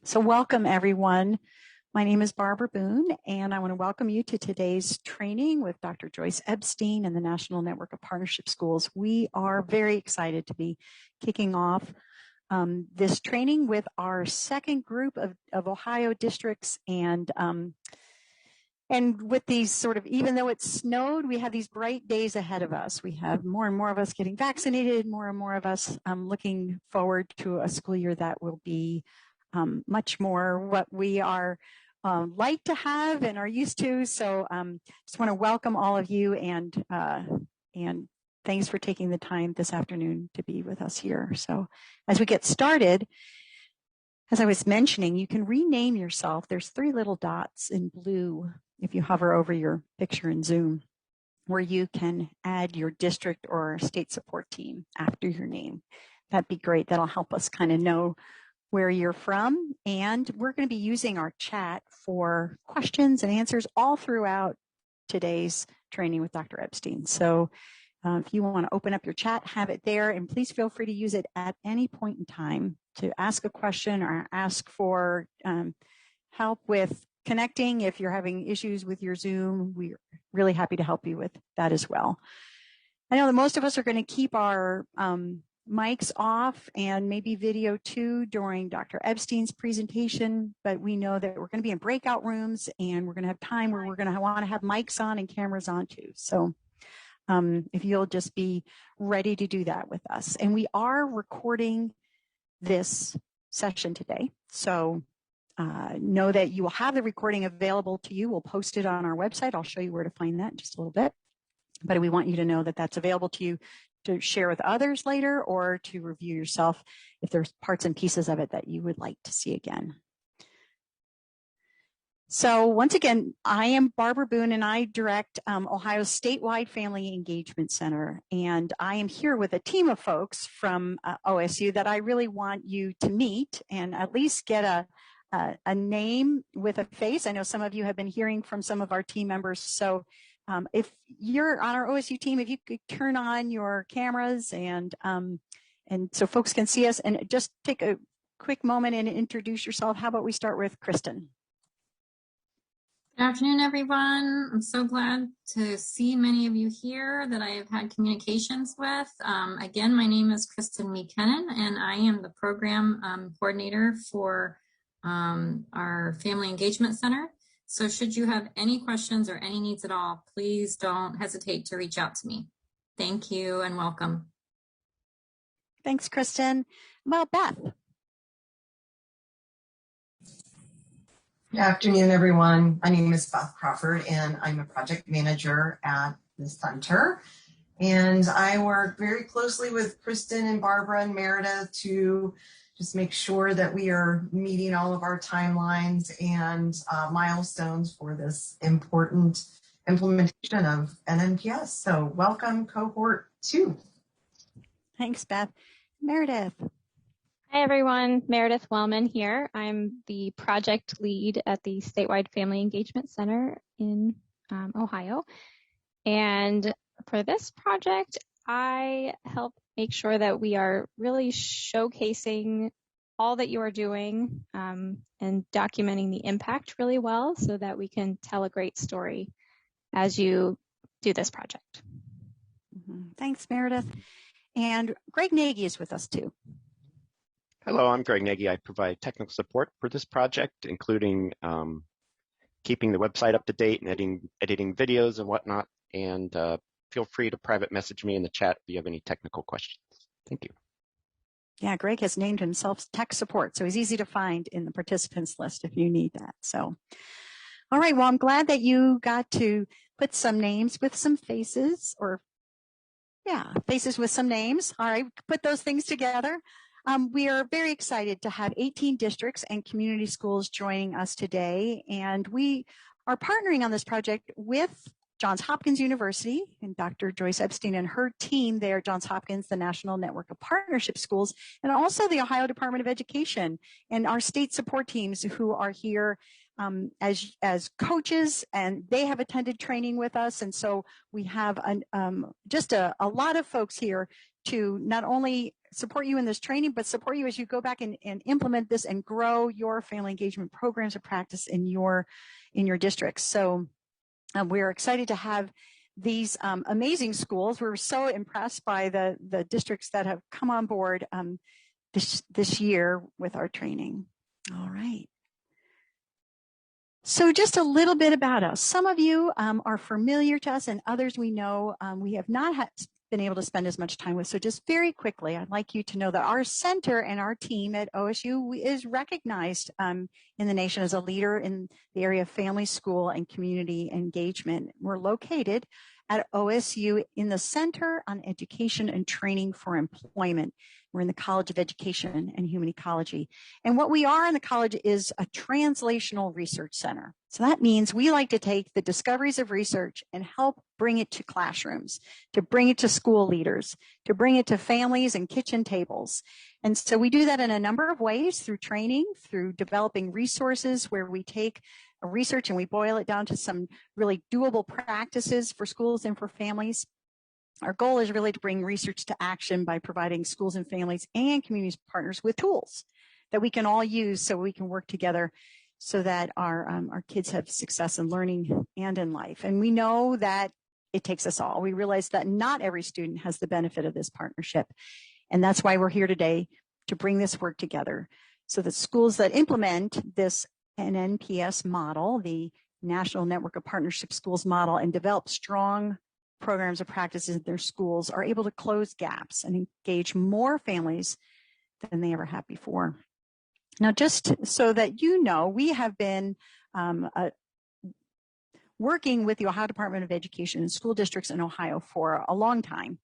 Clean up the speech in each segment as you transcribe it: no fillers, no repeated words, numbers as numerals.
So welcome everyone. My name is Barbara Boone, and I want to welcome you to today's training with Dr. Joyce Epstein and the National Network of Partnership Schools. We are very excited to be kicking off this training with our second group of Ohio districts, and with these sort of, even though it snowed, we have these bright days ahead of us. We have more and more of us getting vaccinated, more and more of us looking forward to a school year that will be much more what we are like to have and are used to. So just want to welcome all of you, and thanks for taking the time this afternoon to be with us here. So as we get started, as I was mentioning, you can rename yourself. There's 3 little dots in blue if you hover over your picture in Zoom, where you can add your district or state support team after your name. That'd be great. That'll help us kind of know where you're from. And we're going to be using our chat for questions and answers all throughout today's training with Dr. Epstein. So if you want to open up your chat, have it there, and please feel free to use it at any point in time to ask a question or ask for help with connecting. If you're having issues with your Zoom, we're really happy to help you with that as well. I know that most of us are going to keep our mics off and maybe video too during Dr. Epstein's presentation, but we know that we're going to be in breakout rooms, and we're going to have time where we're going to want to have mics on and cameras on too. So if you'll just be ready to do that with us. And we are recording this session today, so know that you will have the recording available to you. We'll post it on our website. I'll show you where to find that in just a little bit. But we want you to know that that's available to you to share with others later, or to review yourself if there's parts and pieces of it that you would like to see again. So once again, I am Barbara Boone, and I direct Ohio's statewide Family Engagement Center. And I am here with a team of folks from OSU that I really want you to meet and at least get a name with a face. I know some of you have been hearing from some of our team members. So if you're on our OSU team, if you could turn on your cameras and so folks can see us, and just take a quick moment and introduce yourself. How about we start with Kristen? Good afternoon, everyone. I'm so glad to see many of you here that I have had communications with. Again, my name is Kristen McKinnon, and I am the program coordinator for our Family Engagement Center. So should you have any questions or any needs at all, please don't hesitate to reach out to me. Thank you and welcome. Thanks, Kristen. Well, Beth. Good afternoon, everyone. My name is Beth Crawford, and I'm a project manager at the center. And I work very closely with Kristen and Barbara and Meredith to just make sure that we are meeting all of our timelines and milestones for this important implementation of NNPS. So welcome, Cohort 2. Thanks, Beth. Meredith. Hi, everyone. Meredith Wellman here. I'm the project lead at the Statewide Family Engagement Center in Ohio. And for this project, I help make sure that we are really showcasing all that you are doing and documenting the impact really well so that we can tell a great story as you do this project. Thanks, Meredith. And Greg Nagy is with us too. Hello, I'm Greg Nagy. I provide technical support for this project, including keeping the website up to date and editing videos and whatnot. And feel free to private message me in the chat if you have any technical questions. Thank you. Yeah, Greg has named himself tech support, so he's easy to find in the participants list if you need that. So, all right, well, I'm glad that you got to put some names with some faces, or faces with some names. All right, put those things together. We are very excited to have 18 districts and community schools joining us today, and we are partnering on this project with Johns Hopkins University and Dr. Joyce Epstein and her team there, Johns Hopkins, the National Network of Partnership Schools, and also the Ohio Department of Education and our state support teams who are here as coaches, and they have attended training with us. And so we have just a lot of folks here to not only support you in this training, but support you as you go back and implement this and grow your family engagement programs of practice in your districts. So we're excited to have these amazing schools. We're so impressed by the districts that have come on board this year with our training. All right. So just a little bit about us. Some of you are familiar to us, and others we know we have not been able to spend as much time with. So just very quickly, I'd like you to know that our center and our team at OSU is recognized in the nation as a leader in the area of family, school, and community engagement. We're located at OSU in the Center on Education and Training for Employment. We're in the College of Education and Human Ecology. And what we are in the college is a translational research center. So that means we like to take the discoveries of research and help bring it to classrooms, to bring it to school leaders, to bring it to families and kitchen tables. And so we do that in a number of ways, through training, through developing resources where we take a research and we boil it down to some really doable practices for schools and for families. Our goal is really to bring research to action by providing schools and families and community partners with tools that we can all use so we can work together so that our kids have success in learning and in life. And we know that it takes us all. We realize that not every student has the benefit of this partnership. And that's why we're here today, to bring this work together so that schools that implement this NNPS model, the National Network of Partnership Schools model, and develop strong programs of practices in their schools are able to close gaps and engage more families than they ever have before. Now, just so that you know, we have been working with the Ohio Department of Education and school districts in Ohio for a long time.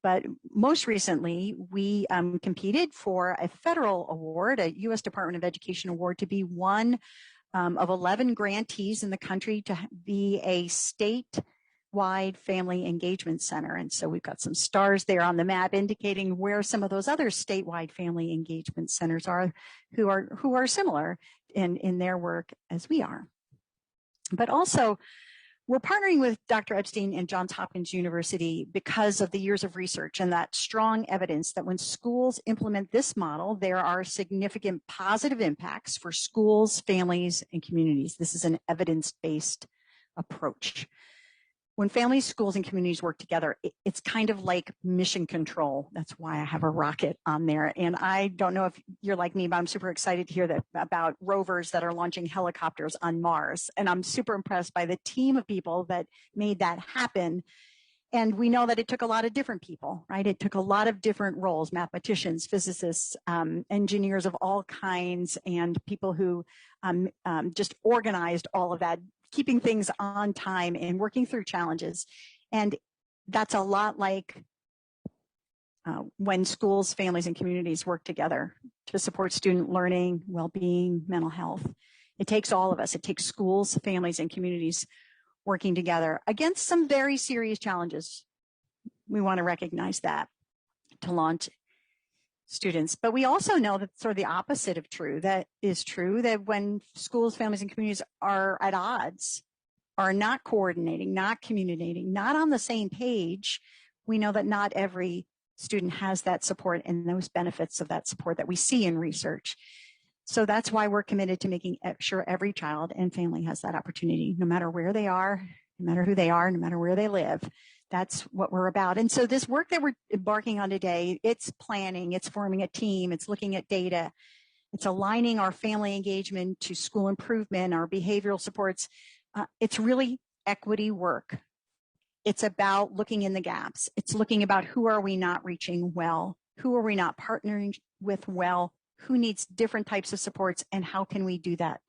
But most recently, we competed for a federal award, a U.S. Department of Education award, to be one of 11 grantees in the country to be a statewide family engagement center. And so we've got some stars there on the map indicating where some of those other statewide family engagement centers are, who are similar in their work as we are. But also, we're partnering with Dr. Epstein and Johns Hopkins University because of the years of research and that strong evidence that when schools implement this model, there are significant positive impacts for schools, families, and communities. This is an evidence-based approach. When families, schools, and communities work together, it's kind of like mission control. That's why I have a rocket on there. And I don't know if you're like me, but I'm super excited to hear that about rovers that are launching helicopters on Mars. And I'm super impressed by the team of people that made that happen. And we know that it took a lot of different people, right? It took a lot of different roles, mathematicians, physicists, engineers of all kinds, and people who just organized all of that, keeping things on time and working through challenges. And that's a lot like when schools, families, and communities work together to support student learning, well-being, mental health. It takes all of us. It takes schools, families, and communities working together against some very serious challenges. We want to recognize that to launch students. But we also know that sort of the opposite of true. That is true, that when schools, families, and communities are at odds, are not coordinating, not communicating, not on the same page, we know that not every student has that support and those benefits of that support that we see in research. So that's why we're committed to making sure every child and family has that opportunity, no matter where they are, no matter who they are, no matter where they live. That's what we're about. And so this work that we're embarking on today, it's planning, it's forming a team, it's looking at data, it's aligning our family engagement to school improvement, our behavioral supports. It's really equity work. It's about looking in the gaps. It's looking about who are we not reaching well, who are we not partnering with well, who needs different types of supports, and how can we do that?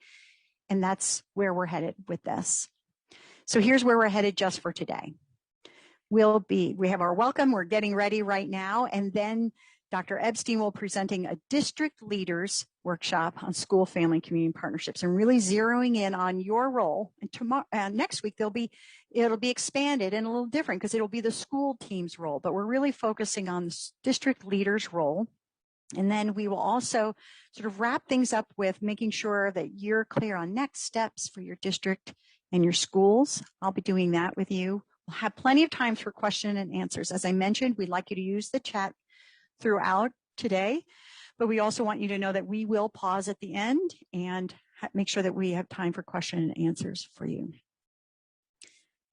And that's where we're headed with this. So here's where we're headed just for today. We have our welcome, we're getting ready right now, and then Dr. Epstein will be presenting a district leaders workshop on school, family, and community partnerships, and really zeroing in on your role. And tomorrow, next week, it'll be expanded and a little different because it'll be the school team's role, but we're really focusing on the district leaders' role. And then we will also sort of wrap things up with making sure that you're clear on next steps for your district and your schools. I'll be doing that with you. We'll have plenty of time for question and answers. As I mentioned, we'd like you to use the chat throughout today, but we also want you to know that we will pause at the end and make sure that we have time for question and answers for you.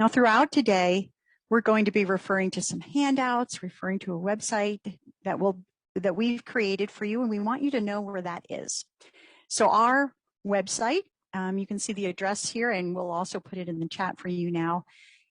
Now, throughout today, we're going to be referring to some handouts, referring to a website that we've created for you, and we want you to know where that is. So our website, you can see the address here, and we'll also put it in the chat for you now,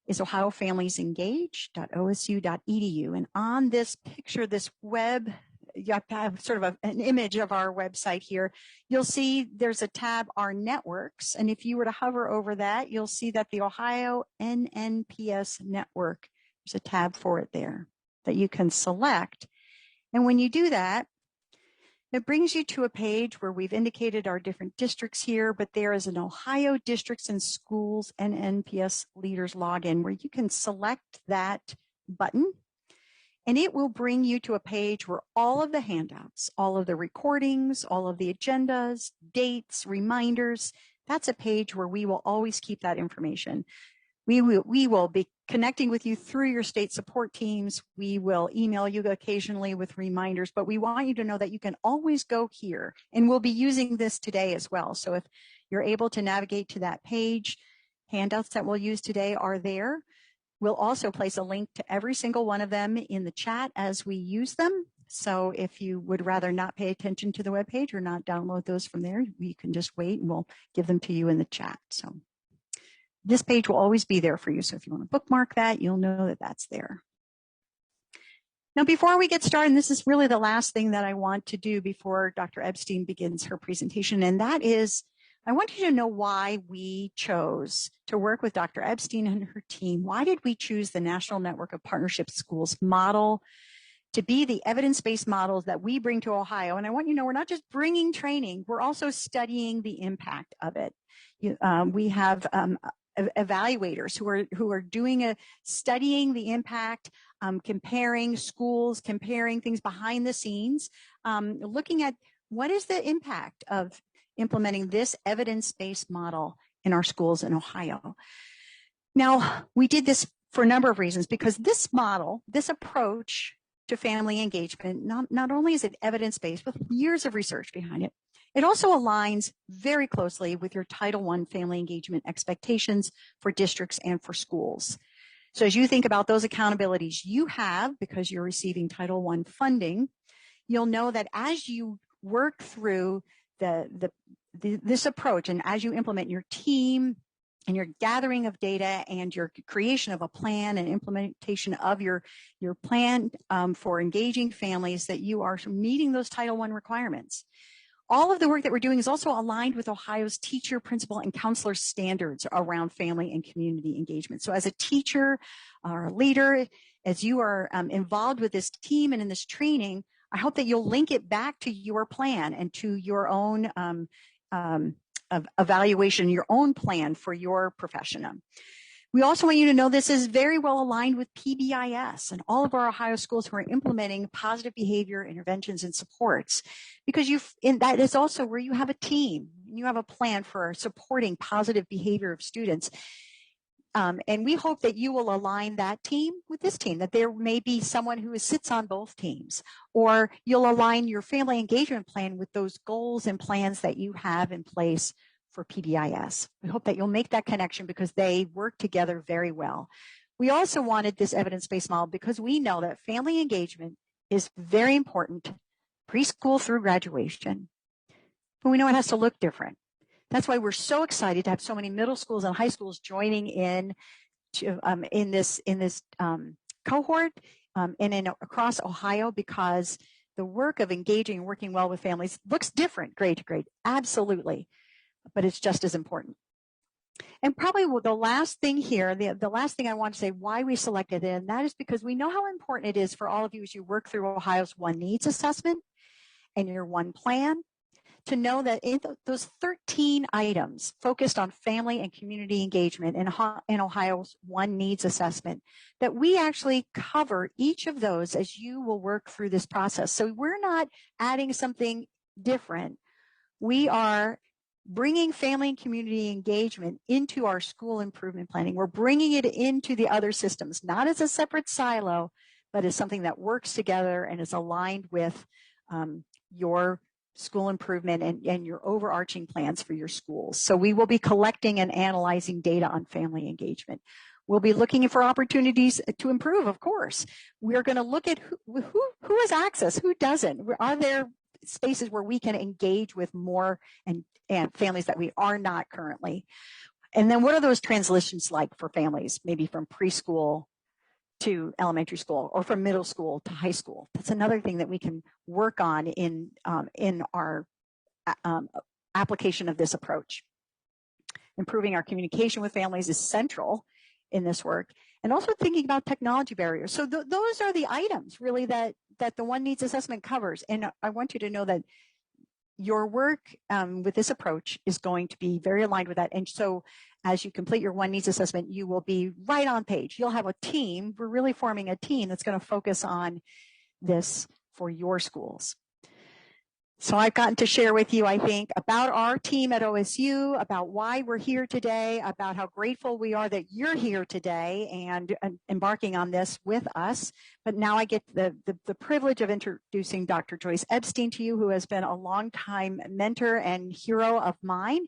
is ohiofamiliesengage.osu.edu. And on this picture, this web, you have to have sort of an image of our website here. You'll see there's a tab, Our Networks. And if you were to hover over that, you'll see that the Ohio NNPS network, there's a tab for it there that you can select. And when you do that, it brings you to a page where we've indicated our different districts here, but there is an Ohio Districts and Schools NNPS Leaders login where you can select that button, and it will bring you to a page where all of the handouts, all of the recordings, all of the agendas, dates, reminders, that's a page where we will always keep that information. We will be connecting with you through your state support teams. We will email you occasionally with reminders, but we want you to know that you can always go here, and we'll be using this today as well. So if you're able to navigate to that page, handouts that we'll use today are there. We'll also place a link to every single one of them in the chat as we use them. So if you would rather not pay attention to the webpage or not download those from there, you can just wait and we'll give them to you in the chat. So this page will always be there for you. So if you want to bookmark that, you'll know that that's there. Now, before we get started, and this is really the last thing that I want to do before Dr. Epstein begins her presentation, and that is, I want you to know why we chose to work with Dr. Epstein and her team. Why did we choose the National Network of Partnership Schools model to be the evidence-based models that we bring to Ohio? And I want you to know we're not just bringing training, we're also studying the impact of it. We have evaluators who are doing studying the impact, comparing schools, comparing things behind the scenes, looking at what is the impact of implementing this evidence-based model in our schools in Ohio. Now, we did this for a number of reasons, because this model, this approach to family engagement, not only is it evidence-based with years of research behind it, it also aligns very closely with your Title I family engagement expectations for districts and for schools. So as you think about those accountabilities you have because you're receiving Title I funding, you'll know that as you work through this approach and as you implement your team and your gathering of data and your creation of a plan and implementation of your plan for engaging families, that you are meeting those Title I requirements. All of the work that we're doing is also aligned with Ohio's teacher, principal, and counselor standards around family and community engagement. So as a teacher or a leader, as you are involved with this team and in this training, I hope that you'll link it back to your plan and to your own evaluation, your own plan for your profession. We also want you to know this is very well aligned with PBIS and all of our Ohio schools who are implementing positive behavior interventions and supports, because that is also where you have a team and you have a plan for supporting positive behavior of students. And we hope that you will align that team with this team, that there may be someone who sits on both teams, or you'll align your family engagement plan with those goals and plans that you have in place for PBIS. We hope that you'll make that connection because they work together very well. We also wanted this evidence-based model because we know that family engagement is very important preschool through graduation, but we know it has to look different. That's why we're so excited to have so many middle schools and high schools joining in this cohort and across Ohio, because the work of engaging and working well with families looks different grade to grade, absolutely, but it's just as important. And probably the last thing here, the last thing I want to say why we selected it, and that is because we know how important it is for all of you as you work through Ohio's One Needs assessment and your One Plan, to know that in those 13 items focused on family and community engagement in Ohio's One Needs assessment, that we actually cover each of those as you will work through this process. So we're not adding something different. We are bringing family and community engagement into our school improvement planning. We're bringing it into the other systems, not as a separate silo, but as something that works together and is aligned with your school improvement and your overarching plans for your schools. So we will be collecting and analyzing data on family engagement. We'll be looking for opportunities to improve, of course. We're going to look at who has access, who doesn't. Are there spaces where we can engage with more and families that we are not currently? And then what are those transitions like for families, maybe from preschool to elementary school or from middle school to high school? That's another thing that we can work on in our application of this approach. Improving our communication with families is central in this work, and also thinking about technology barriers. So those are the items really that the One Needs assessment covers. And I want you to know that your work with this approach is going to be very aligned with that. And so as you complete your One Needs assessment, you will be right on page. You'll have a team. We're really forming a team that's going to focus on this for your schools. So I've gotten to share with you, I think, about our team at OSU, about why we're here today, about how grateful we are that you're here today and embarking on this with us. But now I get the privilege of introducing Dr. Joyce Epstein to you, who has been a longtime mentor and hero of mine.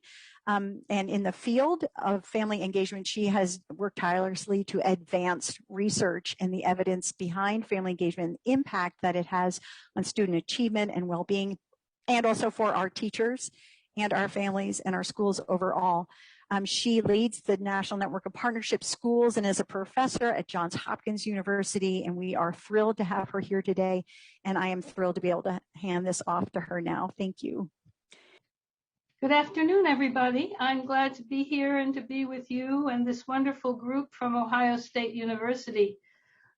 And in the field of family engagement, she has worked tirelessly to advance research and the evidence behind family engagement and the impact that it has on student achievement and well-being, and also for our teachers and our families and our schools overall. She leads the National Network of Partnership Schools and is a professor at Johns Hopkins University, and we are thrilled to have her here today, and I am thrilled to be able to hand this off to her now. Thank you. Good afternoon, everybody. I'm glad to be here and to be with you and this wonderful group from Ohio State University.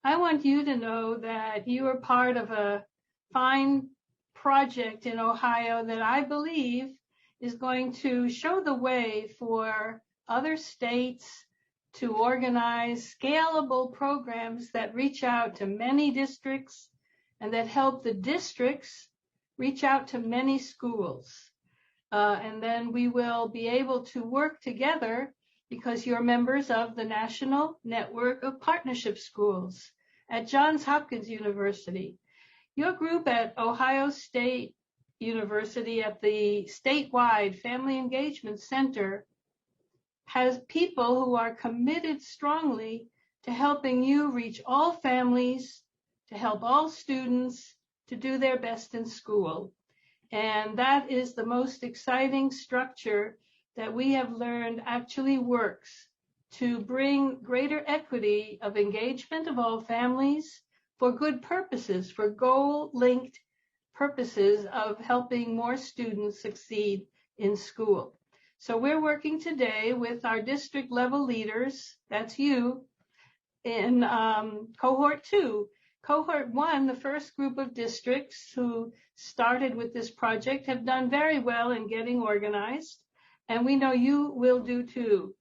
I want you to know that you are part of a fine project in Ohio that I believe is going to show the way for other states to organize scalable programs that reach out to many districts and that help the districts reach out to many schools. And then we will be able to work together because you're members of the National Network of Partnership Schools at Johns Hopkins University. Your group at Ohio State University at the statewide Family Engagement Center has people who are committed strongly to helping you reach all families, to help all students to do their best in school. And that is the most exciting structure that we have learned actually works to bring greater equity of engagement of all families for good purposes, for goal-linked purposes of helping more students succeed in school. So we're working today with our district level leaders, that's you, in Cohort 2. Cohort 1, the first group of districts who started with this project, have done very well in getting organized, and we know you will do too.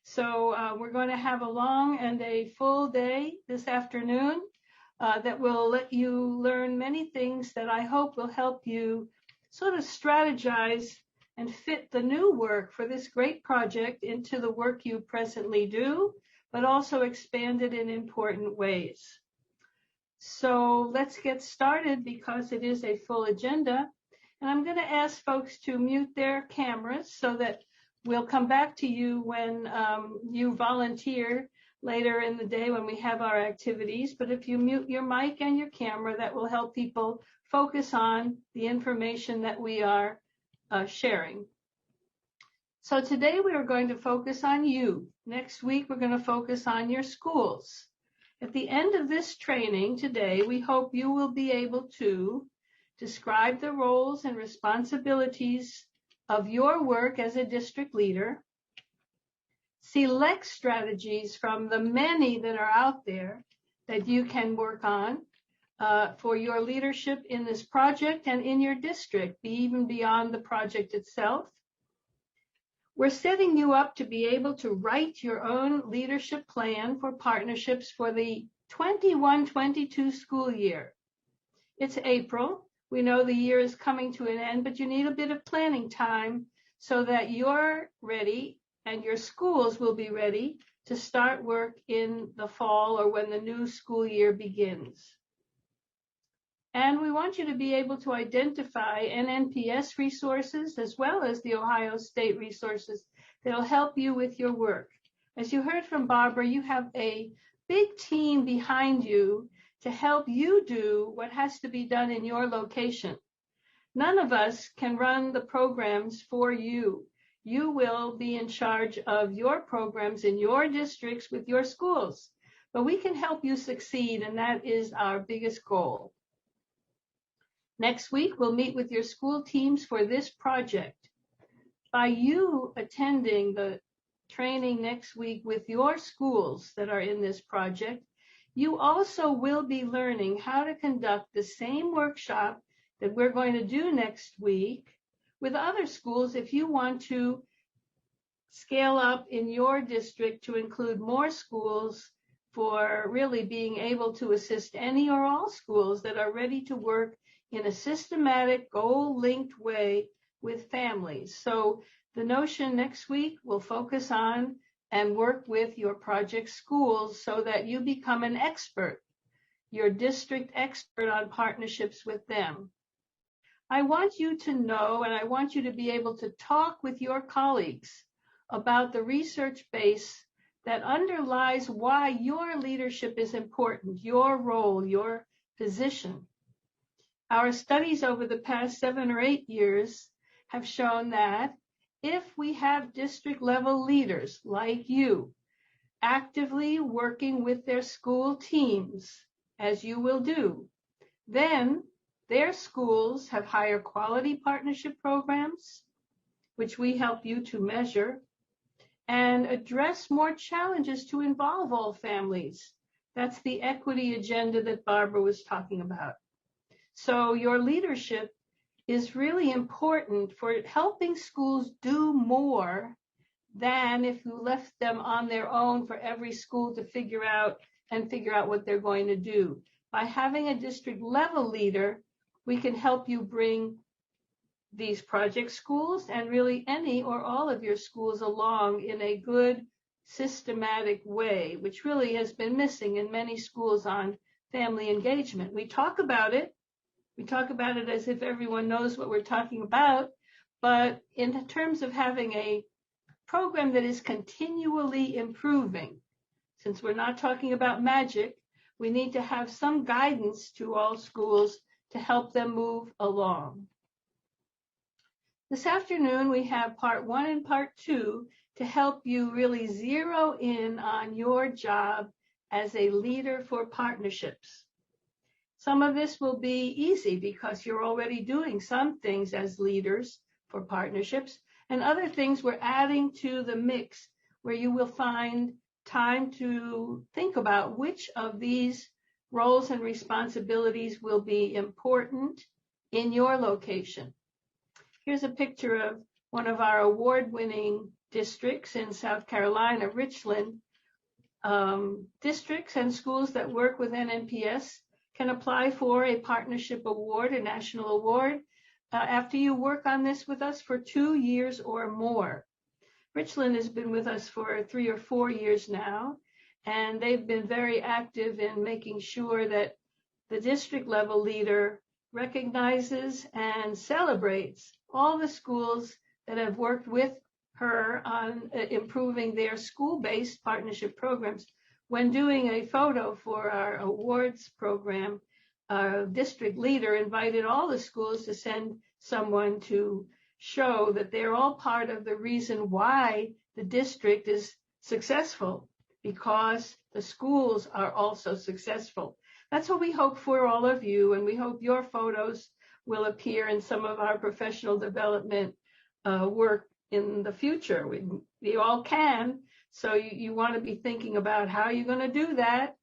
So we're going to have a long and a full day this afternoon that will let you learn many things that I hope will help you sort of strategize and fit the new work for this great project into the work you presently do, but also expand it in important ways. So let's get started because it is a full agenda. And I'm going to ask folks to mute their cameras so that we'll come back to you when you volunteer later in the day when we have our activities. But if you mute your mic and your camera, that will help people focus on the information that we are sharing. So today we are going to focus on you. Next week, we're going to focus on your schools. At the end of this training today, we hope you will be able to describe the roles and responsibilities of your work as a district leader, select strategies from the many that are out there that you can work on for your leadership in this project and in your district, even beyond the project itself. We're setting you up to be able to write your own leadership plan for partnerships for the 21-22 school year. It's April. We know the year is coming to an end, but you need a bit of planning time so that you're ready and your schools will be ready to start work in the fall or when the new school year begins. And we want you to be able to identify NNPS resources as well as the Ohio State resources that will help you with your work. As you heard from Barbara, you have a big team behind you to help you do what has to be done in your location. None of us can run the programs for you. You will be in charge of your programs in your districts with your schools, but we can help you succeed, and that is our biggest goal. Next week, we'll meet with your school teams for this project. By you attending the training next week with your schools that are in this project, you also will be learning how to conduct the same workshop that we're going to do next week with other schools if you want to scale up in your district to include more schools for really being able to assist any or all schools that are ready to work in a systematic, goal-linked way with families. So the notion next week will focus on and work with your project schools so that you become an expert, your district expert on partnerships with them. I want you to know, and I want you to be able to talk with your colleagues about the research base that underlies why your leadership is important, your role, your position. Our studies over the past 7 or 8 years have shown that if we have district level leaders like you actively working with their school teams, as you will do, then their schools have higher quality partnership programs, which we help you to measure, and address more challenges to involve all families. That's the equity agenda that Barbara was talking about. So your leadership is really important for helping schools do more than if you left them on their own for every school to figure out what they're going to do. By having a district level leader, we can help you bring these project schools and really any or all of your schools along in a good systematic way, which really has been missing in many schools on family engagement. We talk about it as if everyone knows what we're talking about, but in terms of having a program that is continually improving, since we're not talking about magic, we need to have some guidance to all schools to help them move along. This afternoon, we have part 1 and part 2 to help you really zero in on your job as a leader for partnerships. Some of this will be easy because you're already doing some things as leaders for partnerships, and other things we're adding to the mix where you will find time to think about which of these roles and responsibilities will be important in your location. Here's a picture of one of our award-winning districts in South Carolina, Richland. Districts and schools that work with NNPS can apply for a partnership award, a national award, after you work on this with us for 2 years or more. Richland has been with us for 3 or 4 years now, and they've been very active in making sure that the district level leader recognizes and celebrates all the schools that have worked with her on improving their school-based partnership programs. When doing a photo for our awards program, our district leader invited all the schools to send someone to show that they're all part of the reason why the district is successful, because the schools are also successful. That's what we hope for all of you, and we hope your photos will appear in some of our professional development work in the future. We all can, so you want to be thinking about how you're going to do that.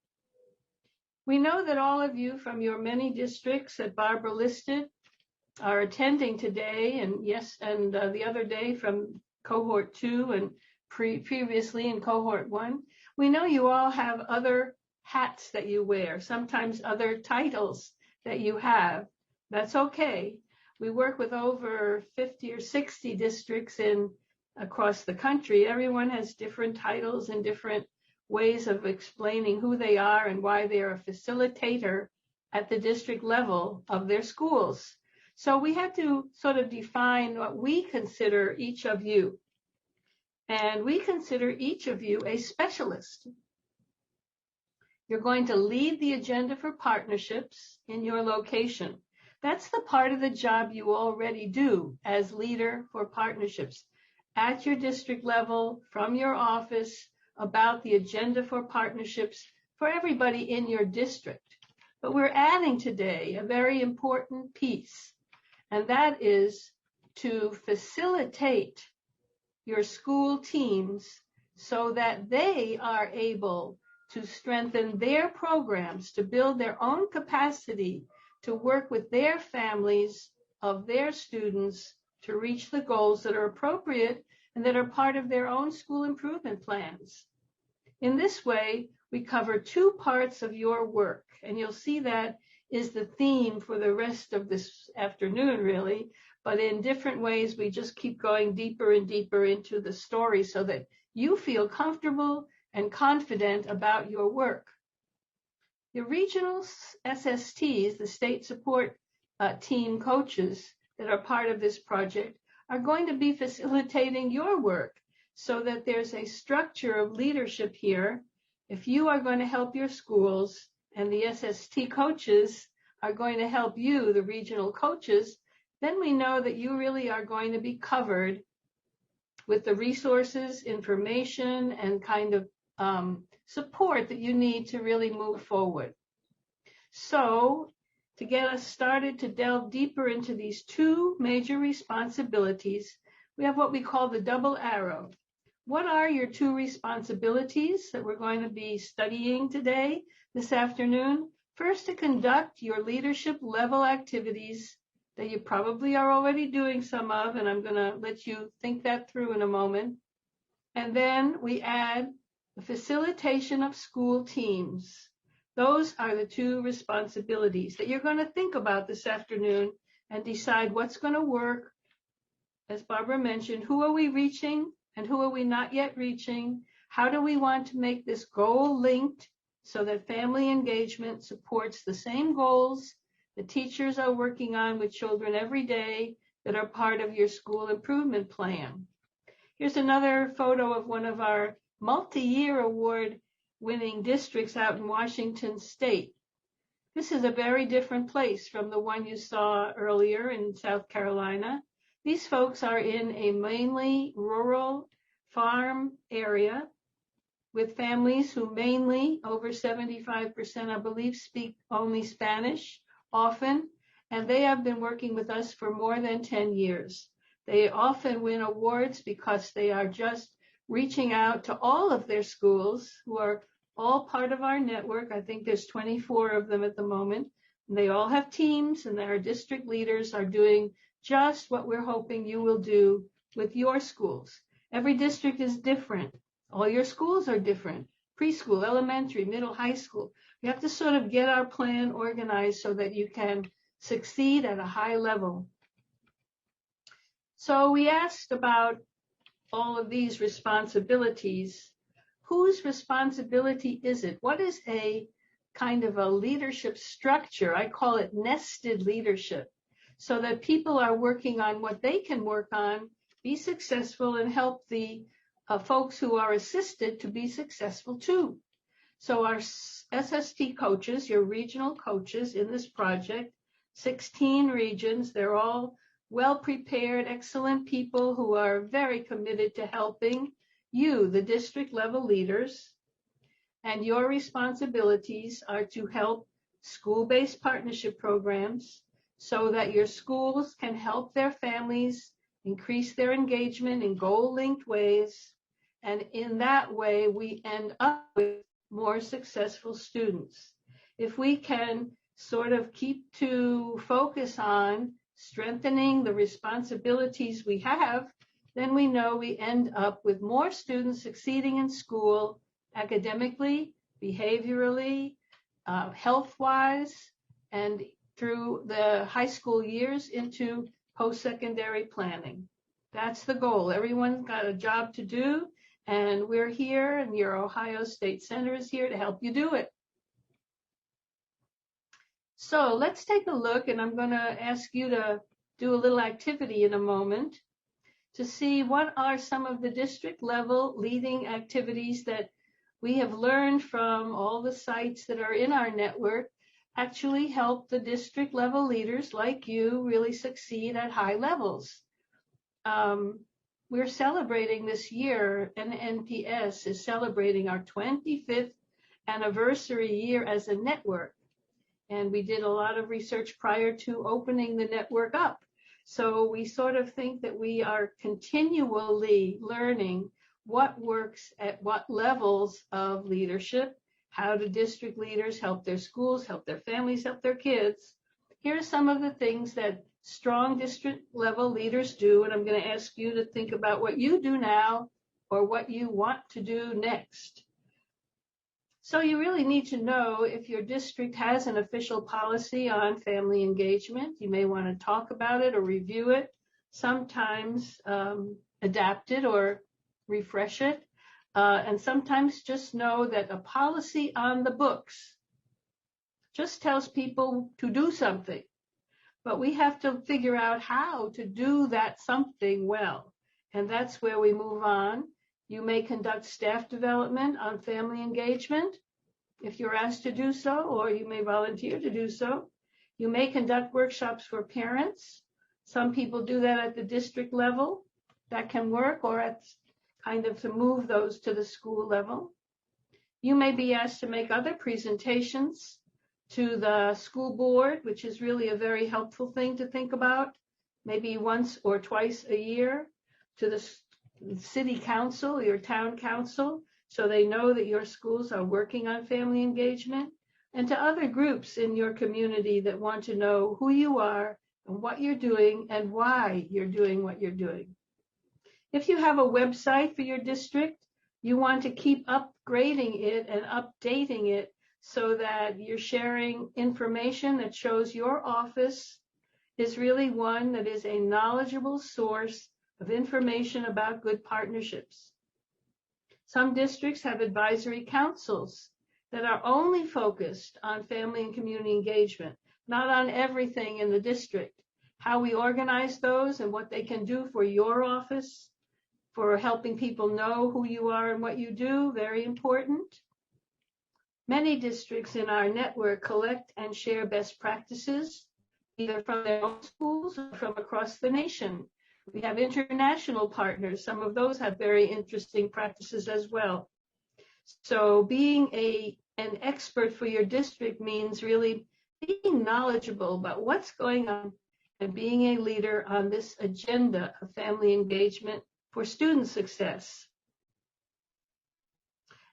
We know that all of you from your many districts that Barbara listed are attending today, and the other day from Cohort 2 and previously in Cohort 1. We know you all have other hats that you wear, sometimes other titles that you have. That's okay. We work with over 50 or 60 districts across the country. Everyone has different titles and different ways of explaining who they are and why they are a facilitator at the district level of their schools. So we had to sort of define what we consider each of you. And we consider each of you a specialist. You're going to lead the agenda for partnerships in your location. That's the part of the job you already do as leader for partnerships at your district level, from your office, about the agenda for partnerships for everybody in your district. But we're adding today a very important piece, and that is to facilitate your school teams so that they are able to strengthen their programs, to build their own capacity to work with their families of their students to reach the goals that are appropriate and that are part of their own school improvement plans. In this way, we cover two parts of your work, and you'll see that is the theme for the rest of this afternoon, really, but in different ways, we just keep going deeper and deeper into the story so that you feel comfortable and confident about your work. Your regional SSTs, the state support team coaches that are part of this project, are going to be facilitating your work so that there's a structure of leadership here. If you are going to help your schools and the SST coaches are going to help you, the regional coaches, then we know that you really are going to be covered with the resources, information, and kind of support that you need to really move forward. So, to get us started to delve deeper into these two major responsibilities, we have what we call the double arrow. What are your two responsibilities that we're going to be studying today, this afternoon? First, to conduct your leadership level activities that you probably are already doing some of, and I'm going to let you think that through in a moment. And then we add the facilitation of school teams. Those are the two responsibilities that you're going to think about this afternoon and decide what's going to work. As Barbara mentioned, who are we reaching and who are we not yet reaching? How do we want to make this goal linked so that family engagement supports the same goals the teachers are working on with children every day that are part of your school improvement plan? Here's another photo of one of our multi-year award-winning districts out in Washington State. This is a very different place from the one you saw earlier in South Carolina. These folks are in a mainly rural farm area with families who mainly, over 75%, I believe, speak only Spanish often, and they have been working with us for more than 10 years. They often win awards because they are just reaching out to all of their schools who are all part of our network. I think there's 24 of them at the moment. And they all have teams, and our district leaders are doing just what we're hoping you will do with your schools. Every district is different. All your schools are different. Preschool, elementary, middle, high school. We have to sort of get our plan organized so that you can succeed at a high level. So we asked about all of these responsibilities. Whose responsibility is it? What is a kind of a leadership structure? I call it nested leadership, so that people are working on what they can work on, be successful, and help the folks who are assisted to be successful too. So our SST coaches, your regional coaches in this project, 16 regions, they're all well-prepared, excellent people who are very committed to helping you, the district level leaders. And your responsibilities are to help school-based partnership programs so that your schools can help their families increase their engagement in goal-linked ways. And in that way, we end up with more successful students. If we can sort of keep to focus on strengthening the responsibilities we have, then we know we end up with more students succeeding in school, academically, behaviorally, health-wise, and through the high school years into post-secondary planning. That's the goal. Everyone's got a job to do, and we're here, and your Ohio State Center is here to help you do it. So let's take a look, and I'm going to ask you to do a little activity in a moment to see what are some of the district level leading activities that we have learned from all the sites that are in our network actually help the district level leaders like you really succeed at high levels. We're celebrating this year, NNPS is celebrating our 25th anniversary year as a network. And we did a lot of research prior to opening the network up. So we sort of think that we are continually learning what works at what levels of leadership. How do district leaders help their schools, help their families, help their kids? Here are some of the things that strong district level leaders do, and I'm going to ask you to think about what you do now or what you want to do next. So you really need to know if your district has an official policy on family engagement. You may want to talk about it or review it, sometimes adapt it or refresh it. And sometimes just know that a policy on the books just tells people to do something. But we have to figure out how to do that something well. And that's where we move on. You may conduct staff development on family engagement if you're asked to do so, or you may volunteer to do so. You may conduct workshops for parents. Some people do that at the district level. That can work, or at kind of to move those to the school level. You may be asked to make other presentations to the school board, which is really a very helpful thing to think about, maybe once or twice a year, to the city council, your town council, so they know that your schools are working on family engagement, and to other groups in your community that want to know who you are and what you're doing and why you're doing what you're doing. If you have a website for your district, you want to keep upgrading it and updating it so that you're sharing information that shows your office is really one that is a knowledgeable source of information about good partnerships. Some districts have advisory councils that are only focused on family and community engagement, not on everything in the district. How we organize those and what they can do for your office, for helping people know who you are and what you do, very important. Many districts in our network collect and share best practices, either from their own schools or from across the nation. We have international partners. Some of those have very interesting practices as well. So being an expert for your district means really being knowledgeable about what's going on and being a leader on this agenda of family engagement for student success.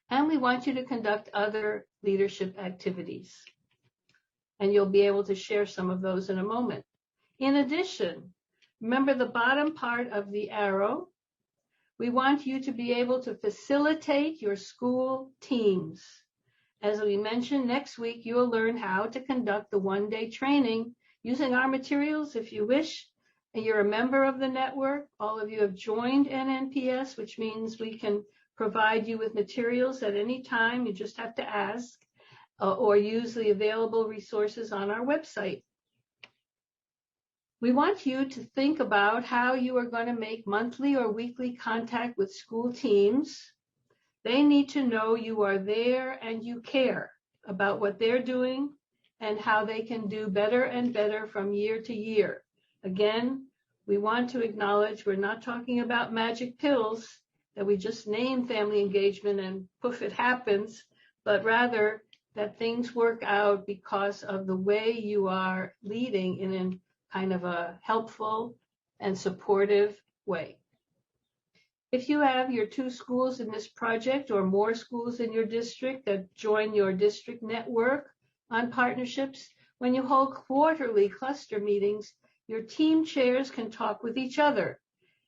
And we want you to conduct other leadership activities. And you'll be able to share some of those in a moment. In addition, remember the bottom part of the arrow. We want you to be able to facilitate your school teams. As we mentioned, next week you will learn how to conduct the one-day training using our materials if you wish. And you're a member of the network. All of you have joined NNPS, which means we can provide you with materials at any time. You just have to ask or use the available resources on our website. We want you to think about how you are going to make monthly or weekly contact with school teams. They need to know you are there and you care about what they're doing and how they can do better and better from year to year. Again, we want to acknowledge we're not talking about magic pills that we just name family engagement and poof, it happens, but rather that things work out because of the way you are leading in a kind of a helpful and supportive way. If you have your 2 schools in this project or more schools in your district that join your district network on partnerships, when you hold quarterly cluster meetings, your team chairs can talk with each other,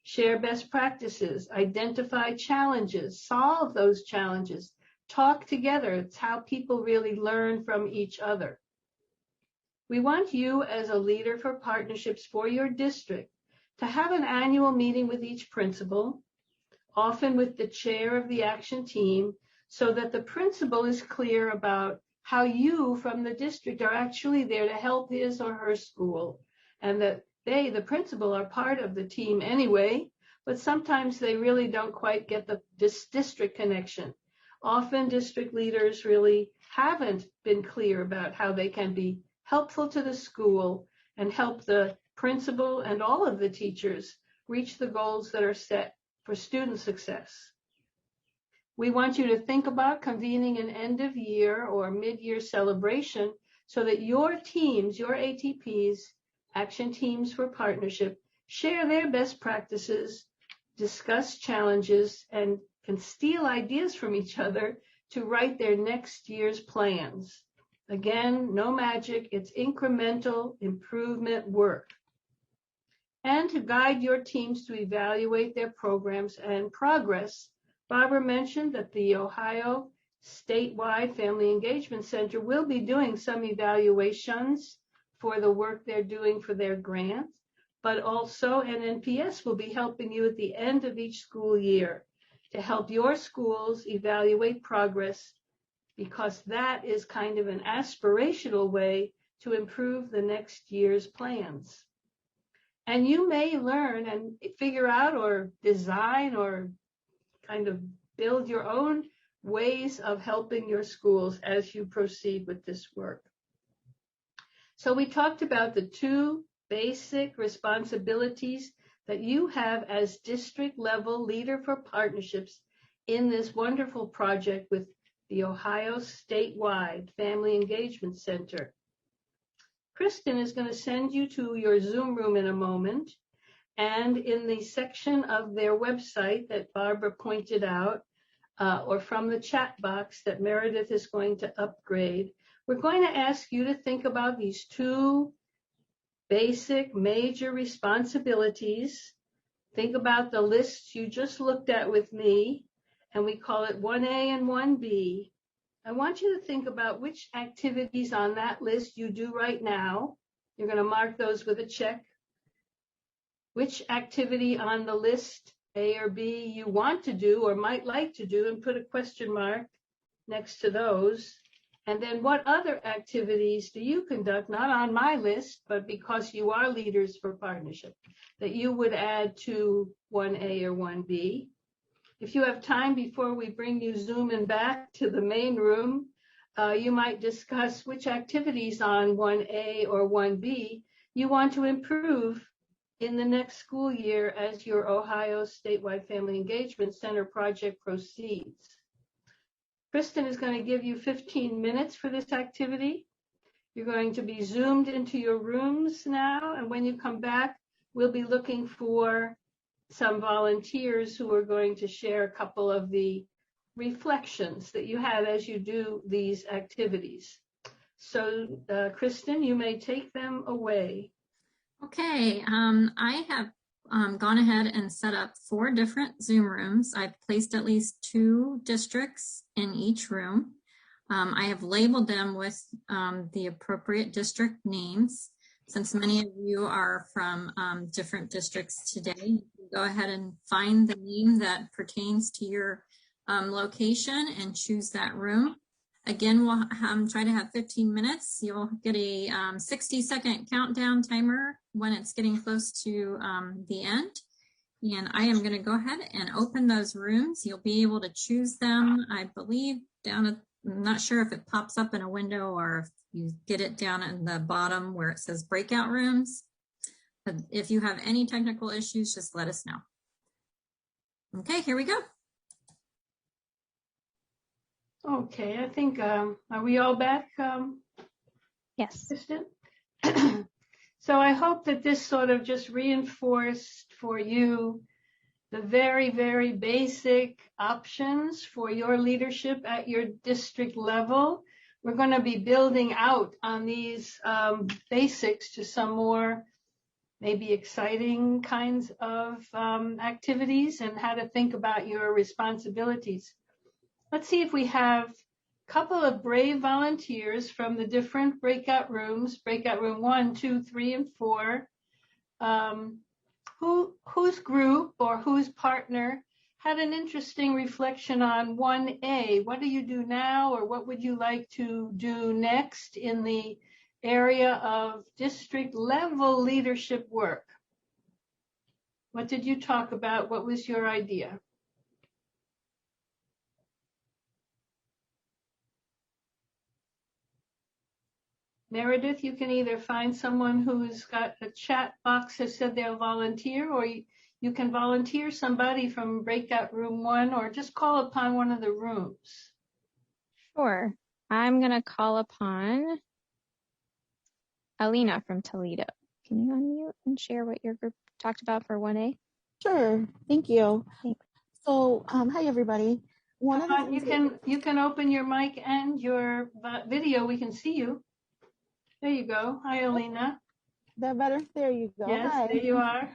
share best practices, identify challenges, solve those challenges, talk together. It's how people really learn from each other. We want you as a leader for partnerships for your district to have an annual meeting with each principal, often with the chair of the action team, so that the principal is clear about how you from the district are actually there to help his or her school, and that they, the principal, are part of the team anyway, but sometimes they really don't quite get the district connection. Often district leaders really haven't been clear about how they can be helpful to the school and help the principal and all of the teachers reach the goals that are set for student success. We want you to think about convening an end of year or mid-year celebration so that your teams, your ATPs, action teams for partnership, share their best practices, discuss challenges, and can steal ideas from each other to write their next year's plans. Again, no magic, it's incremental improvement work. And to guide your teams to evaluate their programs and progress, Barbara mentioned that the Ohio statewide Family Engagement Center will be doing some evaluations for the work they're doing for their grant, but also NNPS will be helping you at the end of each school year to help your schools evaluate progress, because that is kind of an aspirational way to improve the next year's plans. And you may learn and figure out or design or kind of build your own ways of helping your schools as you proceed with this work. So we talked about the two basic responsibilities that you have as district level leader for partnerships in this wonderful project with the Ohio statewide Family Engagement Center. Kristen is going to send you to your Zoom room in a moment. And in the section of their website that Barbara pointed out, or from the chat box that Meredith is going to upgrade, we're going to ask you to think about these two basic major responsibilities. Think about the lists you just looked at with me, and we call it 1A and 1B. I want you to think about which activities on that list you do right now. You're going to mark those with a check. Which activity on the list, A or B, you want to do or might like to do, and put a question mark next to those. And then what other activities do you conduct, not on my list, but because you are leaders for partnership, that you would add to 1A or 1B? If you have time before we bring you zooming back to the main room, you might discuss which activities on 1A or 1B you want to improve in the next school year as your Ohio Statewide Family Engagement Center project proceeds. Kristen is going to give you 15 minutes for this activity. You're going to be zoomed into your rooms now, and when you come back, we'll be looking for some volunteers who are going to share a couple of the reflections that you have as you do these activities. So, Kristen, you may take them away. Okay, I have gone ahead and set up 4 different Zoom rooms. I've placed at least 2 districts in each room. I have labeled them with the appropriate district names. Since many of you are from different districts today, you can go ahead and find the name that pertains to your location and choose that room. Again, we'll try to have 15 minutes. You'll get a 60-second countdown timer when it's getting close to the end. And I am going to go ahead and open those rooms. You'll be able to choose them, I believe, down at, I'm not sure if it pops up in a window or if you get it down at the bottom where it says breakout rooms. But if you have any technical issues, just let us know. Okay, here we go. Okay, I think, are we all back? Yes. Kristen? So I hope that this sort of just reinforced for you the very, very basic options for your leadership at your district level. We're going to be building out on these basics to some more maybe exciting kinds of activities and how to think about your responsibilities. Let's see if we have a couple of brave volunteers from the different breakout rooms, breakout room 1, 2, 3, and 4, whose group or whose partner had an interesting reflection on 1A. What do you do now, or what would you like to do next in the area of district level leadership work? What did you talk about? What was your idea? Meredith, you can either find someone who's got a chat box that said they'll volunteer, or you can volunteer somebody from breakout room 1, or just call upon one of the rooms. Sure. I'm going to call upon Alina from Toledo. Can you unmute and share what your group talked about for 1A? Sure, thank you. Thanks. So, hi everybody. One of the things you can open your mic and your video. We can see you. There you go. Hi, Alina. that better? There you go. Yes, Hi. there you are.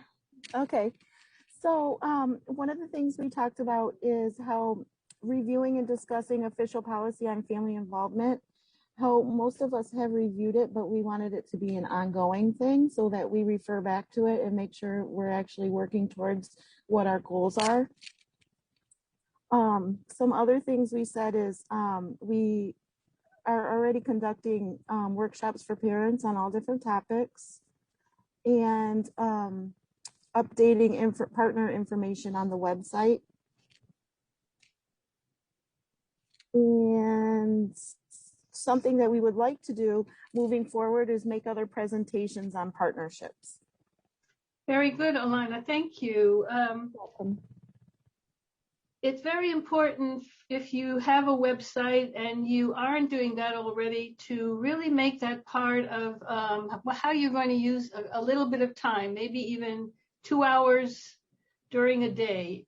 Okay. So, one of the things we talked about is how reviewing and discussing official policy on family involvement, how most of us have reviewed it, but we wanted it to be an ongoing thing so that we refer back to it and make sure we're actually working towards what our goals are. Some other things we said is we are already conducting workshops for parents on all different topics, and updating partner information on the website. And something that we would like to do moving forward is make other presentations on partnerships. Very good, Alina. Thank you. Welcome. It's very important, if you have a website and you aren't doing that already, to really make that part of how you're going to use a little bit of time, maybe even 2 hours during a day,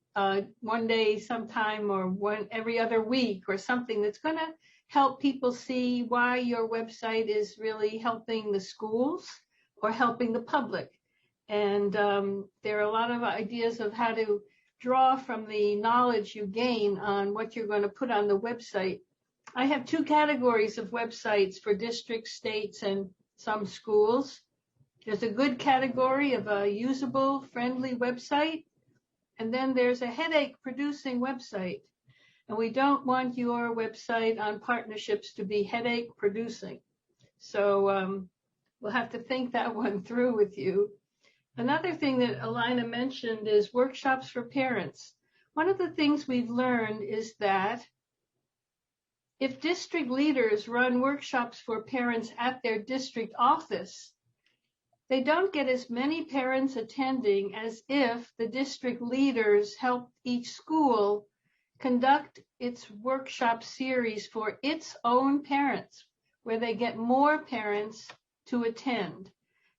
one day sometime, or every other week, or something that's going to help people see why your website is really helping the schools or helping the public. And there are a lot of ideas of how to draw from the knowledge you gain on what you're going to put on the website. I have 2 categories of websites for districts, states, and some schools. There's a good category of a usable, friendly website, and then there's a headache-producing website. And we don't want your website on partnerships to be headache-producing. So we'll have to think that one through with you. Another thing that Alina mentioned is workshops for parents. One of the things we've learned is that if district leaders run workshops for parents at their district office, they don't get as many parents attending as if the district leaders help each school conduct its workshop series for its own parents, where they get more parents to attend.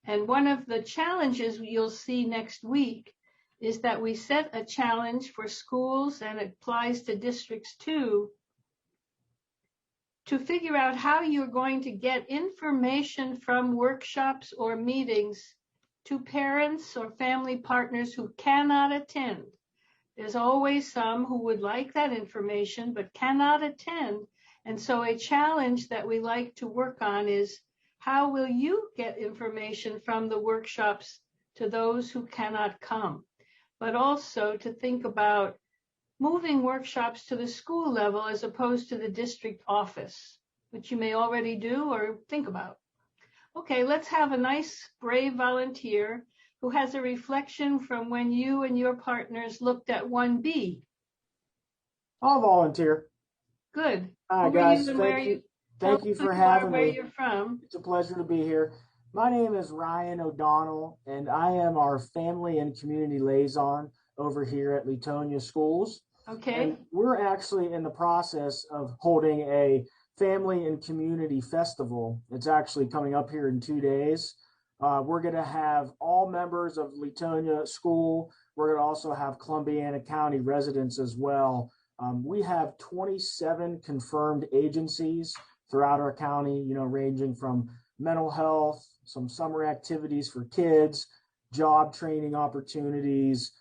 And one of the challenges you'll see next week is that we set a challenge for schools, and it applies to districts too, to figure out how you're going to get information from workshops or meetings to parents or family partners who cannot attend. There's always some who would like that information but cannot attend. And so a challenge that we like to work on is, how will you get information from the workshops to those who cannot come? But also to think about moving workshops to the school level as opposed to the district office, which you may already do or think about. Okay, let's have a nice, brave volunteer who has a reflection from when you and your partners looked at 1B. I'll volunteer. Good. Hi, guys. Thank you for having me. Where you're from. It's a pleasure to be here. My name is Ryan O'Donnell, and I am our family and community liaison over here at Latonia Schools. Okay. And we're actually in the process of holding a family and community festival. It's actually coming up here in 2 days. We're going to have all members of Latonia School. We're going to also have Columbiana County residents as well. We have 27 confirmed agencies throughout our county, ranging from mental health, some summer activities for kids, job training opportunities,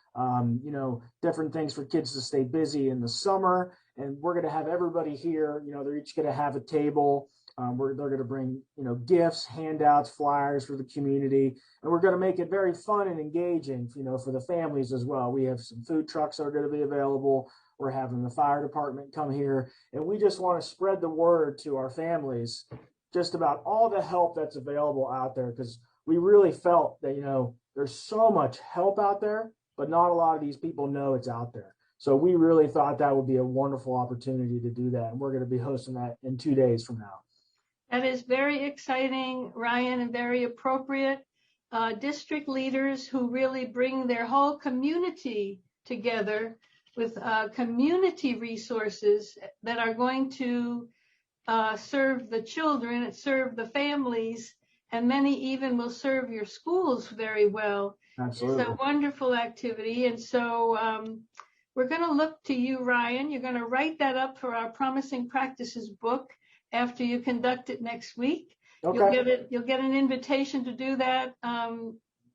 different things for kids to stay busy in the summer, and we're going to have everybody here. They're each going to have a table. They're going to bring, gifts, handouts, flyers for the community, and we're going to make it very fun and engaging, for the families as well. We have some food trucks that are going to be available. We're having the fire department come here, and we just want to spread the word to our families just about all the help that's available out there, because we really felt that, there's so much help out there, but not a lot of these people know it's out there. So we really thought that would be a wonderful opportunity to do that, and we're going to be hosting that in 2 days from now. That is very exciting, Ryan, and very appropriate. District leaders who really bring their whole community together with community resources that are going to serve the children, serve the families, and many even will serve your schools very well. Absolutely. It's a wonderful activity. And so we're going to look to you, Ryan. You're going to write that up for our Promising Practices book after you conduct it next week. Okay. You'll get an invitation to do that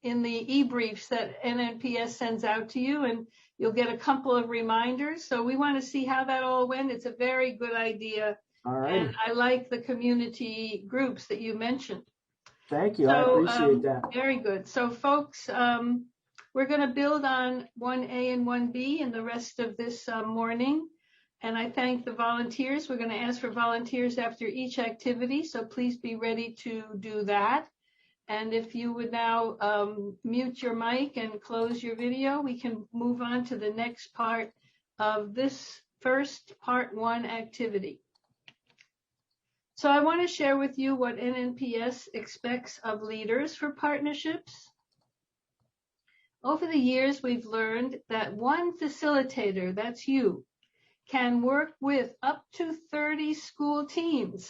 in the e-briefs that NNPS sends out to you, and you'll get a couple of reminders. So we want to see how that all went. It's a very good idea. All right. And I like the community groups that you mentioned. Thank you. I appreciate that. Very good. So folks, we're going to build on 1A and 1B in the rest of this morning. And I thank the volunteers. We're going to ask for volunteers after each activity, so please be ready to do that. And if you would now mute your mic and close your video, we can move on to the next part of this first part 1 activity. So I want to share with you what NNPS expects of leaders for partnerships. Over the years, we've learned that one facilitator, that's you, can work with up to 30 school teams.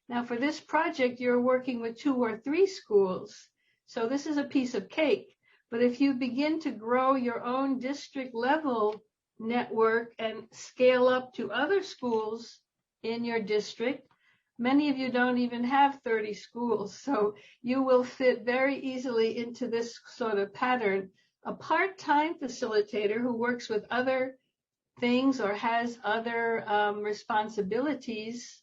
Now, for this project, you're working with 2 or 3 schools, so this is a piece of cake. But if you begin to grow your own district level network and scale up to other schools in your district, many of you don't even have 30 schools, so you will fit very easily into this sort of pattern. A part-time facilitator who works with other things or has other responsibilities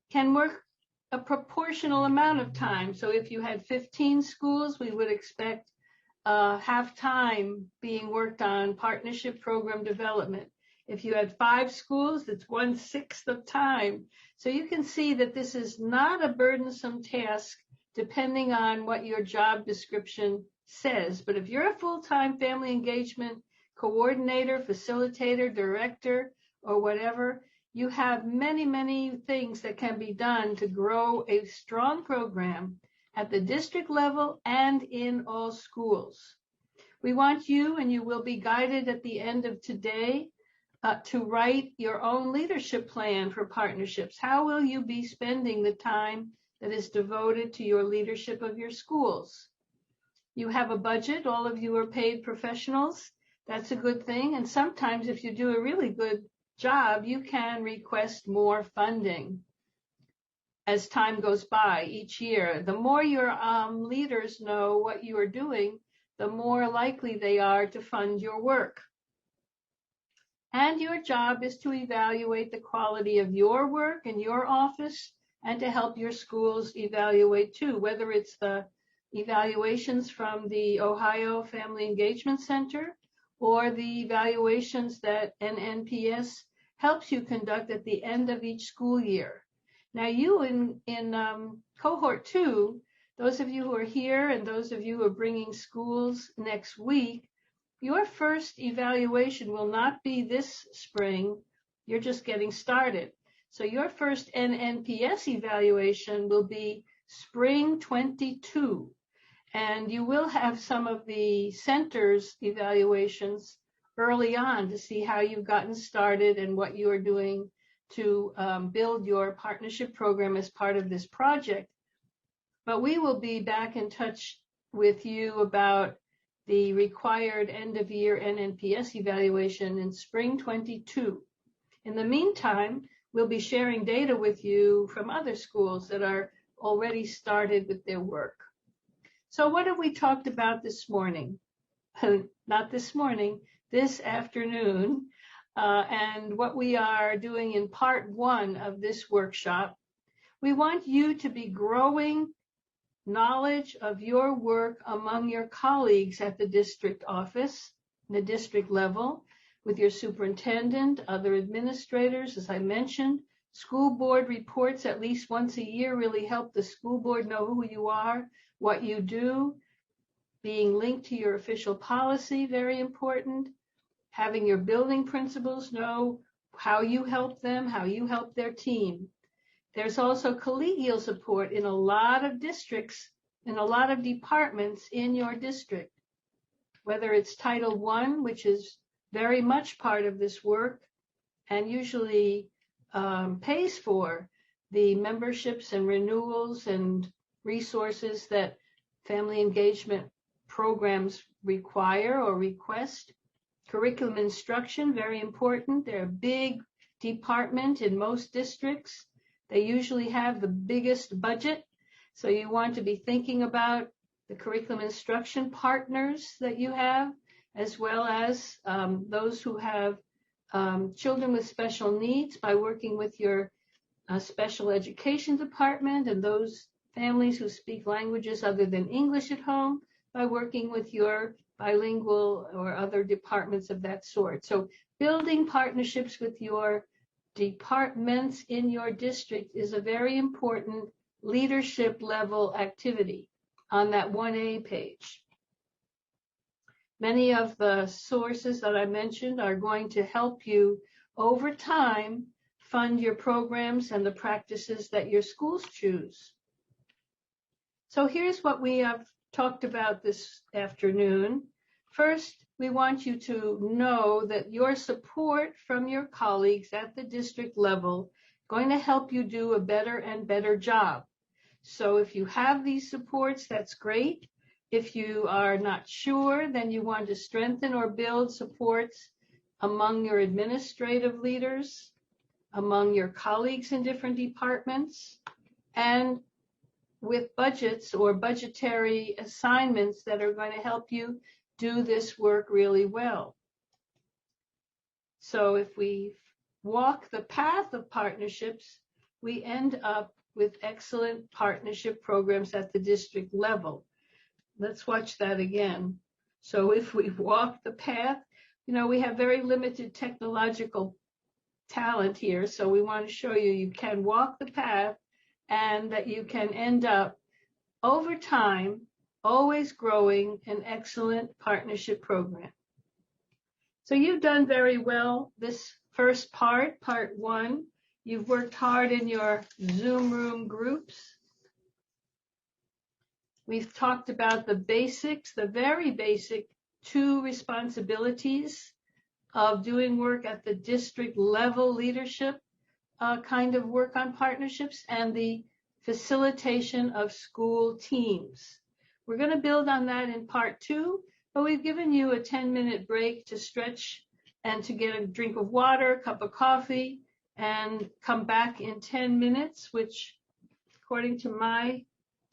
can work a proportional amount of time. So if you had 15 schools, we would expect half time being worked on partnership program development. If you had 5 schools, it's 1/6 of time. So you can see that this is not a burdensome task depending on what your job description says. But if you're a full-time family engagement coordinator, facilitator, director, or whatever, you have many, many things that can be done to grow a strong program at the district level and in all schools. We want you, and you will be guided at the end of today, to write your own leadership plan for partnerships. How will you be spending the time that is devoted to your leadership of your schools? You have a budget. All of you are paid professionals. That's a good thing. And sometimes if you do a really good job, you can request more funding as time goes by each year. The more your leaders know what you are doing, the more likely they are to fund your work. And your job is to evaluate the quality of your work in your office and to help your schools evaluate too, whether it's the evaluations from the Ohio Family Engagement Center or the evaluations that NNPS helps you conduct at the end of each school year. Now you in Cohort 2, those of you who are here and those of you who are bringing schools next week, your first evaluation will not be this spring. You're just getting started. So your first NNPS evaluation will be spring 22. And you will have some of the center's evaluations early on to see how you've gotten started and what you are doing to build your partnership program as part of this project. But we will be back in touch with you about the required end-of-year NNPS evaluation in spring 22. In the meantime, we'll be sharing data with you from other schools that are already started with their work. So what have we talked about this morning? Not this morning, this afternoon. and what we are doing in part 1 of this workshop. We want you to be growing knowledge of your work among your colleagues at the district office, the district level, with your superintendent, other administrators, as I mentioned. School board reports at least once a year really help the school board know who you are, what you do. Being linked to your official policy, very important. Having your building principals know how you help them, how you help their team. There's also collegial support in a lot of districts, in a lot of departments in your district, whether it's Title I, which is very much part of this work and usually pays for the memberships and renewals and resources that family engagement programs require or request. Curriculum instruction, very important. They're a big department in most districts. They usually have the biggest budget. So you want to be thinking about the curriculum instruction partners that you have, as well as those who have children with special needs by working with your special education department, and those families who speak languages other than English at home by working with your bilingual or other departments of that sort. So building partnerships with your departments in your district is a very important leadership level activity on that 1A page. Many of the sources that I mentioned are going to help you over time fund your programs and the practices that your schools choose. So here's what we have talked about this afternoon. First, we want you to know that your support from your colleagues at the district level is going to help you do a better and better job. So if you have these supports, that's great. If you are not sure, then you want to strengthen or build supports among your administrative leaders, among your colleagues in different departments, and with budgets or budgetary assignments that are going to help you do this work really well. So if we walk the path of partnerships, we end up with excellent partnership programs at the district level. Let's watch that again. So if we walk the path, you know, we have very limited technological talent here. So we want to show you you can walk the path and that you can end up over time, always growing an excellent partnership program. So you've done very well this first part 1. You've worked hard in your Zoom room groups. We've talked about the basics, the very basic 2 responsibilities of doing work at the district level leadership kind of work on partnerships, and the facilitation of school teams. We're going to build on that in part 2, but we've given you a 10-minute break to stretch and to get a drink of water, a cup of coffee, and come back in 10 minutes, which according to my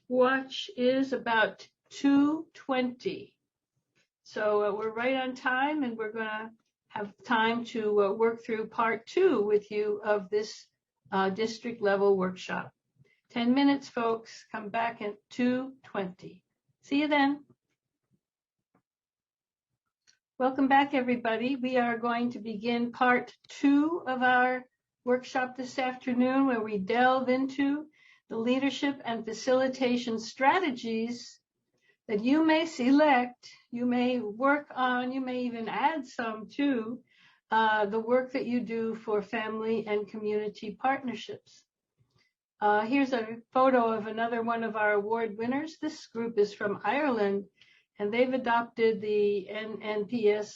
watch is about 2:20. So we're right on time, and we're going to have time to work through part 2 with you of this district level workshop. 10 minutes, folks. Come back at 2:20. See you then. Welcome back, everybody. We are going to begin part 2 of our workshop this afternoon, where we delve into the leadership and facilitation strategies that you may select, you may work on, you may even add some to the work that you do for family and community partnerships. Here's a photo of another one of our award winners. This group is from Ireland, and they've adopted the NNPS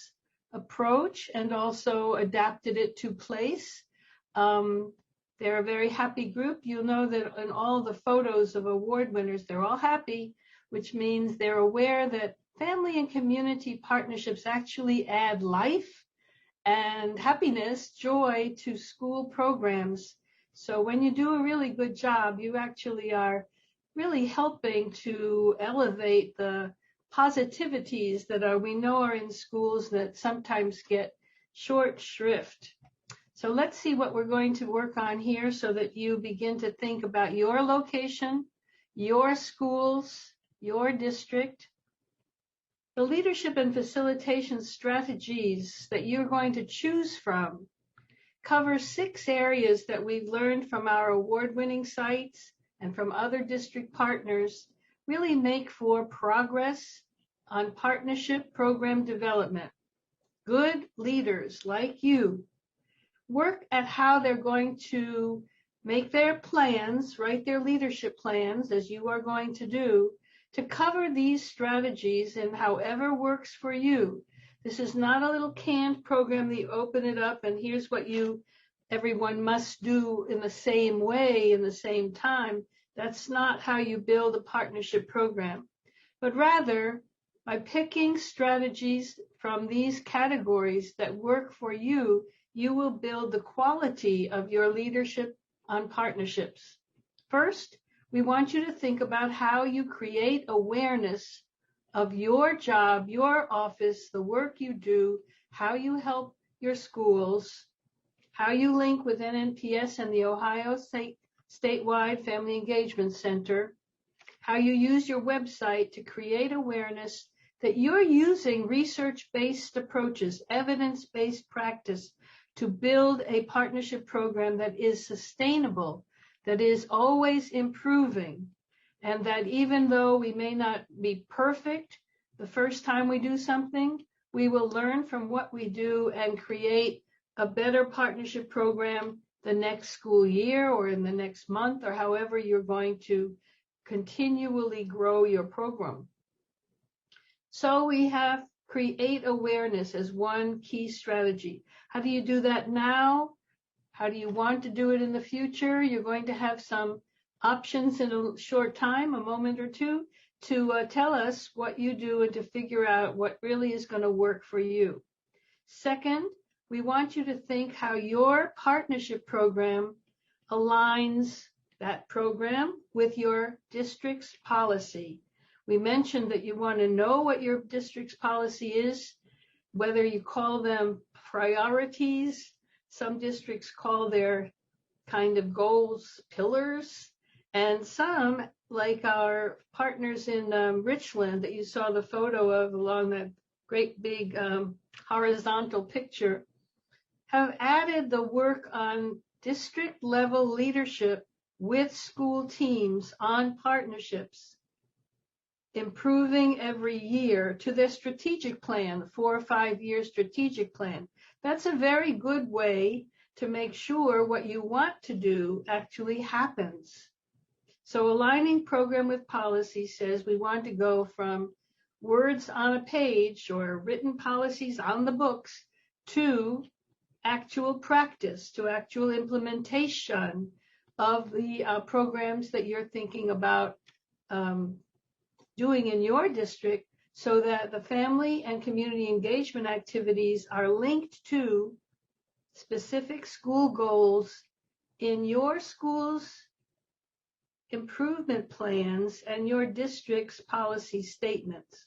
approach and also adapted it to place. They're a very happy group. You'll know that in all the photos of award winners, they're all happy, which means they're aware that family and community partnerships actually add life and happiness, joy to school programs. So when you do a really good job, you actually are really helping to elevate the positivities that we know are in schools that sometimes get short shrift. So let's see what we're going to work on here so that you begin to think about your location, your schools, your district. The leadership and facilitation strategies that you're going to choose from cover 6 areas that we've learned from our award-winning sites and from other district partners really make for progress on partnership program development. Good leaders like you work at how they're going to make their plans, write their leadership plans, as you are going to do, to cover these strategies in however works for you. This is not a little canned program that you open it up and here's what everyone must do in the same way, in the same time. That's not how you build a partnership program. But rather, by picking strategies from these categories that work for you, you will build the quality of your leadership on partnerships. First, we want you to think about how you create awareness of your job, your office, the work you do, how you help your schools, how you link with NNPS and the Ohio Statewide Family Engagement Center, how you use your website to create awareness that you're using research-based approaches, evidence-based practice to build a partnership program that is sustainable, that is always improving, and that even though we may not be perfect the first time we do something, we will learn from what we do and create a better partnership program the next school year or in the next month or however you're going to continually grow your program. So we have create awareness as one key strategy. How do you do that now? How do you want to do it in the future? You're going to have some options in a short time, a moment or two, to tell us what you do and to figure out what really is going to work for you. Second, we want you to think how your partnership program aligns that program with your district's policy. We mentioned that you want to know what your district's policy is, whether you call them priorities. Some districts call their kind of goals pillars, and some, like our partners in Richland that you saw the photo of along that great big horizontal picture, have added the work on district level leadership with school teams on partnerships, improving every year to their strategic plan, 4 or 5 year strategic plan. That's a very good way to make sure what you want to do actually happens. So aligning program with policy says we want to go from words on a page or written policies on the books to actual practice, to actual implementation of the programs that you're thinking about doing in your district, so that the family and community engagement activities are linked to specific school goals in your school's improvement plans and your district's policy statements.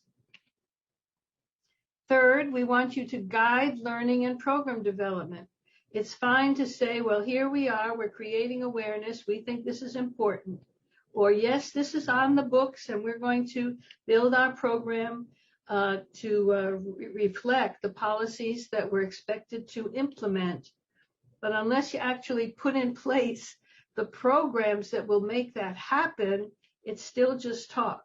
Third, we want you to guide learning and program development. It's fine to say, well, here we are, we're creating awareness, we think this is important. Or yes, this is on the books and we're going to build our program to reflect the policies that we're expected to implement. But unless you actually put in place the programs that will make that happen, it's still just talk.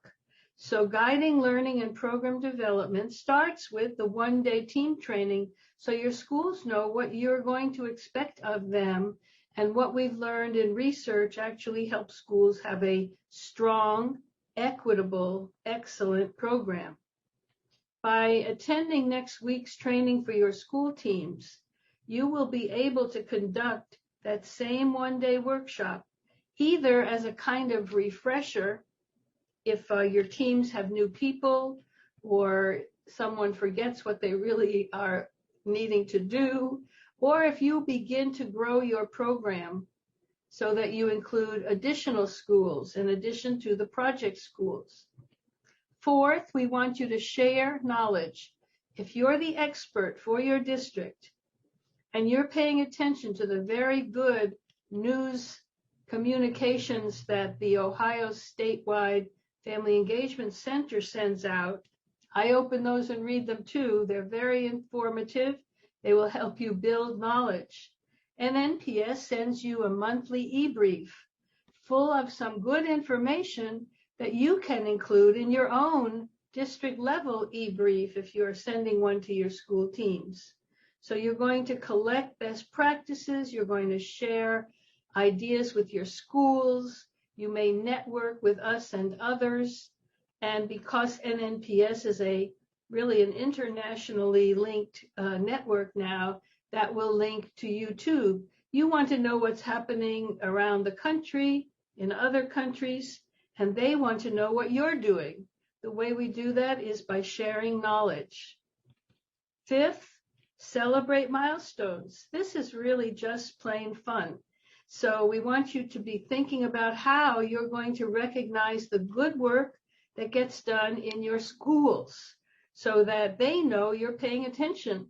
So guiding learning and program development starts with the one-day team training, so your schools know what you're going to expect of them, and what we've learned in research actually helps schools have a strong, equitable, excellent program. By attending next week's training for your school teams, you will be able to conduct that same one-day workshop, either as a kind of refresher, if your teams have new people or someone forgets what they really are needing to do, or if you begin to grow your program so that you include additional schools in addition to the project schools. Fourth, we want you to share knowledge. If you're the expert for your district, and you're paying attention to the very good news communications that the Ohio Statewide Family Engagement Center sends out, I open those and read them too. They're very informative. They will help you build knowledge. NNPS sends you a monthly e-brief full of some good information that you can include in your own district level e-brief if you're sending one to your school teams. So you're going to collect best practices. You're going to share ideas with your schools. You may network with us and others. And because NNPS is really an internationally linked network now, that will link to YouTube. You want to know what's happening around the country, in other countries, and they want to know what you're doing. The way we do that is by sharing knowledge. Fifth, celebrate milestones. This is really just plain fun. So we want you to be thinking about how you're going to recognize the good work that gets done in your schools so that they know you're paying attention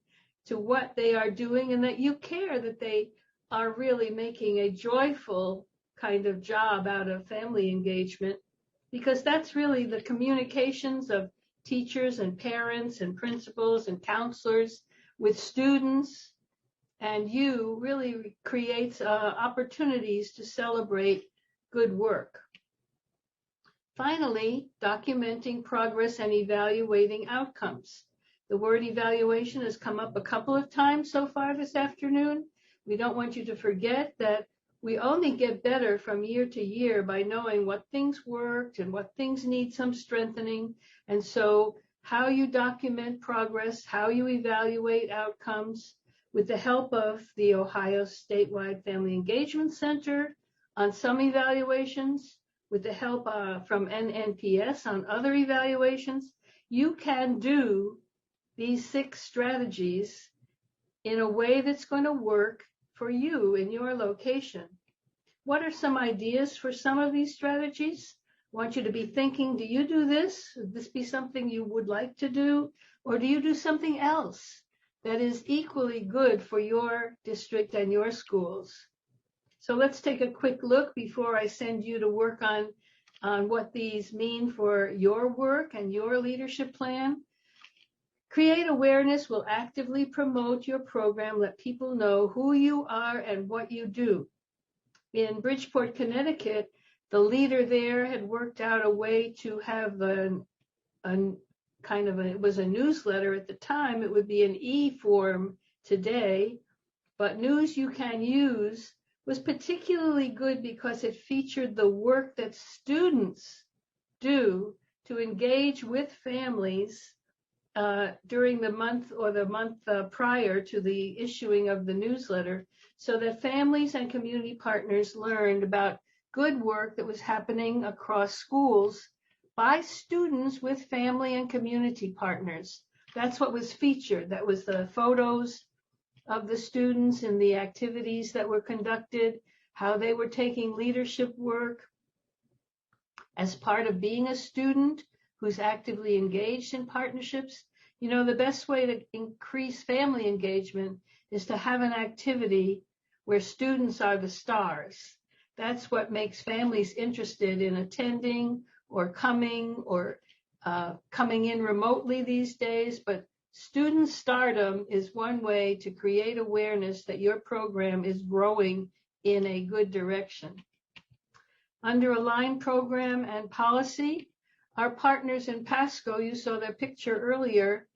to what they are doing and that you care that they are really making a joyful kind of job out of family engagement, because that's really the communications of teachers and parents and principals and counselors with students, and you really creates opportunities to celebrate good work. Finally, documenting progress and evaluating outcomes. The word evaluation has come up a couple of times so far this afternoon. We don't want you to forget that we only get better from year to year by knowing what things worked and what things need some strengthening. And so how you document progress, how you evaluate outcomes, with the help of the Ohio Statewide Family Engagement Center on some evaluations, with the help from NNPS on other evaluations, you can do these 6 strategies in a way that's going to work for you in your location. What are some ideas for some of these strategies? I want you to be thinking, do you do this? Would this be something you would like to do? Or do you do something else that is equally good for your district and your schools? So let's take a quick look before I send you to work on what these mean for your work and your leadership plan. Create awareness will actively promote your program. Let people know who you are and what you do. In Bridgeport, Connecticut, the leader there had worked out a way to have it was a newsletter at the time. It would be an e-form today, but News You Can Use was particularly good because it featured the work that students do to engage with families during the month or the month prior to the issuing of the newsletter, so that families and community partners learned about good work that was happening across schools by students with family and community partners. That's what was featured. That was the photos of the students and the activities that were conducted, how they were taking leadership work as part of being a student who's actively engaged in partnerships. You know, the best way to increase family engagement is to have an activity where students are the stars. That's what makes families interested in attending or coming in remotely these days. But student stardom is one way to create awareness that your program is growing in a good direction. Under Align Program and Policy, our partners in Pasco, you saw their picture earlier,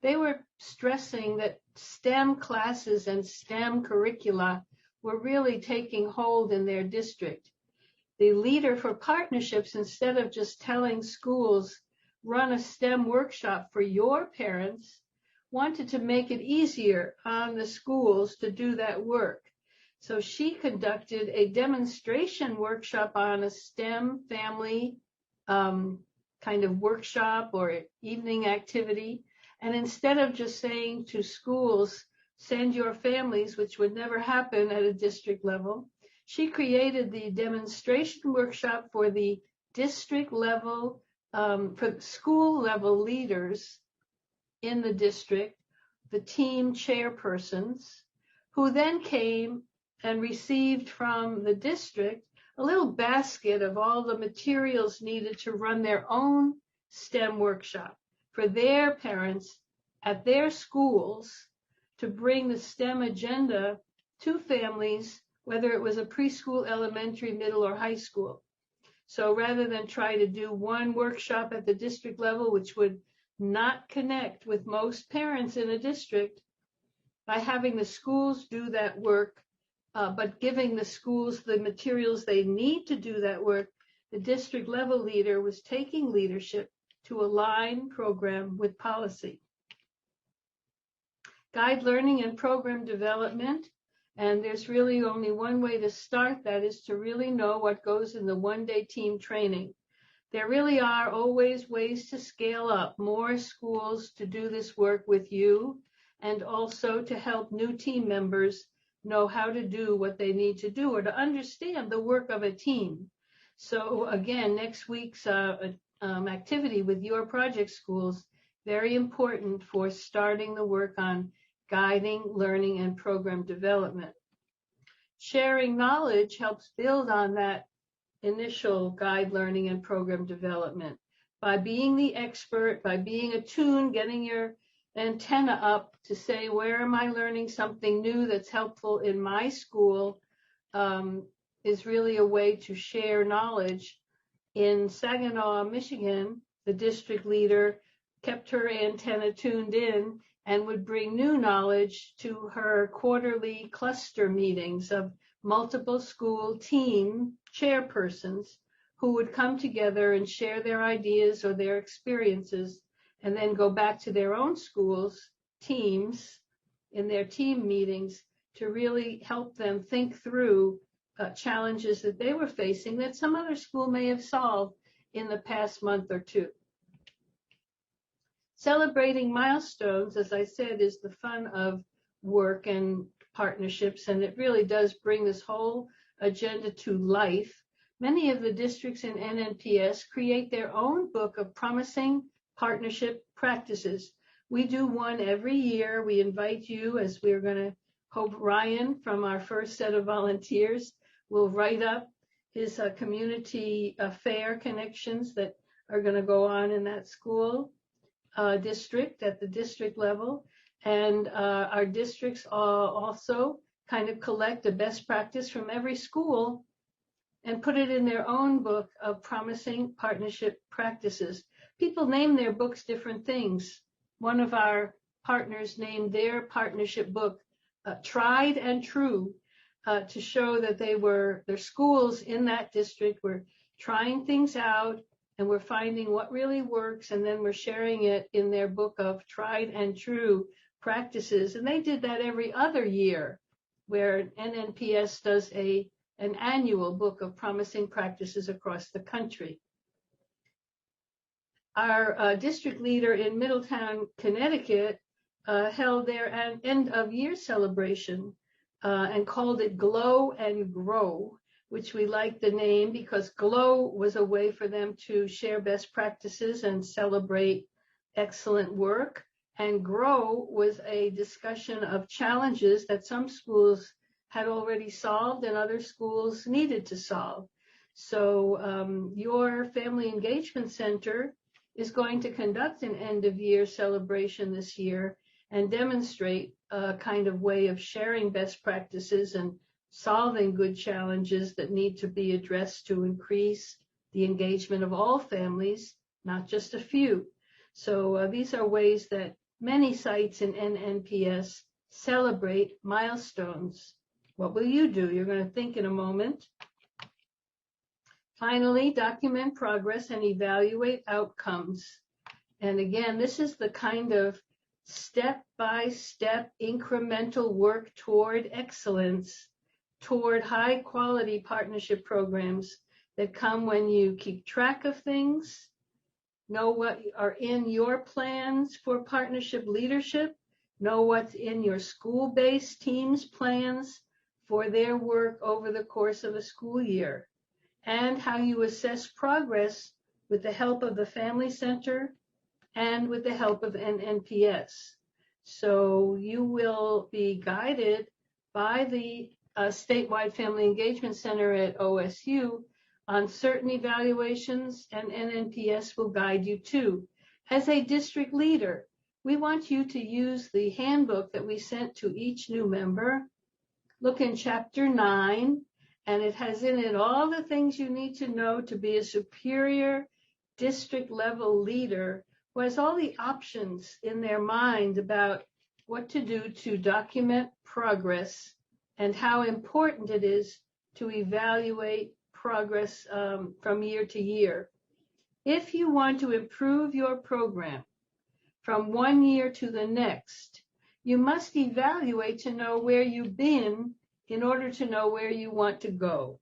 they were stressing that STEM classes and STEM curricula were really taking hold in their district. The leader for partnerships, instead of just telling schools, run a STEM workshop for your parents, wanted to make it easier on the schools to do that work. So she conducted a demonstration workshop on a STEM family kind of workshop or evening activity. And instead of just saying to schools, send your families, which would never happen at a district level, she created the demonstration workshop for the district level, for school level leaders in the district, the team chairpersons, who then came and received from the district a little basket of all the materials needed to run their own STEM workshop for their parents at their schools to bring the STEM agenda to families, whether it was a preschool, elementary, middle, or high school. So rather than try to do one workshop at the district level, which would not connect with most parents in a district, by having the schools do that work, but giving the schools the materials they need to do that work, the district level leader was taking leadership to align program with policy. Guide learning and program development, and there's really only one way to start that, is to really know what goes in the one-day team training. There really are always ways to scale up more schools to do this work with you, and also to help new team members know how to do what they need to do or to understand the work of a team. So again, next week's activity with your project schools, very important for starting the work on guiding, learning, and program development. Sharing knowledge helps build on that initial guide, learning, and program development. By being the expert, by being attuned, getting your antenna up to say, where am I learning something new that's helpful in my school, is really a way to share knowledge. In Saginaw, Michigan, the district leader kept her antenna tuned in and would bring new knowledge to her quarterly cluster meetings of multiple school team chairpersons who would come together and share their ideas or their experiences, and then go back to their own schools, teams, in their team meetings to really help them think through challenges that they were facing that some other school may have solved in the past month or two. Celebrating milestones, as I said, is the fun of work and partnerships, and it really does bring this whole agenda to life. Many of the districts in NNPS create their own book of promising partnership practices. We do one every year. We invite you, as we're going to hope Ryan from our first set of volunteers will write up his community fair connections that are going to go on in that school district at the district level. And our districts also kind of collect a best practice from every school and put it in their own book of promising partnership practices. People name their books different things. One of our partners named their partnership book Tried and True, to show that their schools in that district were trying things out and we're finding what really works, and then we're sharing it in their book of tried and true practices. And they did that every other year, where NNPS does an annual book of promising practices across the country. Our district leader in Middletown, Connecticut, held their end of year celebration and called it Glow and Grow, which we liked the name because Glow was a way for them to share best practices and celebrate excellent work. And Grow was a discussion of challenges that some schools had already solved and other schools needed to solve. So your Family Engagement Center is going to conduct an end of year celebration this year and demonstrate a kind of way of sharing best practices and solving good challenges that need to be addressed to increase the engagement of all families, not just a few. So these are ways that many sites in NNPS celebrate milestones. What will you do? You're going to think in a moment. Finally, document progress and evaluate outcomes. And again, this is the kind of step-by-step incremental work toward excellence, toward high-quality partnership programs that come when you keep track of things, know what are in your plans for partnership leadership, know what's in your school-based teams' plans for their work over the course of a school year, and how you assess progress with the help of the Family Center and with the help of NNPS. So you will be guided by the Statewide Family Engagement Center at OSU on certain evaluations, and NNPS will guide you too. As a district leader, we want you to use the handbook that we sent to each new member. Look in Chapter 9, and it has in it all the things you need to know to be a superior district level leader who has all the options in their mind about what to do to document progress and how important it is to evaluate progress from year to year. If you want to improve your program from one year to the next, you must evaluate to know where you've been in order to know where you want to go.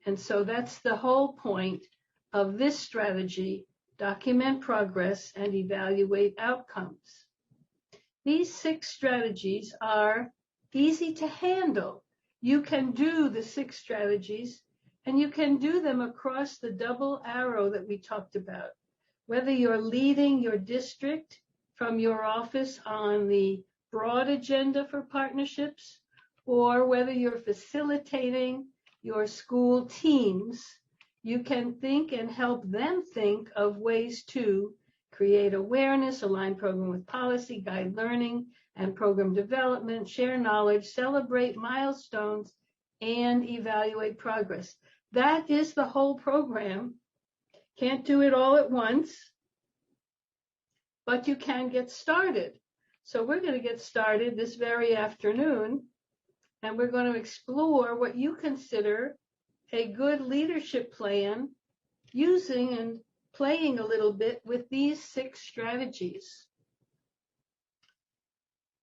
And so that's the whole point of this strategy: document progress and evaluate outcomes. These 6 strategies are easy to handle. You can do the 6 strategies, and you can do them across the double arrow that we talked about. Whether you're leading your district from your office on the broad agenda for partnerships, or whether you're facilitating your school teams, you can think and help them think of ways to create awareness, align program with policy, guide learning and program development, share knowledge, celebrate milestones, and evaluate progress. That is the whole program. Can't do it all at once, but you can get started. So we're going to get started this very afternoon, and we're going to explore what you consider a good leadership plan using and playing a little bit with these 6 strategies.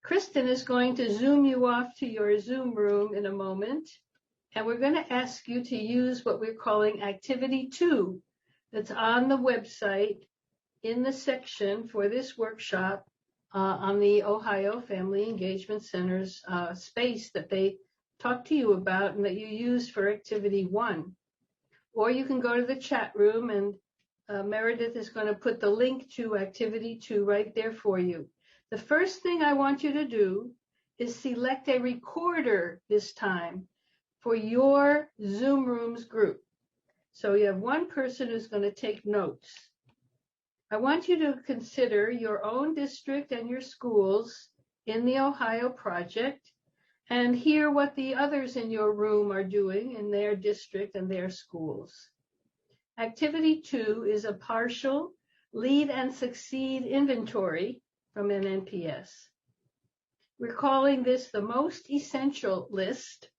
Kristen is going to zoom you off to your Zoom room in a moment, and we're going to ask you to use what we're calling Activity 2 that's on the website in the section for this workshop on the Ohio Family Engagement Center's space that they talk to you about and that you use for Activity 1. Or you can go to the chat room, and Meredith is going to put the link to Activity 2 right there for you. The first thing I want you to do is select a recorder this time for your Zoom Rooms group. So you have one person who's going to take notes. I want you to consider your own district and your schools in the Ohio project and hear what the others in your room are doing in their district and their schools. Activity 2 is a partial lead and succeed inventory from NNPS. We're calling this the most essential list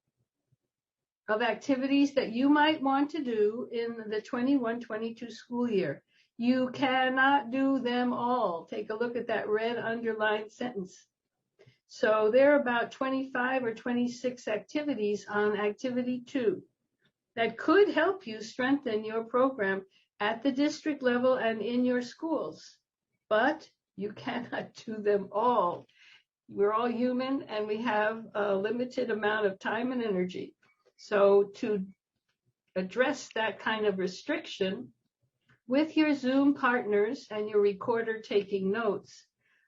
of activities that you might want to do in the 21-22 school year. You cannot do them all. Take a look at that red underlined sentence. So there are about 25 or 26 activities on Activity 2 that could help you strengthen your program at the district level and in your schools. But you cannot do them all. We're all human and we have a limited amount of time and energy. So to address that kind of restriction, with your Zoom partners and your recorder taking notes,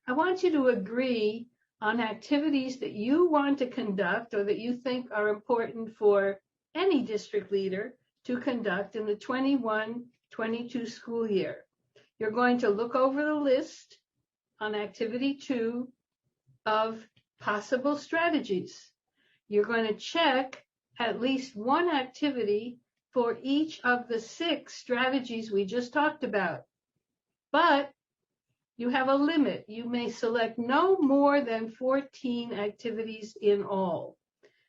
I want you to agree on activities that you want to conduct or that you think are important for any district leader to conduct in the 21-22 school year. You're going to look over the list on Activity 2 of possible strategies. You're going to check at least one activity for each of the 6 strategies we just talked about. But you have a limit. You may select no more than 14 activities in all.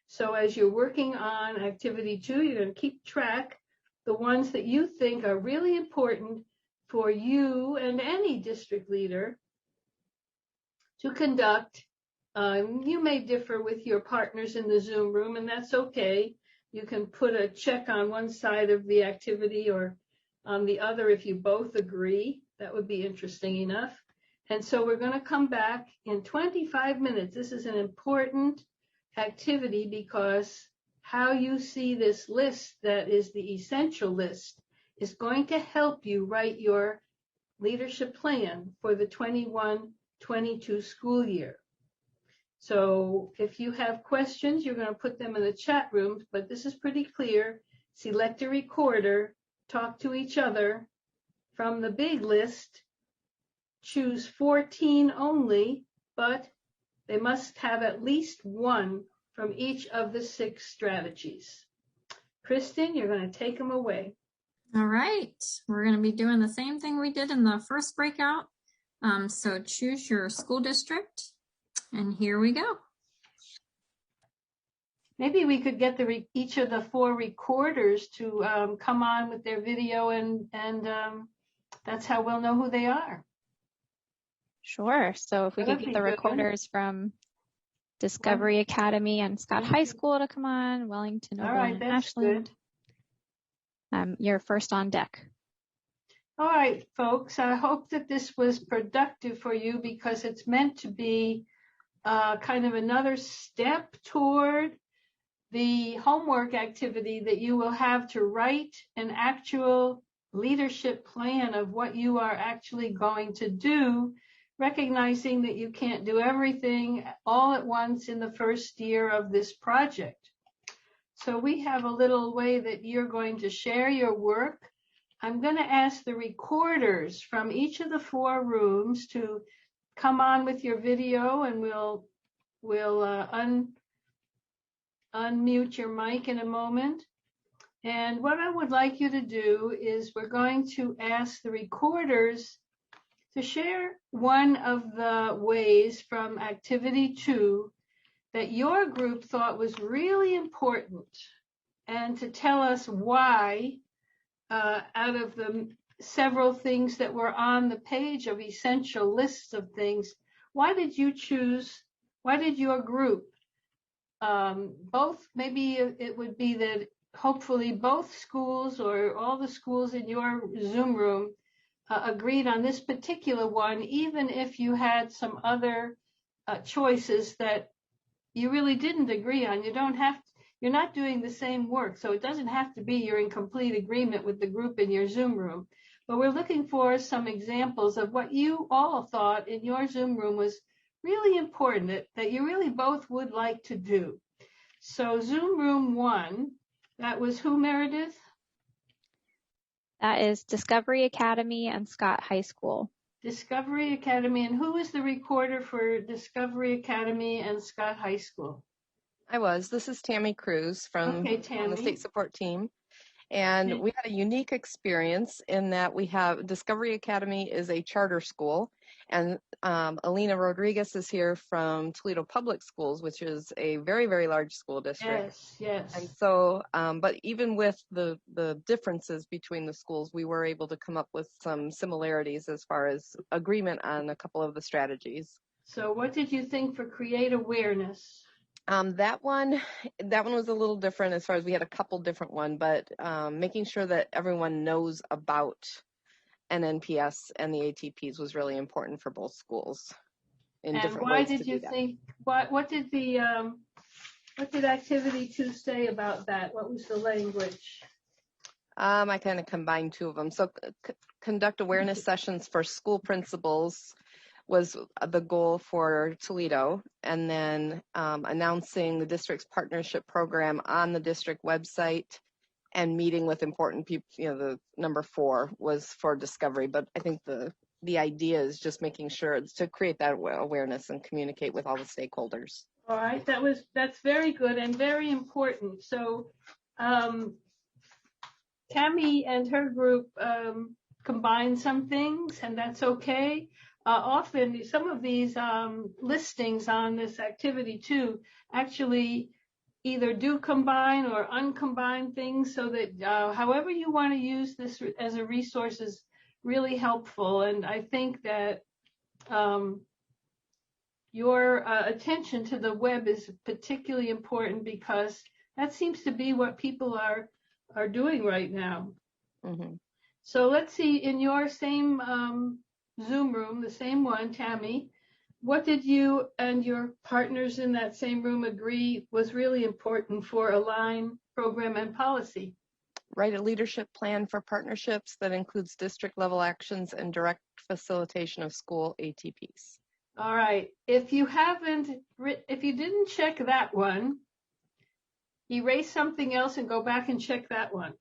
So as you're working on Activity 2, you're going to keep track the ones that you think are really important for you and any district leader to conduct. You may differ with your partners in the Zoom room, and that's okay. You can put a check on one side of the activity or on the other if you both agree. That would be interesting enough. And so we're going to come back in 25 minutes. This is an important activity because how you see this list that is the essential list is going to help you write your leadership plan for the 21-22 school year. So if you have questions, you're going to put them in the chat room, but this is pretty clear. Select a recorder, talk to each other. From the big list, choose 14 only, but they must have at least one from each of the 6 strategies. Kristen, you're going to take them away. All right, we're going to be doing the same thing we did in the first breakout. So choose your school district, and here we go. Maybe we could get each of the 4 recorders to come on with their video, and that's how we'll know who they are. Sure. So if we could That'd get be the good. recorders from Discovery Academy and Scott High School to come on, Wellington, All Oberlin, right, and that's Ashland. good. You're first on deck. All right, folks, I hope that this was productive for you, because it's meant to be kind of another step toward the homework activity that you will have to write an actual leadership plan of what you are actually going to do, recognizing that you can't do everything all at once in the first year of this project. So we have a little way that you're going to share your work. I'm going to ask the recorders from each of the 4 rooms to come on with your video, and we'll unmute your mic in a moment. And what I would like you to do is we're going to ask the recorders to share one of the ways from activity 2 that your group thought was really important, and to tell us why, out of the several things that were on the page of essential lists of things, why did your group, both, maybe it would be that hopefully both schools or all the schools in your Zoom room agreed on this particular one, even if you had some other choices that you really didn't agree on. You're not doing the same work, so it doesn't have to be you're in complete agreement with the group in your Zoom room. But we're looking for some examples of what you all thought in your Zoom room was really important, that you really both would like to do. So Zoom room 1, that was who, Meredith? That is Discovery Academy and Scott High School. Discovery Academy. And who is the recorder for Discovery Academy and Scott High School? I was. This is Tammy Cruz from the state support team. And we had a unique experience in that we have Discovery Academy is a charter school, and Alina Rodriguez is here from Toledo Public Schools, which is a very, very large school district. Yes, yes. And so, but even with the differences between the schools, we were able to come up with some similarities as far as agreement on a couple of the strategies. So what did you think for create awareness? That one was a little different as far as we had a couple different ones, but making sure that everyone knows about NNPS and the ATPs was really important for both schools in different ways. And why did you think, what did activity 2 say about that? What was the language? I kind of combined 2 of them. So conduct awareness sessions for school principals was the goal for Toledo, and then announcing the district's partnership program on the district website and meeting with important people. The number 4 was for Discovery, but I think the idea is just making sure it's to create that awareness and communicate with all the stakeholders. All right, that's very good and very important. So Tammy and her group combined some things, and that's okay. Often some of these listings on this activity 2 actually either do combine or uncombine things, so that however you want to use this as a resource is really helpful. And I think that your attention to the web is particularly important, because that seems to be what people are doing right now. Mm-hmm. So let's see, in your same Zoom room, the same one, Tammy, what did you and your partners in that same room agree was really important for Align program and policy? Write a leadership plan for partnerships that includes district level actions and direct facilitation of school ATPs. All right. If you didn't check that one, erase something else and go back and check that one.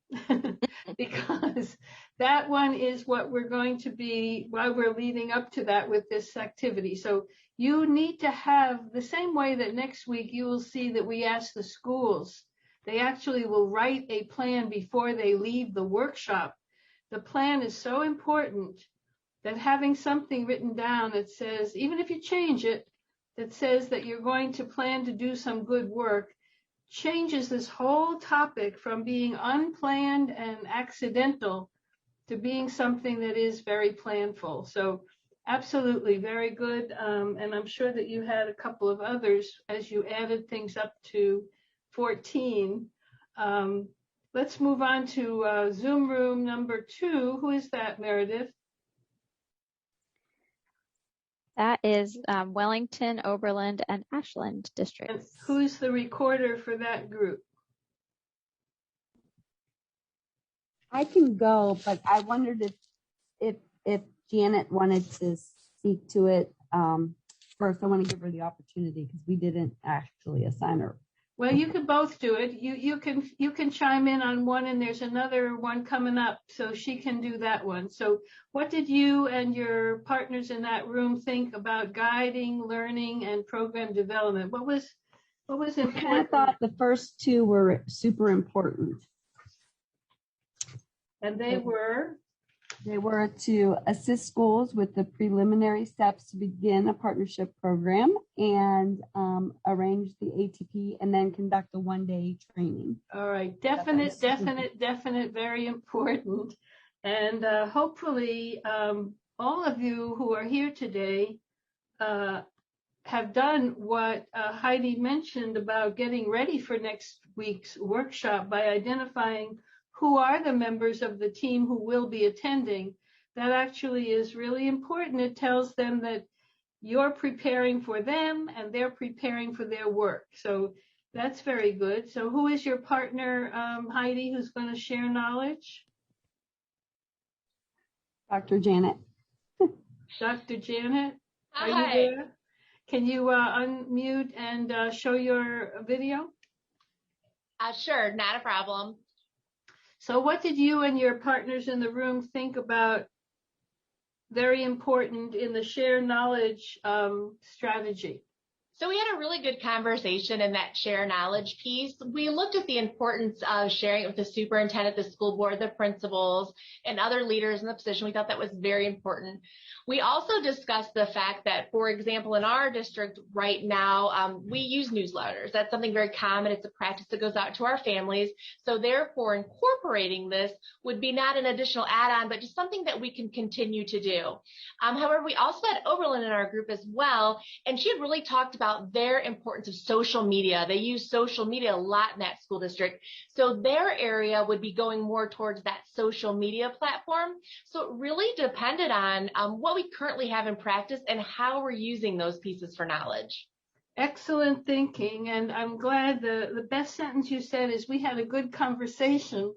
Because that one is what we're going to be while we're leading up to that with this activity. So you need to have the same way that next week you will see that we ask the schools. They actually will write a plan before they leave the workshop. The plan is so important that having something written down that says, even if you change it, that says that you're going to plan to do some good work, changes this whole topic from being unplanned and accidental to being something that is very planful. So absolutely, very good. And I'm sure that you had a couple of others as you added things up to 14. Let's move on to Zoom room number 2. Who is that, Meredith? That is Wellington, Oberlin, and Ashland districts. And who's the recorder for that group? I can go, but I wondered if Janet wanted to speak to it first. I want to give her the opportunity because we didn't actually assign her. Well, you can both do it. You can chime in on one, and there's another one coming up, so she can do that one. So what did you and your partners in that room think about guiding, learning, and program development? What was important? I thought the first two were super important. And they were? They were to assist schools with the preliminary steps to begin a partnership program and arrange the ATP and then conduct a one-day training. All right, definite, very important. And hopefully all of you who are here today have done what Heidi mentioned about getting ready for next week's workshop by identifying who are the members of the team who will be attending. That actually is really important. It tells them that you're preparing for them and they're preparing for their work. So that's very good. So who is your partner, Heidi, who's going to share knowledge? Dr. Janet. Dr. Janet, are Hi. you there? Can you unmute and show your video? Sure, not a problem. So what did you and your partners in the room think about very important in the share knowledge strategy? So we had a really good conversation in that share knowledge piece. We looked at the importance of sharing it with the superintendent, the school board, the principals, and other leaders in the position. We thought that was very important. We also discussed the fact that, for example, in our district right now, we use newsletters. That's something very common. It's a practice that goes out to our families. So therefore, incorporating this would be not an additional add-on, but just something that we can continue to do. However, we also had Oberlin in our group as well, and she had really talked about their importance of social media. They use social media a lot in that school district. So their area would be going more towards that social media platform. So it really depended on what we currently have in practice and how we're using those pieces for knowledge. Excellent thinking. And I'm glad the best sentence you said is we had a good conversation.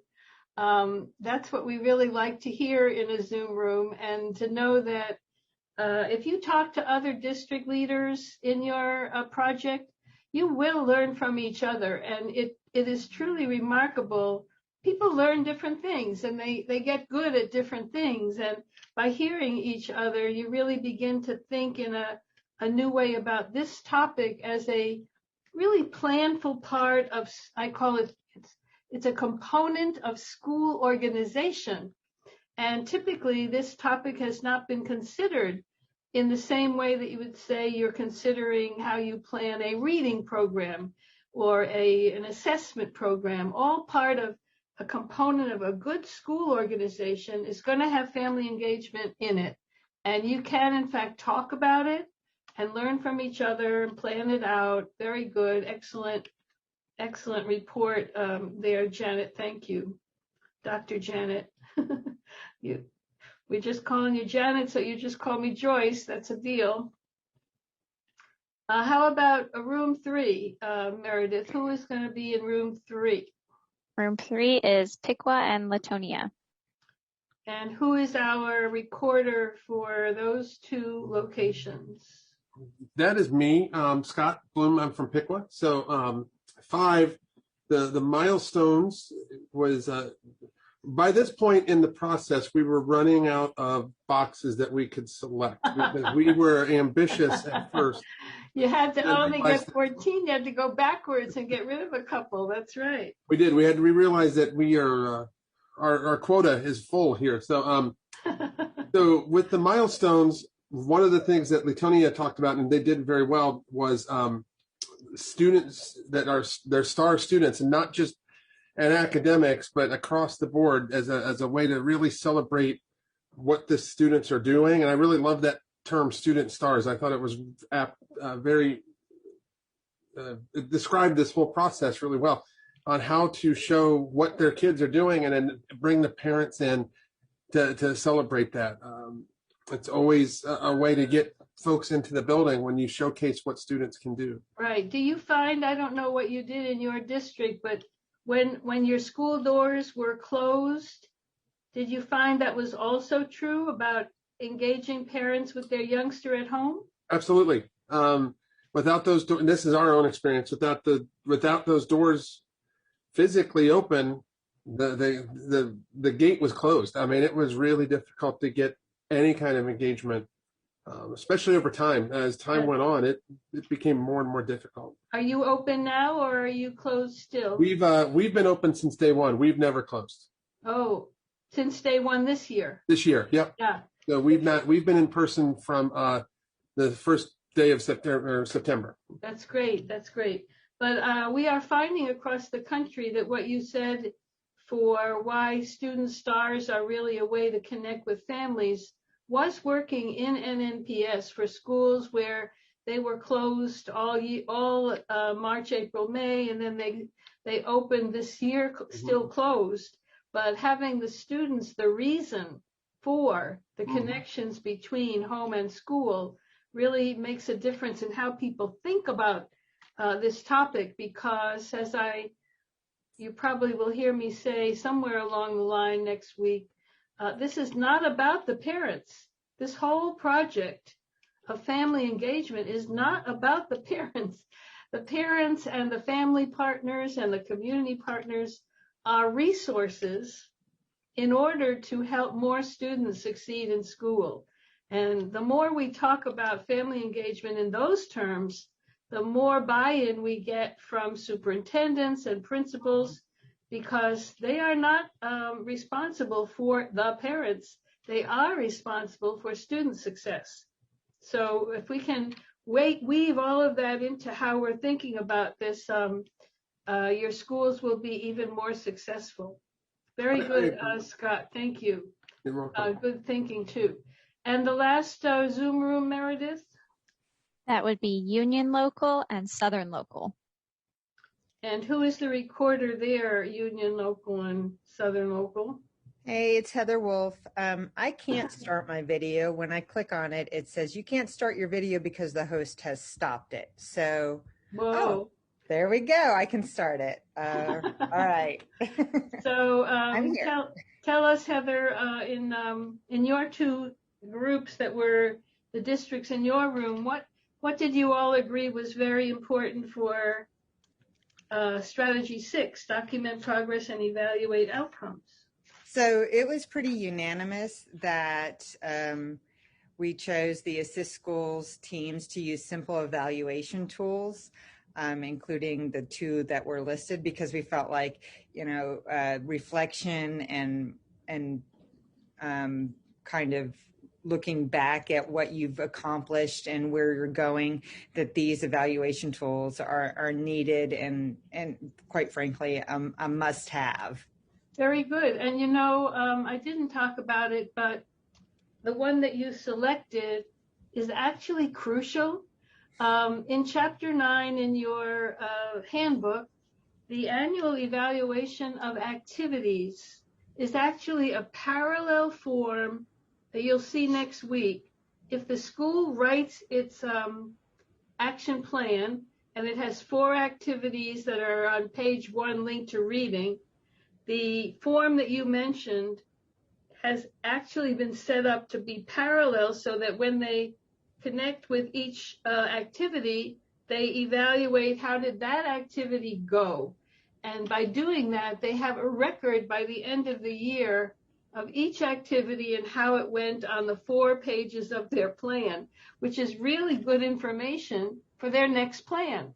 That's what we really like to hear in a Zoom room, and to know that if you talk to other district leaders in your project, you will learn from each other. And it is truly remarkable. People learn different things and they get good at different things. And by hearing each other, you really begin to think in a new way about this topic as a really planful part of, I call it, it's a component of school organization. And typically this topic has not been considered in the same way that you would say you're considering how you plan a reading program or an assessment program. All part of a component of a good school organization is going to have family engagement in it. And you can, in fact, talk about it and learn from each other and plan it out. Very good. Excellent report there, Janet. Thank you, Dr. Janet. We're just calling you Janet, so you just call me Joyce. That's a deal. How about room 3, Meredith? Who is going to be in room 3? Room 3 is Piqua and Latonia. And who is our recorder for those 2 locations? that is me, Scott Bloom. I'm from Piqua. So 5, the milestones was by this point in the process, we were running out of boxes that we could select because we were ambitious at first. You had to only get 14. You had to go backwards and get rid of a couple. That's right. We did. We realized that we are our quota is full here. So so with the milestones, one of the things that Latonia talked about, and they did very well, was students that are their star students, and not just in academics, but across the board as a way to really celebrate what the students are doing. And I really love that term, student stars. I thought it was very it described this whole process really well on how to show what their kids are doing and then bring the parents in to celebrate that. It's always a way to get folks into the building when you showcase what students can do. Right. Do you find, I don't know what you did in your district, but when your school doors were closed, did you find that was also true about engaging parents with their youngster at home? Absolutely. Without those doors, this is our own experience. Without those doors physically open, the gate was closed. I mean, it was really difficult to get any kind of engagement, especially over time. As time went on, it became more and more difficult. Are you open now, or are you closed still? We've been open since day one. We've never closed. Oh, since day one this year. This year, yep. Yeah. So we've been in person from the first day of September. That's great. That's great. But we are finding across the country that what you said for why student stars are really a way to connect with families was working in NNPS for schools where they were closed all March, April, May, and then they opened this year still closed. But having the students the reason for the connections between home and school really makes a difference in how people think about this topic, because you probably will hear me say somewhere along the line next week, this is not about the parents. This whole project of family engagement is not about the parents. The parents and the family partners and the community partners are resources in order to help more students succeed in school. And the more we talk about family engagement in those terms, the more buy-in we get from superintendents and principals, because they are not responsible for the parents. They are responsible for student success. So if we can weave all of that into how we're thinking about this, your schools will be even more successful. Very good, Scott. Thank you. You're welcome. Good thinking too. And the last Zoom room, Meredith? That would be Union Local and Southern Local. And who is the recorder there, Union Local and Southern Local? Hey, it's Heather Wolf. I can't start my video. When I click on it, it says you can't start your video because the host has stopped it. So, whoa. There we go. I can start it. All right. So tell us, Heather, in your two groups that were the districts in your room, what did you all agree was very important for strategy 6, document progress and evaluate outcomes? So it was pretty unanimous that we chose the Assist Schools teams to use simple evaluation tools, including the 2 that were listed, because we felt like, reflection and kind of looking back at what you've accomplished and where you're going, that these evaluation tools are needed and quite frankly, a must-have. Very good. And I didn't talk about it, but the one that you selected is actually crucial. In Chapter 9 in your handbook, the annual evaluation of activities is actually a parallel form that you'll see next week. If the school writes its action plan and it has 4 activities that are on page 1 linked to reading, the form that you mentioned has actually been set up to be parallel so that when they connect with each activity, they evaluate how did that activity go. And by doing that, they have a record by the end of the year of each activity and how it went on the 4 pages of their plan, which is really good information for their next plan,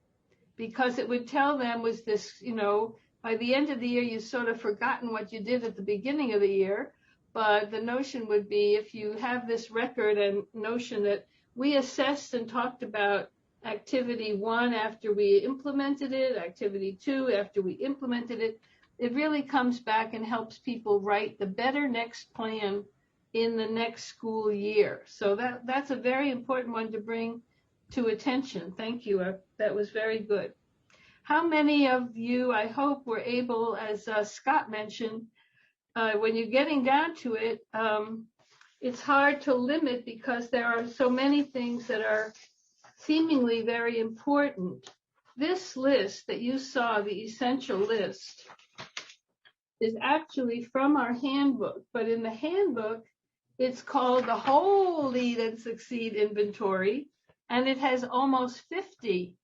because it would tell them, was this, by the end of the year, you've sort of forgotten what you did at the beginning of the year. But the notion would be, if you have this record and notion that we assessed and talked about activity 1 after we implemented it, activity 2 after we implemented it, it really comes back and helps people write the better next plan in the next school year. So that's a very important one to bring to attention. Thank you. That was very good. How many of you, I hope, were able, as Scott mentioned, when you're getting down to it, it's hard to limit because there are so many things that are seemingly very important. This list that you saw, the essential list, is actually from our handbook, but in the handbook, it's called the Whole Lead and Succeed Inventory, and it has almost 50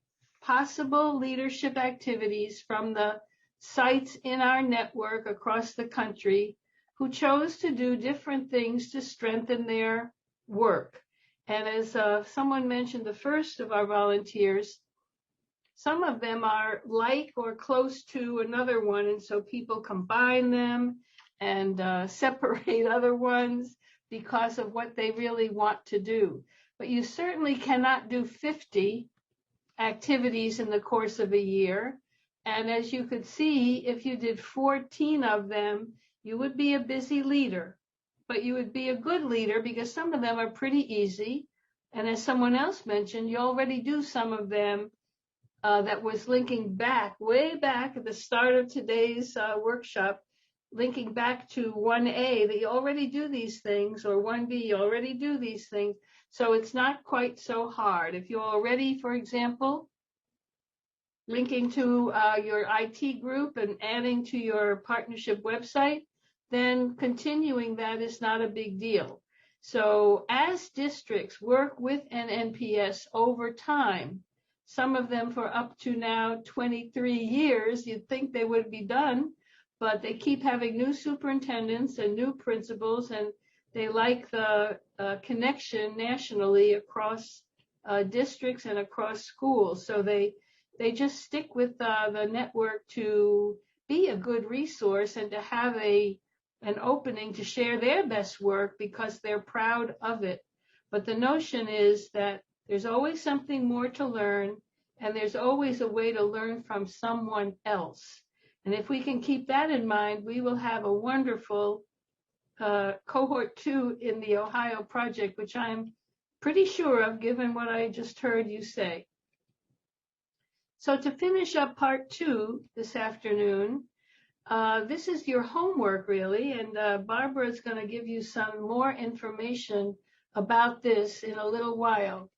possible leadership activities from the sites in our network across the country who chose to do different things to strengthen their work. And as someone mentioned, the first of our volunteers, some of them are like or close to another one, and so people combine them and separate other ones because of what they really want to do. But you certainly cannot do 50 activities in the course of a year. And as you could see, if you did 14 of them, you would be a busy leader. But you would be a good leader because some of them are pretty easy. And as someone else mentioned, you already do some of them that was linking back, way back at the start of today's workshop, linking back to 1A, that you already do these things, or 1B, you already do these things. So it's not quite so hard. If you're already, for example, linking to your IT group and adding to your partnership website, then continuing that is not a big deal. So as districts work with NNPS over time, some of them for up to now 23 years, you'd think they would be done, but they keep having new superintendents and new principals, and they like the connection nationally across districts and across schools. So they just stick with the network to be a good resource and to have an opening to share their best work because they're proud of it. But the notion is that there's always something more to learn, and there's always a way to learn from someone else. And if we can keep that in mind, we will have a wonderful cohort 2 in the Ohio project, which I'm pretty sure of, given what I just heard you say. So to finish up part 2 this afternoon, this is your homework, really, and Barbara is going to give you some more information about this in a little while.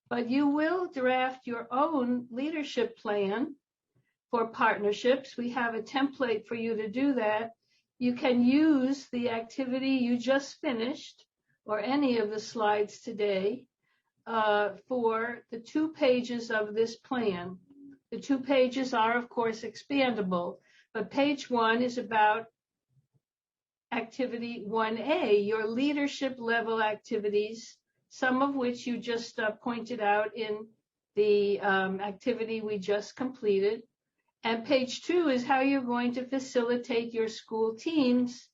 But you will draft your own leadership plan for partnerships. We have a template for you to do that. You can use the activity you just finished or any of the slides today for the 2 pages of this plan. The 2 pages are, of course, expandable, but page 1 is about activity 1A, your leadership level activities, some of which you just pointed out in the activity we just completed. And page 2 is how you're going to facilitate your school teams.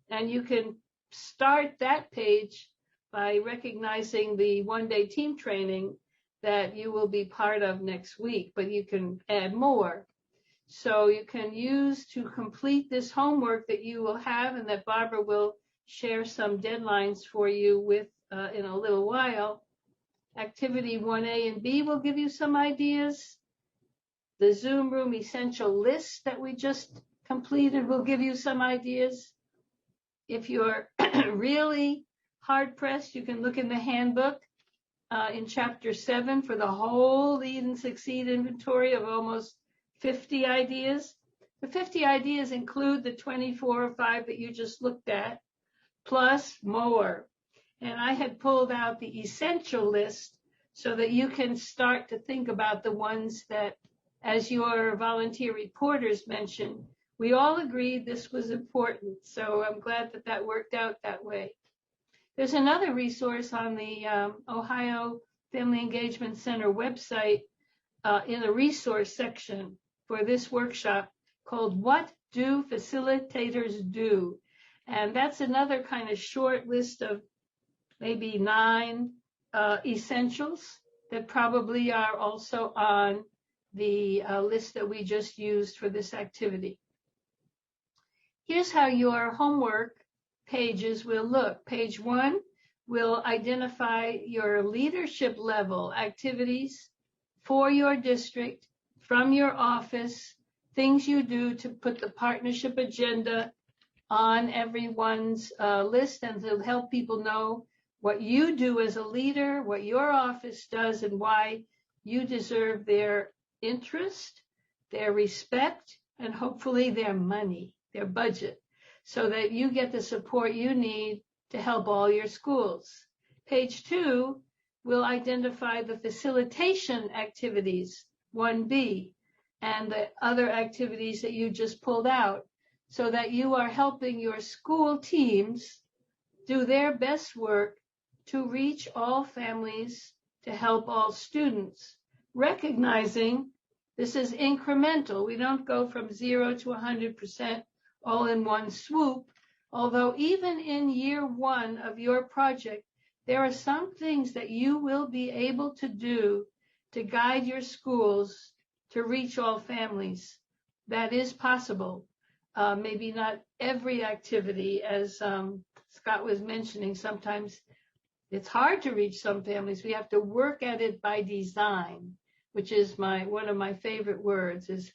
And you can start that page by recognizing the one-day team training that you will be part of next week, but you can add more. So you can use to complete this homework that you will have and that Barbara will share some deadlines for you with in a little while. Activity 1A and B will give you some ideas. The Zoom Room Essential List that we just completed will give you some ideas. If you're really hard-pressed, you can look in the handbook in Chapter 7 for the whole Lead and Succeed inventory of almost 50 ideas. The 50 ideas include the 24 or 5 that you just looked at, plus more. And I had pulled out the essential list so that you can start to think about the ones that, as your volunteer reporters mentioned, we all agreed this was important. So I'm glad that that worked out that way. There's another resource on the Ohio Family Engagement Center website in the resource section for this workshop called What Do Facilitators Do? And that's another kind of short list of maybe 9 essentials that probably are also on the list that we just used for this activity. Here's how your homework pages will look. Page 1 will identify your leadership level activities for your district, from your office, things you do to put the partnership agenda on everyone's list and to help people know what you do as a leader, what your office does, and why you deserve their interest, their respect, and hopefully their money, their budget, so that you get the support you need to help all your schools. Page 2 will identify the facilitation activities, 1B, and the other activities that you just pulled out, so that you are helping your school teams do their best work to reach all families, to help all students, recognizing this is incremental. We don't go from 0 to 100% all in one swoop, although even in year 1 of your project, there are some things that you will be able to do to guide your schools to reach all families. That is possible. Maybe not every activity, as Scott was mentioning, sometimes it's hard to reach some families. We have to work at it by design, which is one of my favorite words, is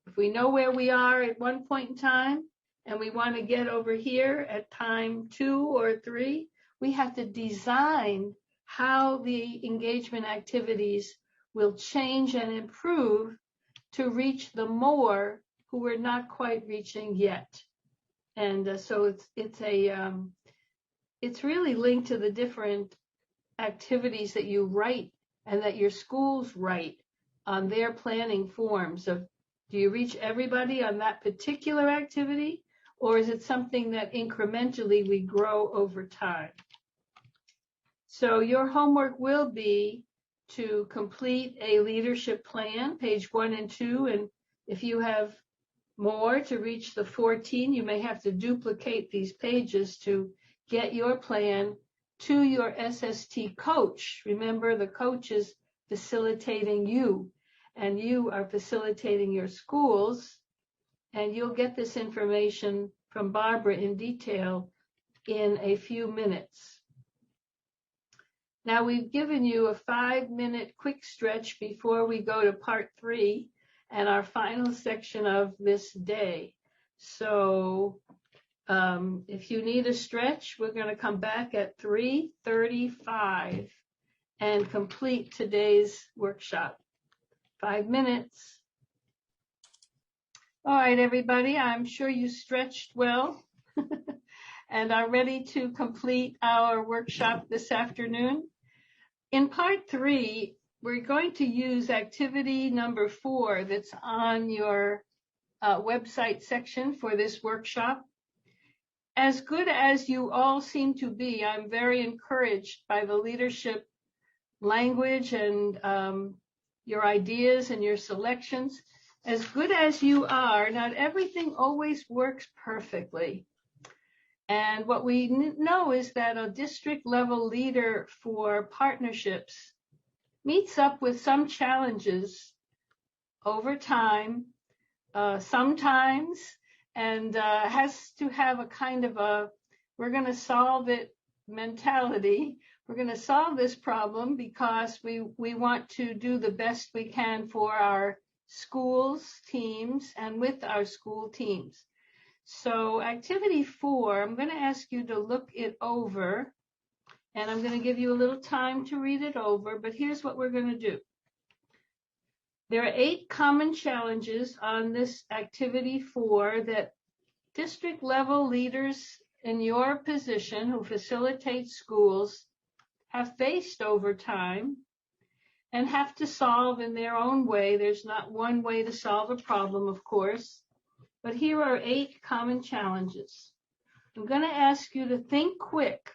if we know where we are at one point in time and we want to get over here at time 2 or 3, we have to design how the engagement activities will change and improve to reach the more who we're not quite reaching yet. And so it's really linked to the different activities that you write and that your schools write on their planning forms of, do you reach everybody on that particular activity, or is it something that incrementally we grow over time? So your homework will be to complete a leadership plan, page 1 and 2, and if you have more to reach the 14, you may have to duplicate these pages to get your plan to your SST coach. Remember, the coach is facilitating you, and you are facilitating your schools, and you'll get this information from Barbara in detail in a few minutes. Now, we've given you a 5-minute quick stretch before we go to part 3 and our final section of this day. So if you need a stretch, we're going to come back at 3:35 and complete today's workshop. 5 minutes. All right, everybody, I'm sure you stretched well and are ready to complete our workshop this afternoon. In part 3, we're going to use activity number 4 that's on your website section for this workshop. As good as you all seem to be, I'm very encouraged by the leadership language and your ideas and your selections. As good as you are, not everything always works perfectly. And what we know is that a district level leader for partnerships meets up with some challenges over time, sometimes, and has to have a kind of a, we're going to solve it mentality. We're going to solve this problem because we want to do the best we can for our schools, teams, and with our school teams. So activity 4, I'm going to ask you to look it over, and I'm going to give you a little time to read it over, but here's what we're going to do. There are 8 common challenges on this activity 4 that district level leaders in your position who facilitate schools have faced over time and have to solve in their own way. There's not one way to solve a problem, of course, but here are 8 common challenges. I'm going to ask you to think quick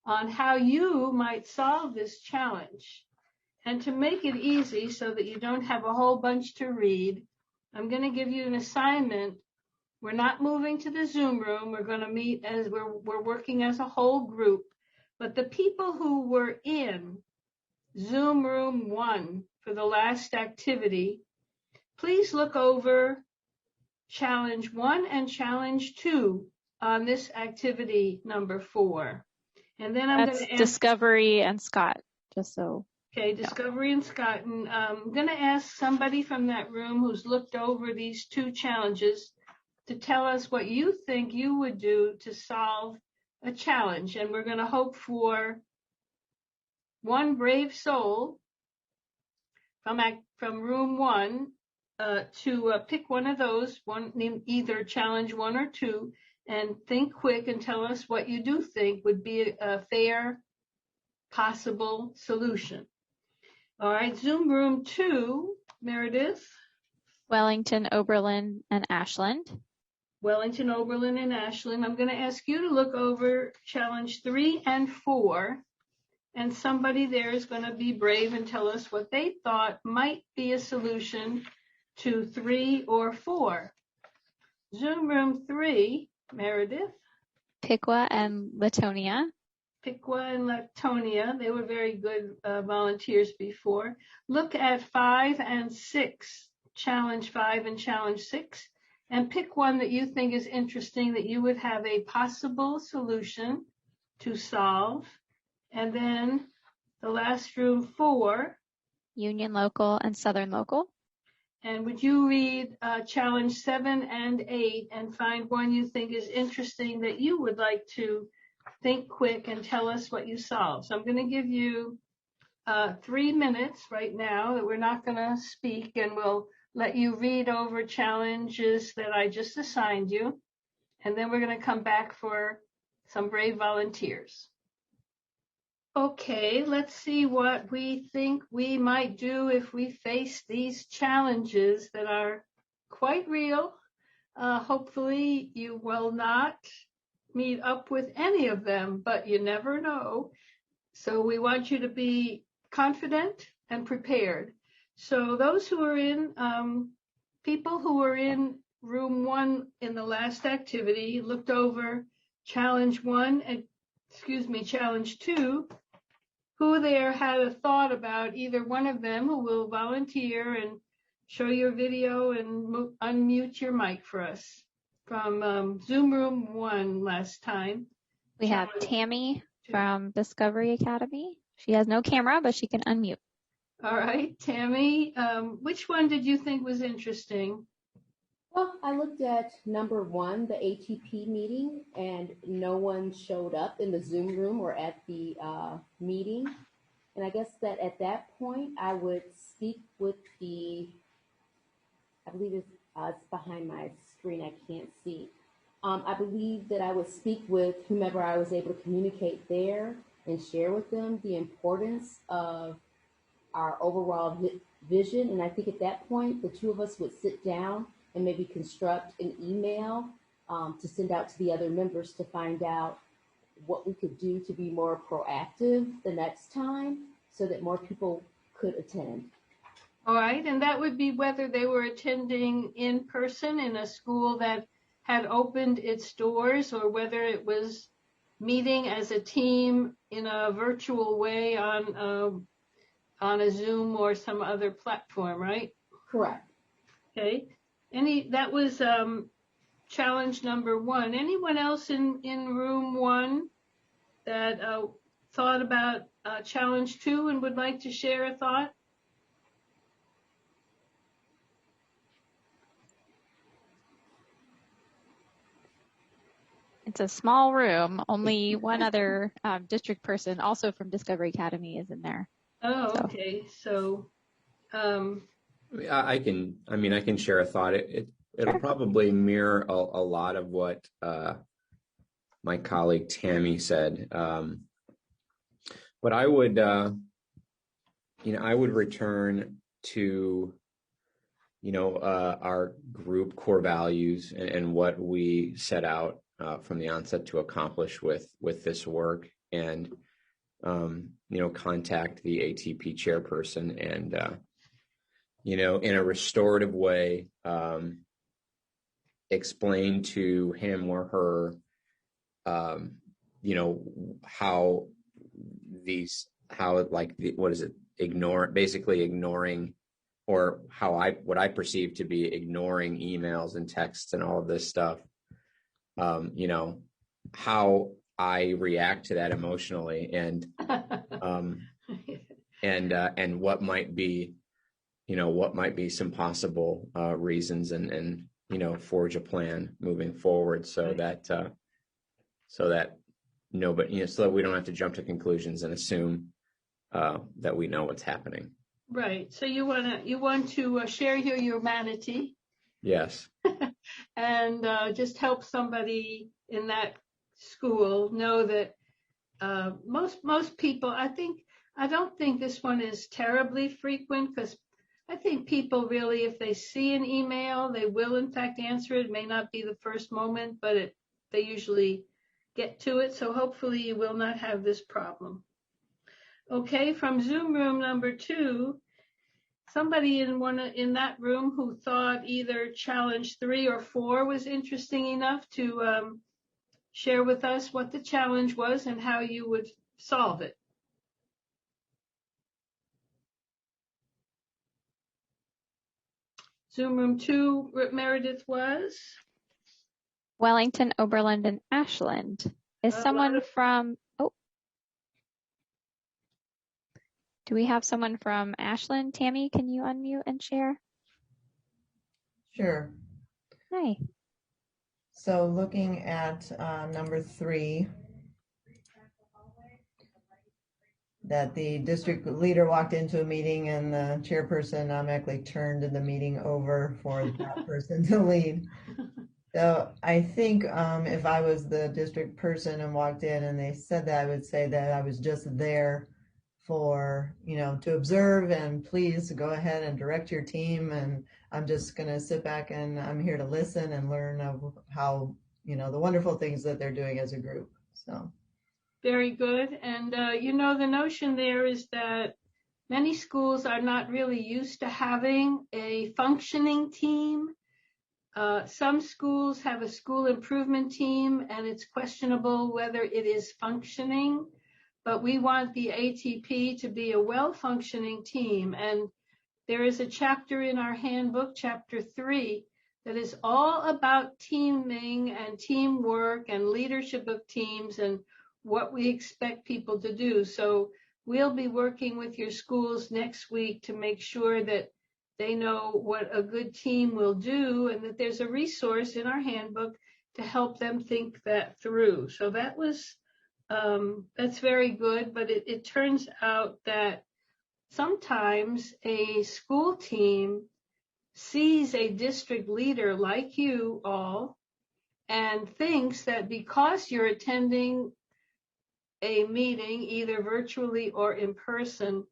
on how you might solve this challenge. And to make it easy so that you don't have a whole bunch to read, I'm going to give you an assignment. We're not moving to the Zoom room. We're going to meet as we're working as a whole group. But the people who were in Zoom room 1 for the last activity, please look over challenge 1 and challenge 2 on this activity number 4. And then I'm going to ask Discovery and Scott, just so. Okay, Discovery and Scott. And I'm going to ask somebody from that room who's looked over these 2 challenges to tell us what you think you would do to solve a challenge. And we're going to hope for one brave soul from room 1 to pick one of those, either challenge 1 or 2, and think quick and tell us what you do think would be a fair, possible solution. All right, Zoom room 2, Meredith. Wellington, Oberlin, and Ashland. Wellington, Oberlin, and Ashland. I'm going to ask you to look over challenge 3 and 4, and somebody there is going to be brave and tell us what they thought might be a solution to 3 or 4. Zoom room 3, Meredith. Piqua and Latonia. Piqua and Latonia, they were very good volunteers before. Look at 5 and 6, challenge 5 and challenge 6, and pick one that you think is interesting that you would have a possible solution to solve. And then the last room 4. Union Local and Southern Local. And would you read challenge 7 and 8 and find one you think is interesting that you would like to think quick and tell us what you solve. So I'm going to give you 3 minutes right now that we're not going to speak, and we'll let you read over challenges that I just assigned you. And then we're going to come back for some brave volunteers. Okay, let's see what we think we might do if we face these challenges that are quite real. Hopefully you will not meet up with any of them, but you never know. So we want you to be confident and prepared. So those who are in, people who were in room 1 in the last activity looked over challenge 1 and, challenge 2, who there had a thought about either one of them who will volunteer and show your video and unmute your mic for us. From Zoom room 1 last time. We have Tammy from Discovery Academy. She has no camera, but she can unmute. All right, Tammy, which one did you think was interesting? Well, I looked at number 1, the ATP meeting, and no one showed up in the Zoom room or at the meeting. And I guess that at that point, I would speak with I believe it's behind my screen, I can't see. I believe that I would speak with whomever I was able to communicate there and share with them the importance of our overall vision. And I think at that point, the 2 of us would sit down and maybe construct an email to send out to the other members to find out what we could do to be more proactive the next time so that more people could attend. All right, and that would be whether they were attending in person in a school that had opened its doors or whether it was meeting as a team in a virtual way on a Zoom or some other platform, right? Correct. Okay. That was challenge number 1. Anyone else in room 1 that thought about challenge 2 and would like to share a thought? It's a small room. Only one other district person, also from Discovery Academy, is in there. Oh, okay. So, I can share a thought. It'll probably mirror a lot of what my colleague Tammy said. But I would, I would return to, our group core values and what we set out from the onset to accomplish with this work, and contact the ATP chairperson and in a restorative way, explain to him or her ignoring, or what I perceive to be ignoring emails and texts and all of this stuff, how I react to that emotionally, and what might be some possible reasons, and forge a plan moving forward, so that so that we don't have to jump to conclusions and assume that we know what's happening. Right. So you want to share your humanity. Yes. And just help somebody in that school know that most people, I don't think this one is terribly frequent, because I think people really, if they see an email, they will in fact answer it. It may not be the first moment, but they usually get to it. So hopefully you will not have this problem. Okay, from Zoom room number 2, somebody in that room who thought either challenge 3 or 4 was interesting enough to share with us what the challenge was and how you would solve it. Zoom room 2, Meredith, was? Wellington, Oberlin, and Ashland. Is someone from, do we have someone from Ashland? Tammy, can you unmute and share? Sure. Hi. So looking at number 3, that the district leader walked into a meeting and the chairperson automatically turned the meeting over for that person to lead. So I think if I was the district person and walked in and they said that, I would say that I was just there for, to observe, and please go ahead and direct your team. And I'm just going to sit back and I'm here to listen and learn of how, the wonderful things that they're doing as a group. So. Very good. And, the notion there is that many schools are not really used to having a functioning team. Some schools have a school improvement team, and it's questionable whether it is functioning. But we want the ATP to be a well-functioning team. And there is a chapter in our handbook, chapter 3, that is all about teaming and teamwork and leadership of teams and what we expect people to do. So we'll be working with your schools next week to make sure that they know what a good team will do, and that there's a resource in our handbook to help them think that through. So that was, that's very good, but it turns out that sometimes a school team sees a district leader like you all and thinks that because you're attending a meeting, either virtually or in person,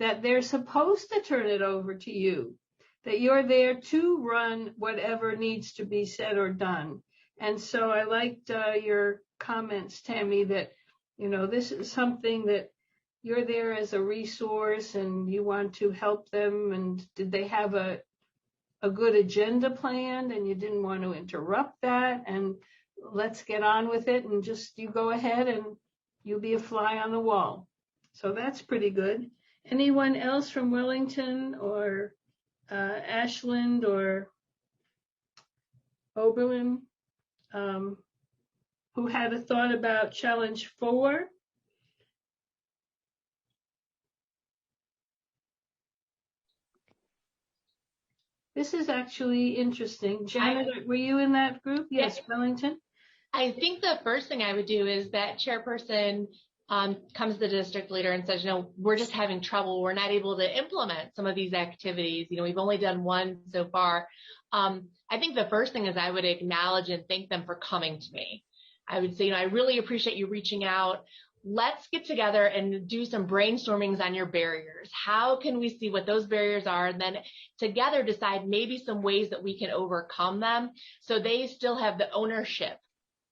that they're supposed to turn it over to you, that you're there to run whatever needs to be said or done. And so I liked your comments, Tammy, that, this is something that you're there as a resource and you want to help them. And did they have a good agenda planned and you didn't want to interrupt that? And let's get on with it, and just you go ahead and you'll be a fly on the wall. So that's pretty good. Anyone else from Wellington or Ashland or Oberlin who had a thought about challenge 4? This is actually interesting. Janet, were you in that group? Yes, Wellington. I think the first thing I would do is that chairperson comes to the district leader and says, we're just having trouble. We're not able to implement some of these activities. We've only done one so far. I think the first thing is I would acknowledge and thank them for coming to me. I would say, I really appreciate you reaching out. Let's get together and do some brainstormings on your barriers. How can we see what those barriers are, and then together decide maybe some ways that we can overcome them so they still have the ownership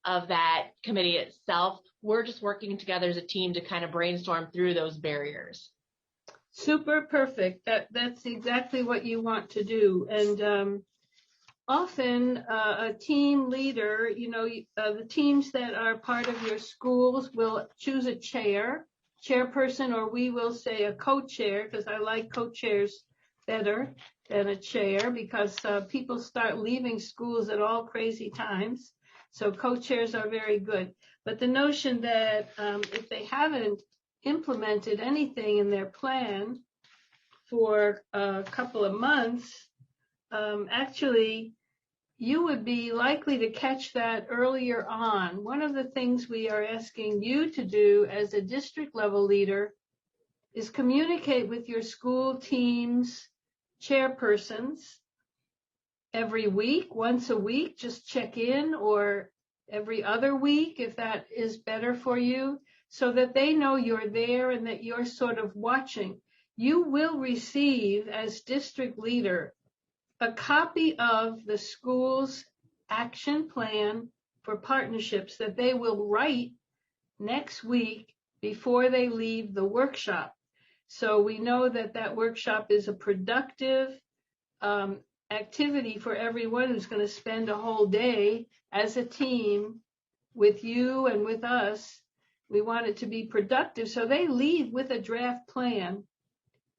of that committee itself. We're just working together as a team to kind of brainstorm through those barriers. Super perfect. That's exactly what you want to do. And often a team leader, the teams that are part of your schools will choose a chairperson, or we will say a co-chair, because I like co-chairs better than a chair, because people start leaving schools at all crazy times. So co-chairs are very good. But the notion that if they haven't implemented anything in their plan for a couple of months, actually, you would be likely to catch that earlier on. One of the things we are asking you to do as a district level leader is communicate with your school teams, chairpersons, every week, once a week, just check in, or every other week, if that is better for you, so that they know you're there and that you're sort of watching. You will receive, as district leader, a copy of the school's action plan for partnerships that they will write next week before they leave the workshop. So we know that that workshop is a productive activity for everyone who's going to spend a whole day as a team with you and with us. We want it to be productive. So they leave with a draft plan.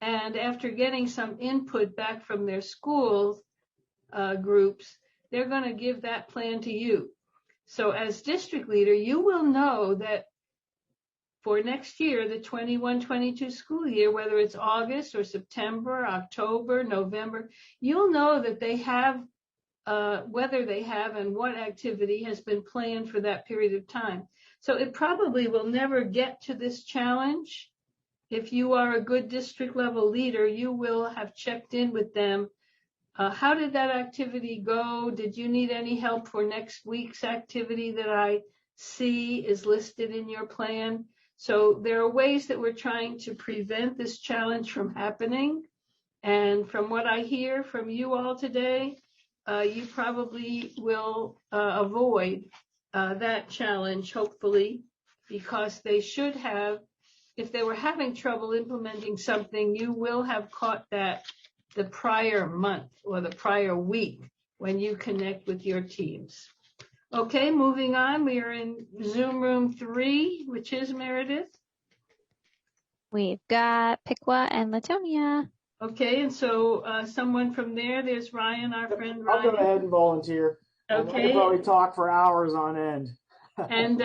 And after getting some input back from their schools groups, they're going to give that plan to you. So as district leader, you will know that for next year, the 21-22 school year, whether it's August or September, October, November, you'll know that they have, whether they have and what activity has been planned for that period of time. So it probably will never get to this challenge. If you are a good district level leader, you will have checked in with them. How did that activity go? Did you need any help for next week's activity that I see is listed in your plan? So there are ways that we're trying to prevent this challenge from happening. And from what I hear from you all today, you probably will avoid that challenge, hopefully, because they should have, if they were having trouble implementing something, you will have caught that the prior month or the prior week when you connect with your teams. Okay, moving on. We are in Zoom room 3, which is Meredith. We've got Piqua and Latonia. Okay, and so someone from there's Ryan, our friend Ryan. I'll go ahead and volunteer. Okay. I could probably talk for hours on end. And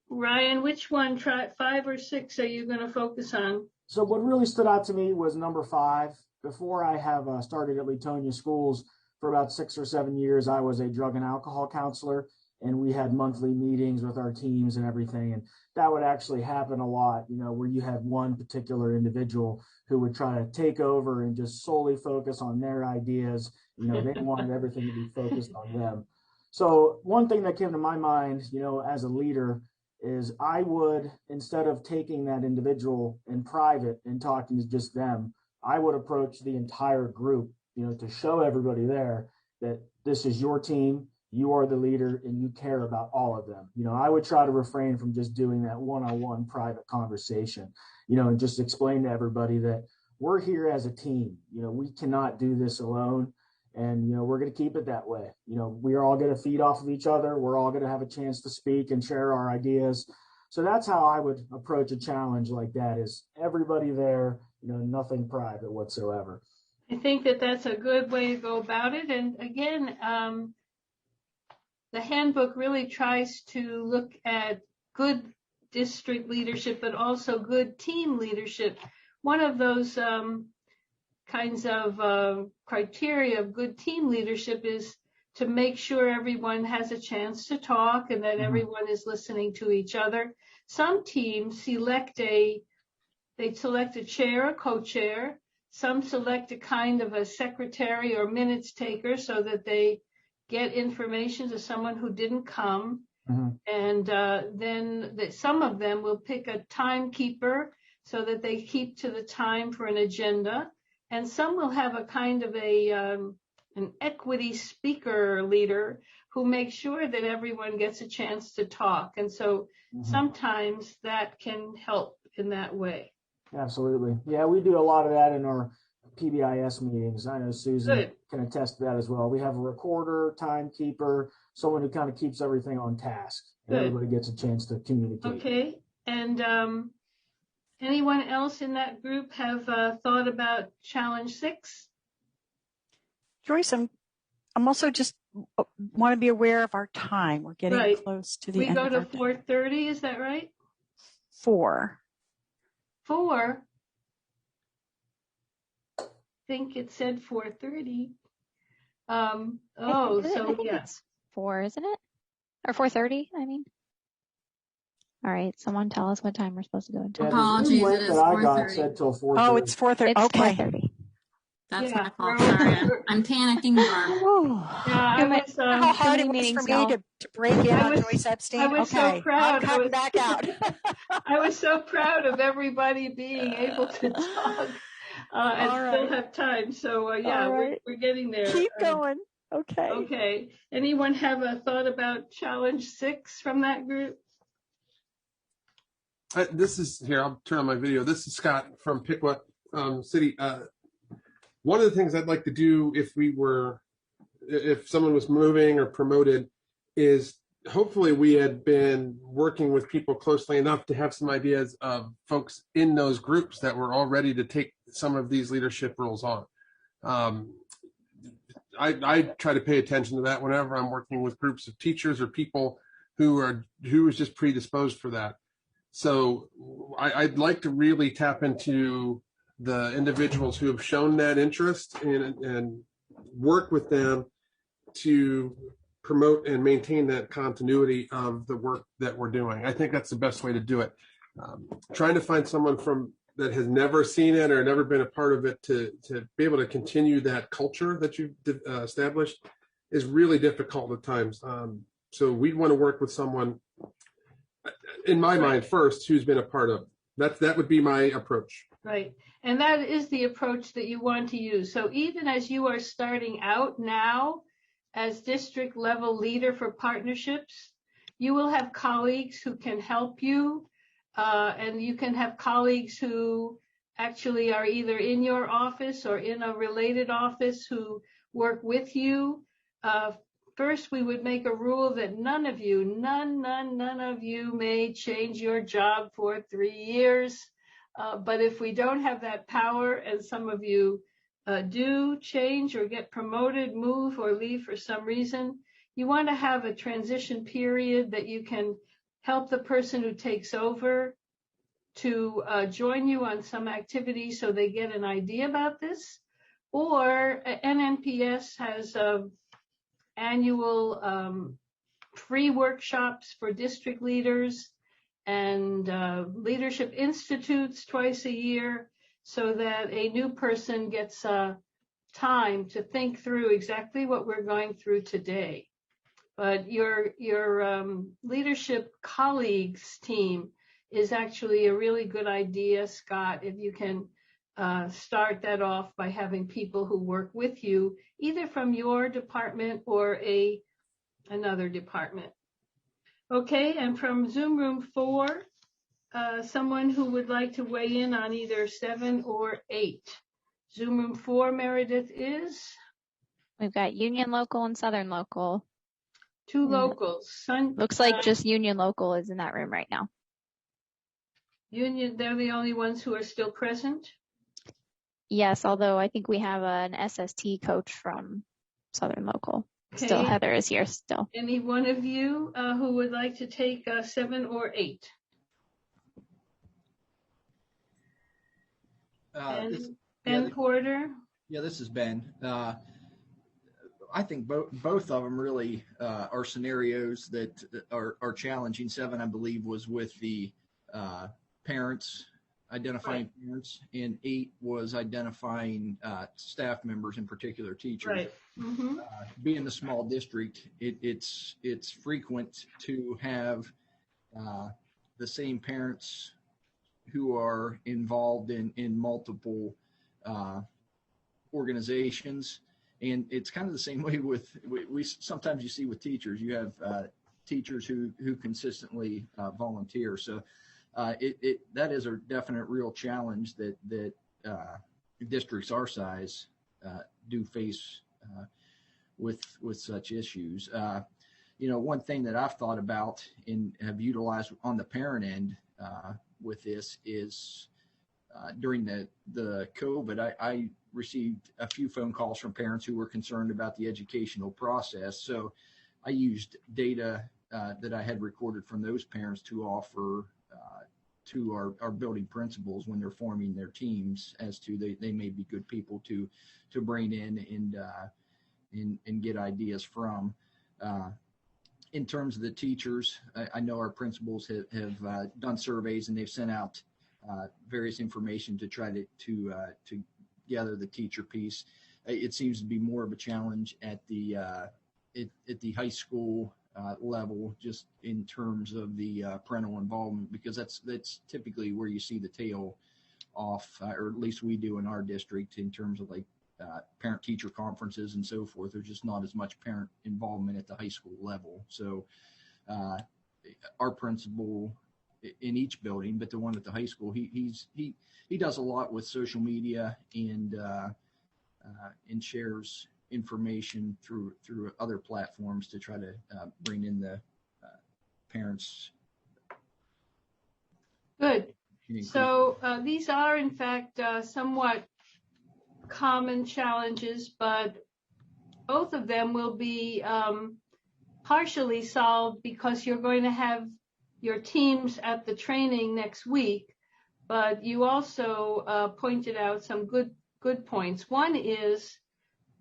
Ryan, which one, 5 or 6, are you going to focus on? So what really stood out to me was number 5. Before I have started at Latonia Schools for about 6 or 7 years, I was a drug and alcohol counselor, and we had monthly meetings with our teams and everything. And that would actually happen a lot, where you had one particular individual who would try to take over and just solely focus on their ideas. They wanted everything to be focused on them. So one thing that came to my mind, as a leader, is I would, instead of taking that individual in private and talking to just them, I would approach the entire group, to show everybody there that this is your team, you are the leader, and you care about all of them. I would try to refrain from just doing that one-on-one private conversation, and just explain to everybody that we're here as a team. We cannot do this alone. And, we're going to keep it that way. We're all going to feed off of each other. We're all going to have a chance to speak and share our ideas. So that's how I would approach a challenge like that, is everybody there, nothing private whatsoever. I think that that's a good way to go about it. And again, the handbook really tries to look at good district leadership, but also good team leadership. One of those kinds of criteria of good team leadership is to make sure everyone has a chance to talk and that everyone is listening to each other. Some teams select a chair, a co-chair. Some select a kind of a secretary or minutes taker so that they get information to someone who didn't come. And then some of them will pick a timekeeper so that they keep to the time for an agenda. And some will have a kind of an equity speaker leader who makes sure that everyone gets a chance to talk. And so sometimes that can help in that way. Absolutely. Yeah, we do a lot of that in our PBIS meetings. I know Susan can attest to that as well. We have a recorder, timekeeper, someone who kind of keeps everything on task. And everybody gets a chance to communicate. Okay. And anyone else in that group have thought about Challenge 6? Joyce, I'm also just want to be aware of our time. We're getting close to the end of our We go to 4:30, is that right? 4. 4? I think it said 4:30. I think it's 4, isn't it? Or 4:30, I mean. All right, someone tell us what time we're supposed to go into. Apologies, it is 4:30. Oh, it's 4:30. It's okay. 4:30. That's my fault. Sorry, I'm panicking. How hard it was for me to break in on Joyce Epstein. I was so proud. I'm coming back out. I was so proud of everybody being able to talk and still have time. So we're getting there. Keep going. Okay. Okay. Anyone have a thought about Challenge 6 from that group? This is here. I'll turn on my video. This is Scott from Piqua City. One of the things I'd like to do if someone was moving or promoted is hopefully we had been working with people closely enough to have some ideas of folks in those groups that were all ready to take some of these leadership roles on. I try to pay attention to that whenever I'm working with groups of teachers or people who is just predisposed for that. So I'd like to really tap into the individuals who have shown that interest and work with them to promote and maintain that continuity of the work that we're doing. I think that's the best way to do it. Trying to find someone that has never seen it or never been a part of it to be able to continue that culture that you've established is really difficult at times. So we'd want to work with someone, in my mind, first, who's been a part of it. That would be my approach. Right. And that is the approach that you want to use. So even as you are starting out now as district level leader for partnerships, you will have colleagues who can help you. And you can have colleagues who actually are either in your office or in a related office who work with you. First, we would make a rule that none of you may change your job for 3 years. But if we don't have that power and some of you do change or get promoted, move or leave for some reason, you want to have a transition period that you can help the person who takes over to join you on some activity so they get an idea about this. Or NNPS has annual free workshops for district leaders and leadership institutes twice a year so that a new person gets time to think through exactly what we're going through today. But your leadership colleagues team is actually a really good idea, Scott, if you can start that off by having people who work with you, either from your department or another department. Okay, and from Zoom room 4, someone who would like to weigh in on either 7 or 8. Zoom room 4, Meredith, is? We've got Union Local and Southern Local. 2 locals. Looks like just Union Local is in that room right now. Union, they're the only ones who are still present? Yes, although I think we have an SST coach from Southern Local. Okay. Still, Heather is here still. Any one of you who would like to take 7 or 8? Ben Porter? Yeah, this is Ben. I think both of them really are scenarios that are challenging. 7, I believe, was with the parents identifying parents, and 8 was identifying staff members, in particular teachers. Right. Mm-hmm. Being a small district, it's frequent to have the same parents who are involved in multiple organizations, and it's kind of the same way with we sometimes you see with teachers. You have teachers who consistently volunteer. So that is a definite real challenge that districts our size do face with such issues. One thing that I've thought about and have utilized on the parent end with this is during the COVID, I received a few phone calls from parents who were concerned about the educational process. So I used data that I had recorded from those parents to offer to our building principals when they're forming their teams, as to they may be good people to bring in and get ideas from. In terms of the teachers, I know our principals have done surveys, and they've sent out various information to try to gather the teacher piece. It seems to be more of a challenge at the high school level, just in terms of the parental involvement, because that's typically where you see the tail off, or at least we do in our district, in terms of like parent-teacher conferences and so forth. There's just not as much parent involvement at the high school level. So our principal in each building, but the one at the high school, he does a lot with social media and shares information through other platforms to try to bring in the parents. Good. So these are, in fact, somewhat common challenges, but both of them will be partially solved because you're going to have your teams at the training next week. But you also pointed out some good points. One is,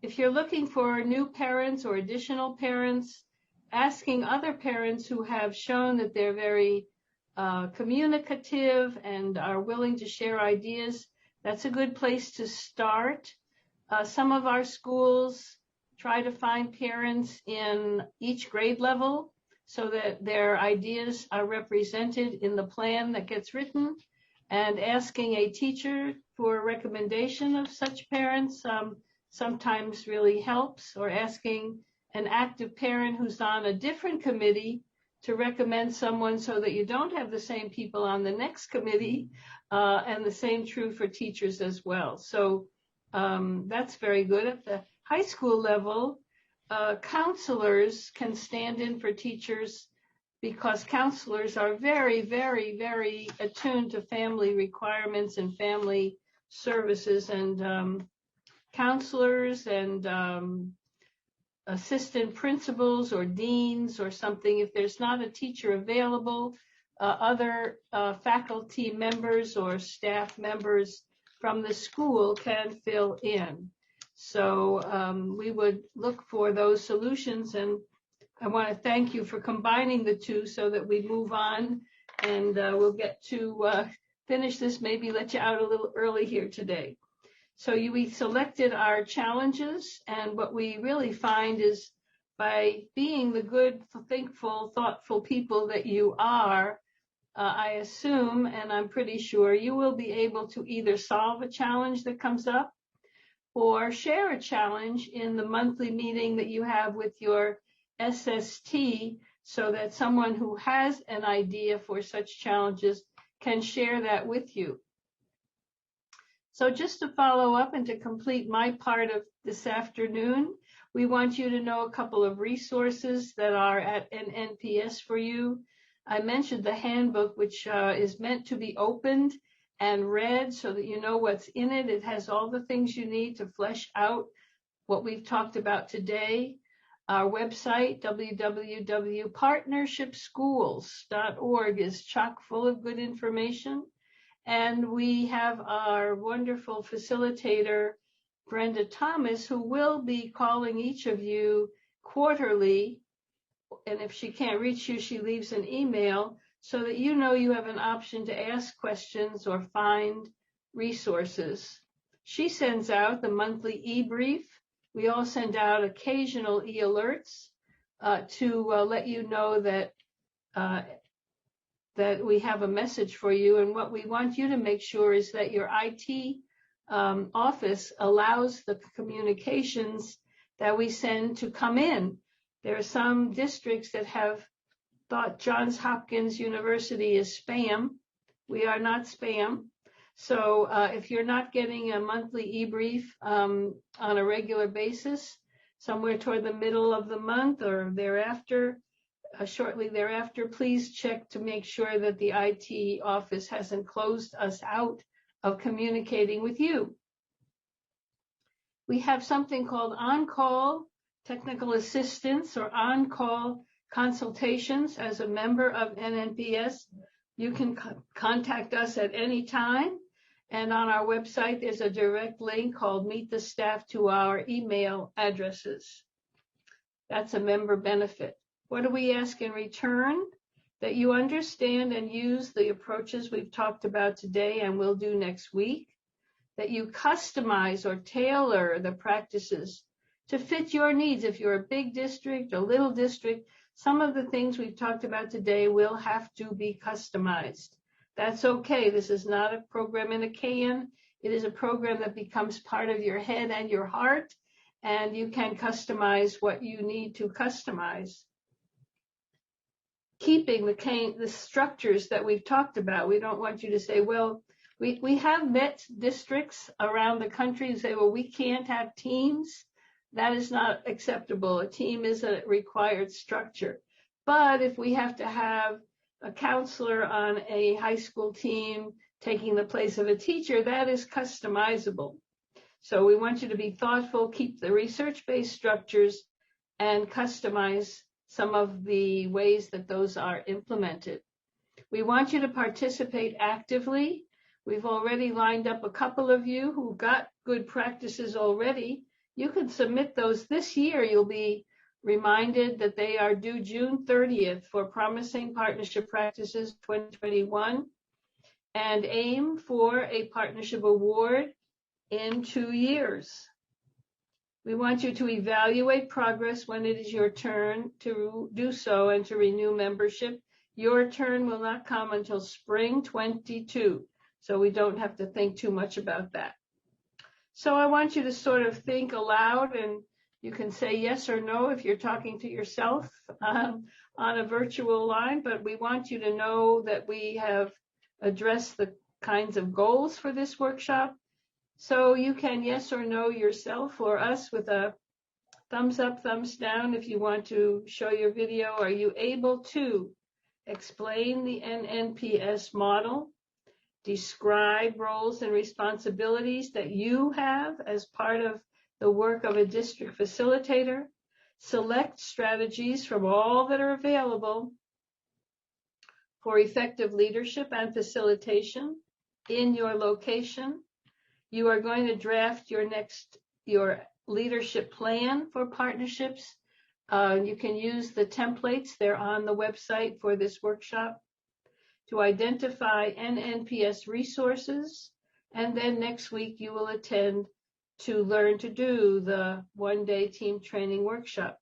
if you're looking for new parents or additional parents, asking other parents who have shown that they're very communicative and are willing to share ideas, that's a good place to start. Some of our schools try to find parents in each grade level so that their ideas are represented in the plan that gets written, and asking a teacher for a recommendation of such parents sometimes really helps, or asking an active parent who's on a different committee to recommend someone so that you don't have the same people on the next committee, and the same true for teachers as well. So that's very good. At the high school level, counselors can stand in for teachers, because counselors are very, very, very attuned to family requirements and family services, and counselors and assistant principals or deans or something, if there's not a teacher available, other faculty members or staff members from the school can fill in. So we would look for those solutions, and I want to thank you for combining the two so that we move on, and we'll get to finish this, maybe let you out a little early here today. So we selected our challenges, and what we really find is, by being the good, thinkful, thoughtful people that you are, I assume, and I'm pretty sure, you will be able to either solve a challenge that comes up or share a challenge in the monthly meeting that you have with your SST, so that someone who has an idea for such challenges can share that with you. So just to follow up and to complete my part of this afternoon, we want you to know a couple of resources that are at NNPS for you. I mentioned the handbook, which is meant to be opened and read so that you know what's in it. It has all the things you need to flesh out what we've talked about today. Our website, www.partnershipschools.org, is chock full of good information. And we have our wonderful facilitator, Brenda Thomas, who will be calling each of you quarterly. And if she can't reach you, she leaves an email so that you know you have an option to ask questions or find resources. She sends out the monthly e-brief. We all send out occasional e-alerts to let you know that that we have a message for you. And what we want you to make sure is that your IT office allows the communications that we send to come in. There are some districts that have thought Johns Hopkins University is spam. We are not spam. So if you're not getting a monthly e-brief on a regular basis, somewhere toward the middle of the month or thereafter, shortly thereafter, please check to make sure that the IT office hasn't closed us out of communicating with you. We have something called on-call technical assistance or on-call consultations. As a member of NNPS, you can contact us at any time. And on our website, there's a direct link called Meet the Staff to our email addresses. That's a member benefit. What do we ask in return? That you understand and use the approaches we've talked about today and will do next week. That you customize or tailor the practices to fit your needs. If you're a big district, a little district, some of the things we've talked about today will have to be customized. That's okay. This is not a program in a can. It is a program that becomes part of your head and your heart, and you can customize what you need to customize. Keeping the structures that we've talked about. We don't want you to say, well, we have met districts around the country and say, well, we can't have teams. That is not acceptable. A team is a required structure. But if we have to have a counselor on a high school team taking the place of a teacher, that is customizable. So we want you to be thoughtful, keep the research-based structures, and customize some of the ways that those are implemented. We want you to participate actively. We've already lined up a couple of you who got good practices already. You can submit those this year. You'll be reminded that they are due June 30th for Promising Partnership Practices 2021, and aim for a partnership award in 2 years. We want you to evaluate progress when it is your turn to do so and to renew membership. Your turn will not come until spring 22, so we don't have to think too much about that. So I want you to sort of think aloud, and you can say yes or no if you're talking to yourself on a virtual line, but we want you to know that we have addressed the kinds of goals for this workshop. So you can yes or no yourself or us with a thumbs up, thumbs down if you want to show your video. Are you able to explain the NNPS model, describe roles and responsibilities that you have as part of the work of a district facilitator, select strategies from all that are available for effective leadership and facilitation in your location? You are going to draft your leadership plan for partnerships. You can use the templates. They're on the website for this workshop. To identify NNPS resources. And then next week you will attend to learn to do the one-day team training workshop.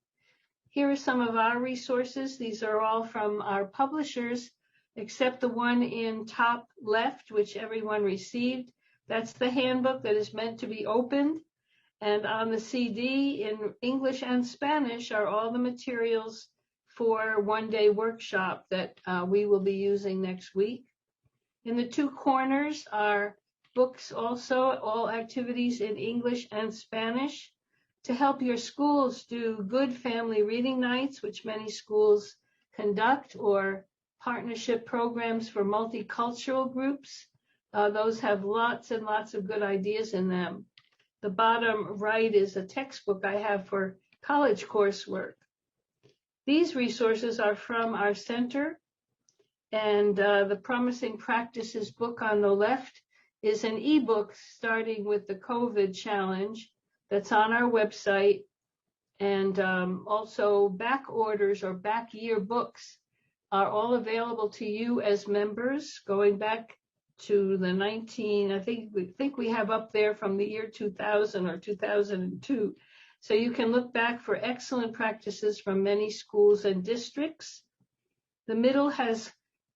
Here are some of our resources. These are all from our publishers, except the one in top left, which everyone received. That's the handbook that is meant to be opened. And on the CD in English and Spanish are all the materials for one-day workshop that we will be using next week. In the two corners are books also, all activities in English and Spanish to help your schools do good family reading nights, which many schools conduct, or partnership programs for multicultural groups. Those have lots and lots of good ideas in them. The bottom right is a textbook I have for college coursework. These resources are from our center, and the Promising Practices book on the left is an ebook starting with the COVID challenge that's on our website, and also back orders or back year books are all available to you as members going back to the I think we have up there from the year 2000 or 2002. So you can look back for excellent practices from many schools and districts. The middle has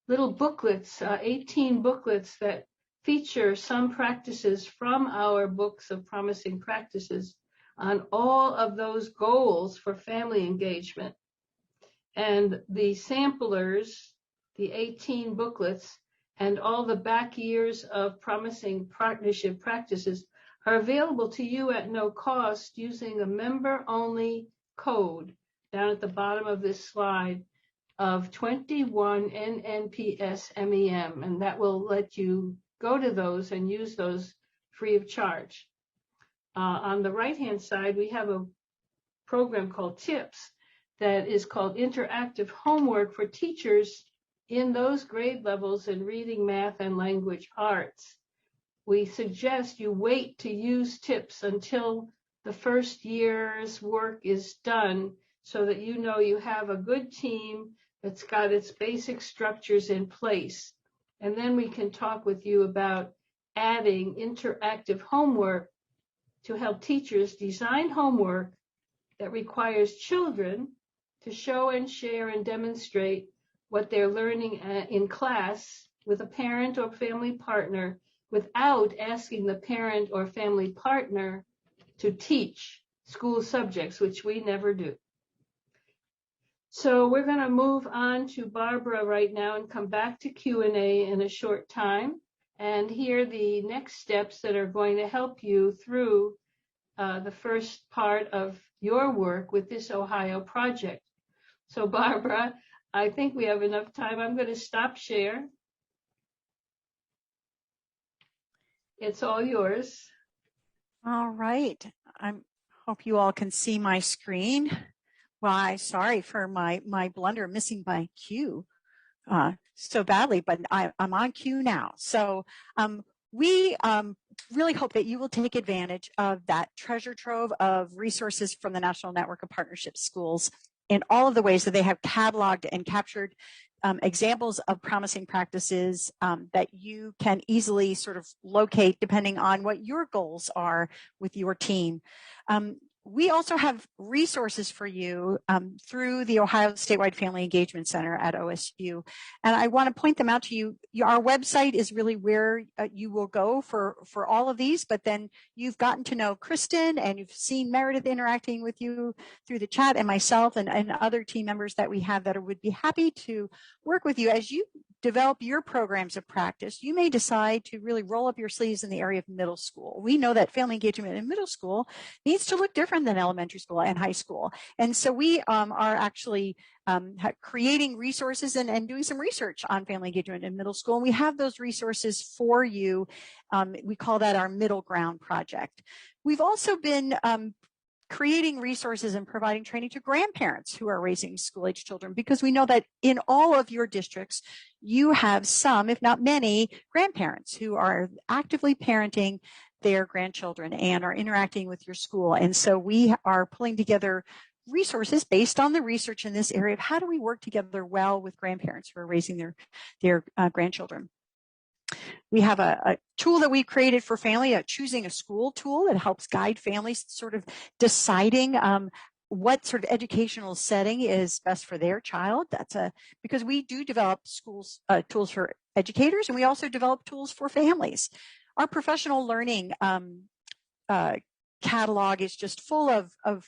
little booklets, 18 booklets that feature some practices from our books of promising practices on all of those goals for family engagement. And the samplers, the 18 booklets, and all the back years of promising partnership practices are available to you at no cost using a member-only code down at the bottom of this slide of 21 NNPS MEM, and that will let you go to those and use those free of charge. On the right-hand side, we have a program called TIPS that is called Interactive Homework for teachers in those grade levels in reading, math, and language arts. We suggest you wait to use TIPS until the first year's work is done so that you know you have a good team that's got its basic structures in place. And then we can talk with you about adding interactive homework to help teachers design homework that requires children to show and share and demonstrate what they're learning in class with a parent or family partner without asking the parent or family partner to teach school subjects, which we never do. So we're going to move on to Barbara right now and come back to Q&A in a short time and hear the next steps that are going to help you through the first part of your work with this Ohio project. So Barbara, I think we have enough time. I'm going to stop share. It's all yours. All right. I hope you all can see my screen. Well, sorry for my blunder missing my cue so badly, but I'm on cue now. So we really hope that you will take advantage of that treasure trove of resources from the National Network of Partnership Schools in all of the ways that they have cataloged and captured examples of promising practices that you can easily sort of locate depending on what your goals are with your team. We also have resources for you through the Ohio Statewide Family Engagement Center at OSU. And I want to point them out to you. Our website is really where you will go for all of these, but then you've gotten to know Kristen and you've seen Meredith interacting with you through the chat and myself and other team members that we have that would be happy to work with you as you develop your programs of practice. You may decide to really roll up your sleeves in the area of middle school. We know that family engagement in middle school needs to look different than elementary school and high school. And so we are actually creating resources and doing some research on family engagement in middle school. And we have those resources for you. We call that our Middle Ground Project. We've also been creating resources and providing training to grandparents who are raising school-age children, because we know that in all of your districts, you have some, if not many, grandparents who are actively parenting their grandchildren and are interacting with your school. And so we are pulling together resources based on the research in this area of how do we work together well with grandparents who are raising their grandchildren. We have a tool that we created for family, a choosing a school tool that helps guide families sort of deciding what sort of educational setting is best for their child. That's because we do develop tools for educators, and we also develop tools for families. Our professional learning catalog is just full of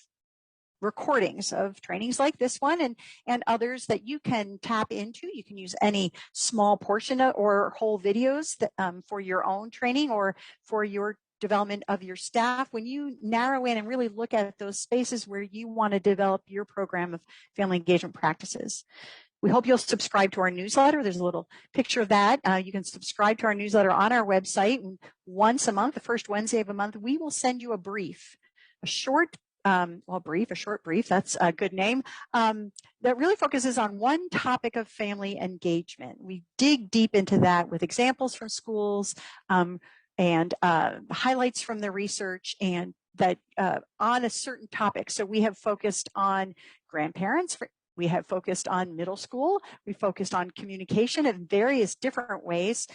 recordings of trainings like this one and others that you can tap into. You can use any small portion or whole videos that, for your own training or for your development of your staff. When you narrow in and really look at those spaces where you want to develop your program of family engagement practices. We hope you'll subscribe to our newsletter. There's a little picture of that. You can subscribe to our newsletter on our website. And once a month, the first Wednesday of a month, we will send you a brief, a short brief, that's a good name, that really focuses on one topic of family engagement. We dig deep into that with examples from schools and highlights from the research and that on a certain topic. So we have focused on grandparents We have focused on middle school. We focused on communication in various different ways.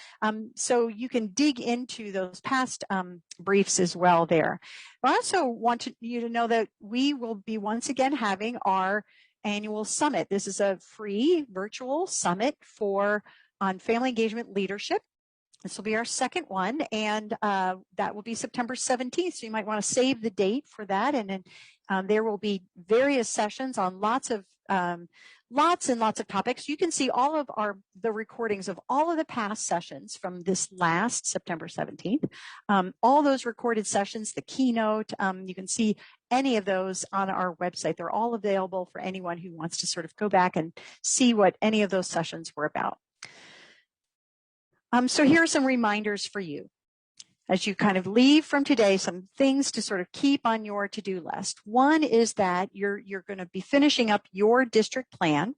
So you can dig into those past briefs as well there. I also want you to know that we will be once again having our annual summit. This is a free virtual summit on family engagement leadership. This will be our second one, and that will be September 17th. So you might want to save the date for that. And then there will be various sessions on lots and lots of topics. You can see all of the recordings of all of the past sessions from this last September 17th. All those recorded sessions, the keynote, you can see any of those on our website. They're all available for anyone who wants to sort of go back and see what any of those sessions were about. So here are some reminders for you. As you kind of leave from today, some things to sort of keep on your to-do list. One is that you're going to be finishing up your district plan,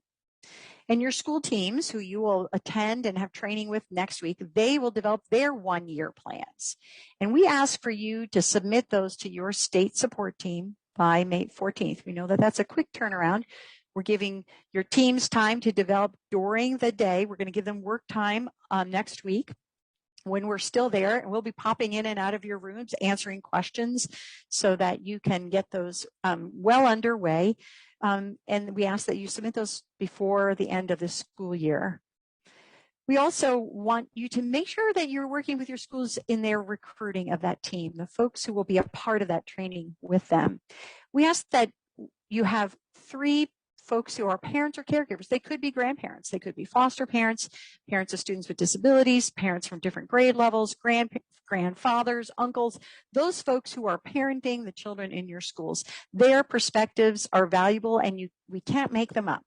and your school teams, who you will attend and have training with next week, they will develop their one-year plans. And we ask for you to submit those to your state support team by May 14th. We know that that's a quick turnaround. We're giving your teams time to develop during the day. We're going to give them work time next week when we're still there, and we'll be popping in and out of your rooms answering questions so that you can get those well underway. And we ask that you submit those before the end of the school year. We also want you to make sure that you're working with your schools in their recruiting of that team, the folks who will be a part of that training with them. We ask that you have 3 folks who are parents or caregivers. They could be grandparents. They could be foster parents, parents of students with disabilities, parents from different grade levels, grandfathers, uncles, those folks who are parenting the children in your schools. Their perspectives are valuable, and we can't make them up.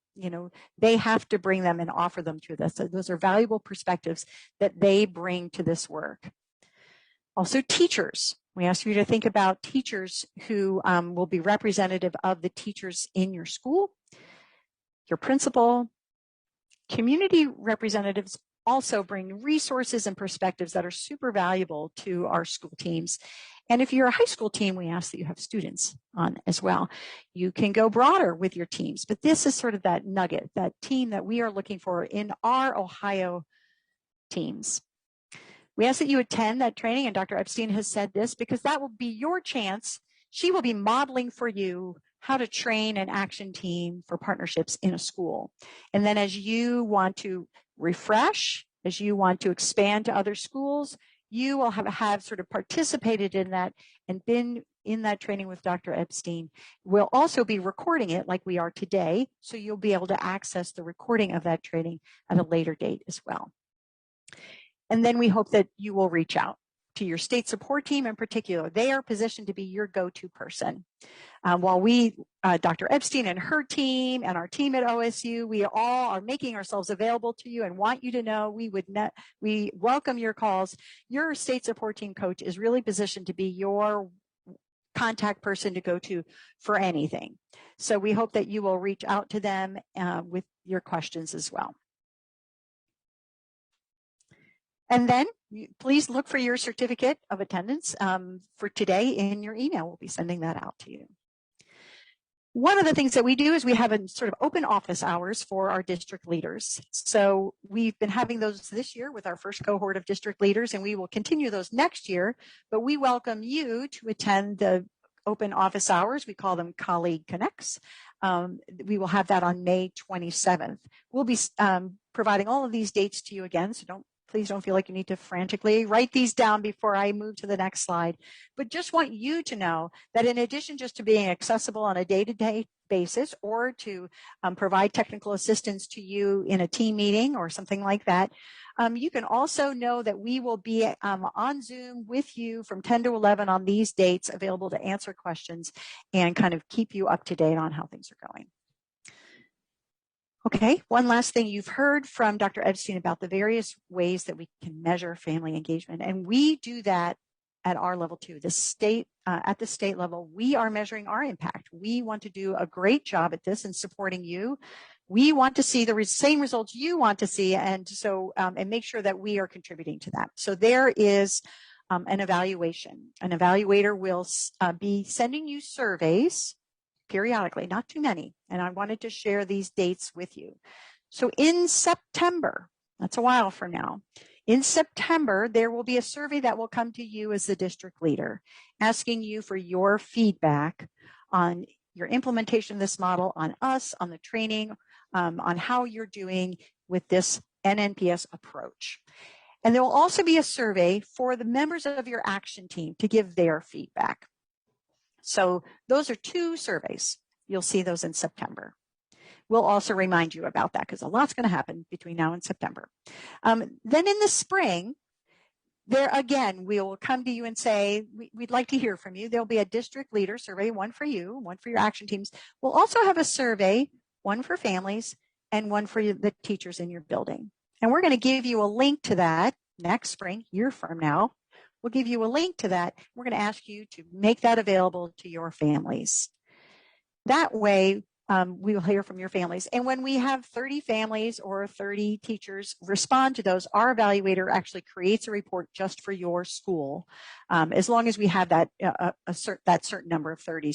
They have to bring them and offer them to us. So those are valuable perspectives that they bring to this work. Also, teachers. We ask you to think about teachers who will be representative of the teachers in your school. Your principal, community representatives also bring resources and perspectives that are super valuable to our school teams. And if you're a high school team, we ask that you have students on as well. You can go broader with your teams, but this is sort of that nugget, that team that we are looking for in our Ohio teams. We ask that you attend that training, and Dr. Epstein has said this because that will be your chance. She will be modeling for you how to train an action team for partnerships in a school. And then as you want to refresh, as you want to expand to other schools, you will have sort of participated in that and been in that training with Dr. Epstein. We'll also be recording it like we are today, so you'll be able to access the recording of that training at a later date as well. And then we hope that you will reach out to your state support team in particular. They are positioned to be your go-to person. While we, Dr. Epstein and her team and our team at OSU, we all are making ourselves available to you and want you to know we welcome your calls. Your state support team coach is really positioned to be your contact person to go to for anything. So we hope that you will reach out to them with your questions as well. And then please look for your certificate of attendance for today in your email. We'll be sending that out to you. One of the things that we do is we have a sort of open office hours for our district leaders. So we've been having those this year with our first cohort of district leaders, and we will continue those next year. But we welcome you to attend the open office hours. We call them Colleague Connects. We will have that on May 27th. We'll be providing all of these dates to you again, so please don't feel like you need to frantically write these down before I move to the next slide. But just want you to know that in addition just to being accessible on a day-to-day basis or to provide technical assistance to you in a team meeting or something like that, you can also know that we will be on Zoom with you from 10 to 11 on these dates, available to answer questions and kind of keep you up to date on how things are going. Okay, one last thing. You've heard from Dr. Epstein about the various ways that we can measure family engagement, and we do that at our level too. At the state level, we are measuring our impact. We want to do a great job at this and supporting you. We want to see the same results you want to see, and so and make sure that we are contributing to that. So there is an evaluation. An evaluator will be sending you surveys periodically, not too many. And I wanted to share these dates with you. So in September, that's a while from now, in September, there will be a survey that will come to you as the district leader, asking you for your feedback on your implementation of this model, on us, on the training, on how you're doing with this NNPS approach. And there will also be a survey for the members of your action team to give their feedback. So those are 2 surveys. You'll see those in September. We'll also remind you about that because a lot's going to happen between now and September. Then in the spring, there again, we will come to you and say, we'd like to hear from you. There'll be a district leader survey, one for you, one for your action teams. We'll also have a survey, one for families and one for the teachers in your building. And we're going to give you a link to that next spring, year from now. We'll give you a link to that. We're going to ask you to make that available to your families. That way, we will hear from your families. And when we have 30 families or 30 teachers respond to those, our evaluator actually creates a report just for your school, as long as we have that that certain number of 30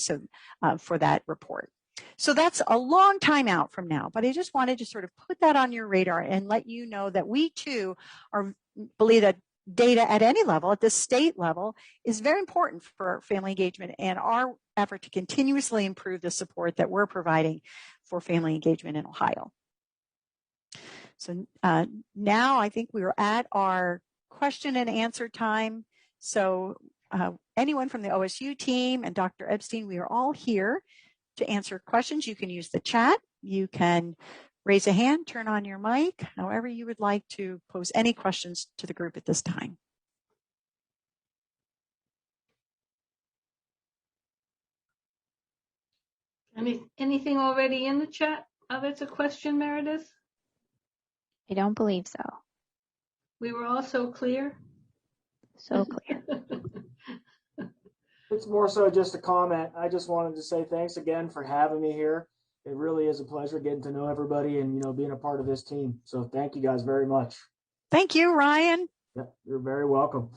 for that report. So that's a long time out from now, but I just wanted to sort of put that on your radar and let you know that we too believe that data at any level, at the state level, is very important for family engagement and our effort to continuously improve the support that we're providing for family engagement in Ohio. So now I think we are at our question and answer time. So anyone from the OSU team and Dr. Epstein, we are all here to answer questions. You can use the chat. You can raise a hand, turn on your mic, however you would like to pose any questions to the group at this time. Anything already in the chat? That's a question, Meredith? I don't believe so. We were all so clear? So clear. It's more so just a comment. I just wanted to say thanks again for having me here. It really is a pleasure getting to know everybody and, being a part of this team. So thank you guys very much. Thank you, Ryan. Yeah, you're very welcome.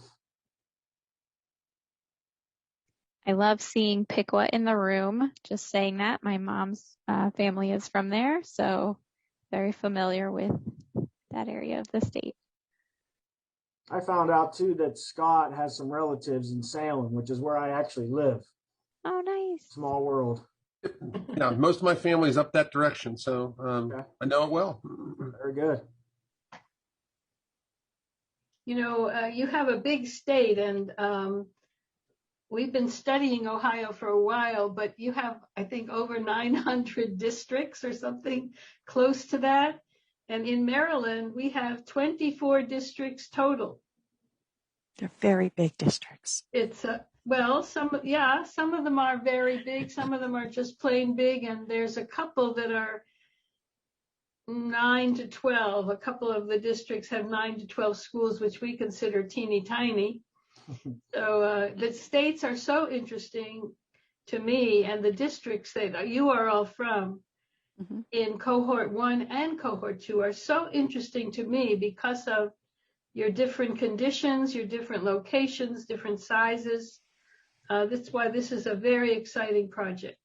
I love seeing Piqua in the room. Just saying that. My mom's family is from there, so very familiar with that area of the state. I found out too that Scott has some relatives in Salem, which is where I actually live. Oh, nice. Small world. Yeah, most of my family is up that direction, so Okay. I know it well. Very good. You have a big state, and we've been studying Ohio for a while, but you have, I think, over 900 districts or something close to that. And in Maryland, we have 24 districts total. They're very big districts. It's some of them are very big. Some of them are just plain big, and there's a couple that are 9 to 12. A couple of the districts have 9 to 12 schools, which we consider teeny tiny. So the states are so interesting to me, and the districts that you are all from in Cohort 1 and Cohort 2 are so interesting to me because of your different conditions, your different locations, different sizes. That's why this is a very exciting project.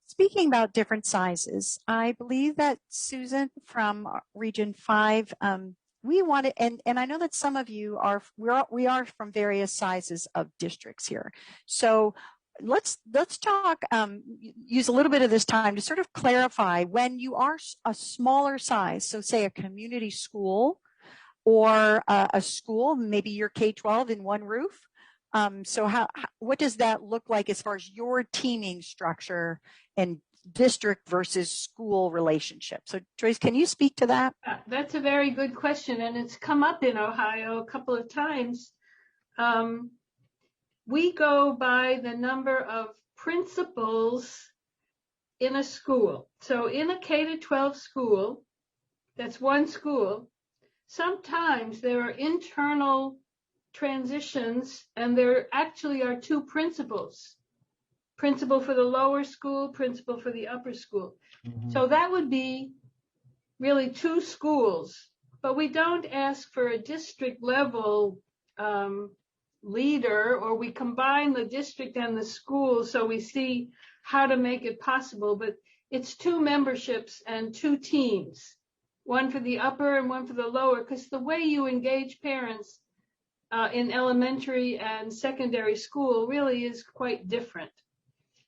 Speaking about different sizes, I believe that Susan from Region 5, we wanted, and I know that some of you we are from various sizes of districts here. So let's talk, use a little bit of this time to sort of clarify when you are a smaller size, so say a community school or a school, maybe you're K-12 in one roof. So what does that look like as far as your teaming structure and district versus school relationship? So Joyce, can you speak to that? That's a very good question, and it's come up in Ohio a couple of times. We go by the number of principals in a school. So in a K-12 school, that's one school, sometimes there are internal transitions, and there actually are two principals. Principal for the lower school, principal for the upper school. So that would be really two schools, but we don't ask for a district level leader, or we combine the district and the school so we see how to make it possible. But it's 2 memberships and 2 teams, one for the upper and one for the lower, because the way you engage parents in elementary and secondary school really is quite different.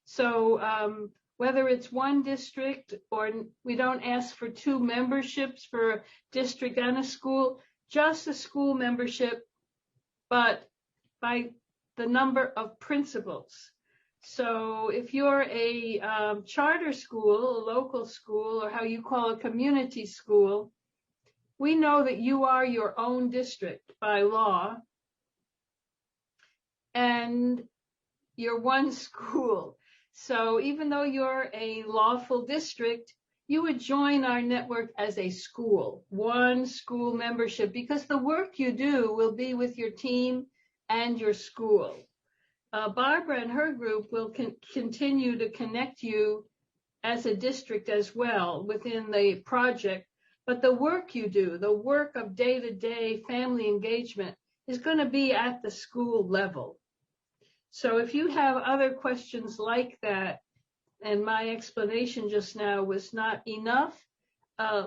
So whether it's one district or we don't ask for 2 memberships for a district and a school, just a school membership, but by the number of principals. So if you're a charter school, a local school, or how you call a community school, we know that you are your own district by law, and you're one school. So even though you're a lawful district, you would join our network as a school, one school membership, because the work you do will be with your team and your school. Barbara and her group will continue to connect you as a district as well within the project. But the work you do, the work of day-to-day family engagement, is going to be at the school level. So if you have other questions like that, and my explanation just now was not enough,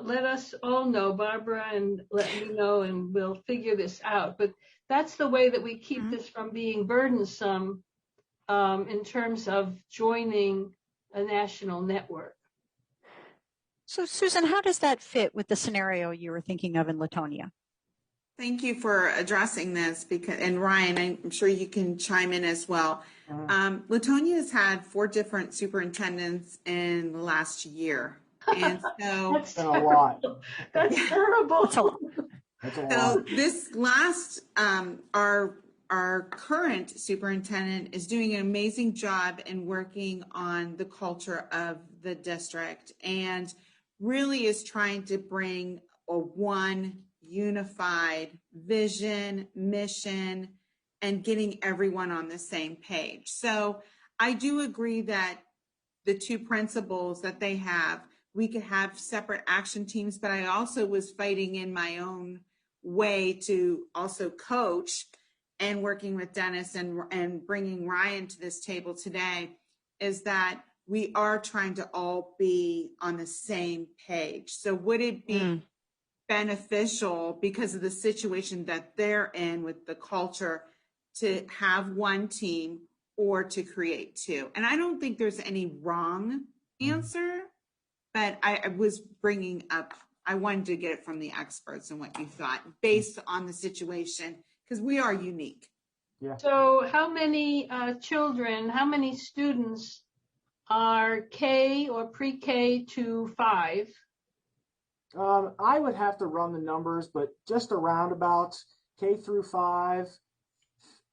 let us all know, Barbara, and let me know, and we'll figure this out. But that's the way that we keep this from being burdensome in terms of joining a national network. So Susan, how does that fit with the scenario you were thinking of in Latonia? Thank you for addressing this, because, and Ryan, I'm sure you can chime in as well. Latonia has had 4 different superintendents in the last year. And so that's a lot. That's terrible. That's a lot. So this last, our current superintendent is doing an amazing job in working on the culture of the district, and really is trying to bring a one unified vision, mission, and getting everyone on the same page. So I do agree that the 2 principles that they have, we could have separate action teams, but I also was fighting in my own way to also coach, and working with Dennis and bringing Ryan to this table today, is that we are trying to all be on the same page. So would it be beneficial, because of the situation that they're in with the culture, to have one team or to create 2? And I don't think there's any wrong answer, but I was bringing up, I wanted to get it from the experts and what you thought based on the situation, because we are unique. Yeah. So how many children, how many students are K or pre-K to 5? I would have to run the numbers, but just around about K through 5,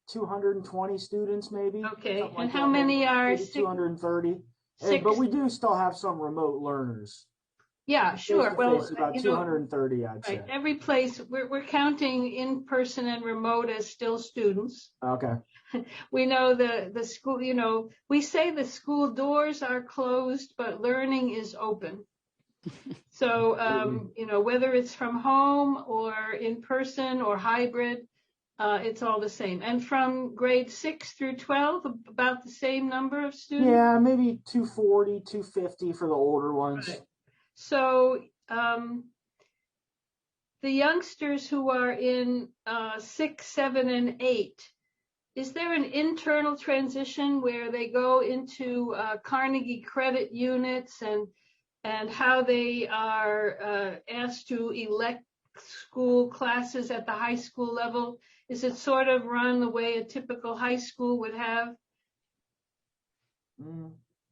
220 students maybe. Okay, and how many are 230? But we do still have some remote learners. Yeah, sure. Well, about 230, I'd say. Every place, we're counting in person and remote as still students. Okay. We know the school, we say the school doors are closed, but learning is open. So, whether it's from home or in person or hybrid, it's all the same. And from grade 6 through 12, about the same number of students? Yeah, maybe 240, 250 for the older ones. Right. So the youngsters who are in 6, 7, and 8, is there an internal transition where they go into Carnegie credit units and how they are asked to elect school classes at the high school level? Is it sort of run the way a typical high school would have?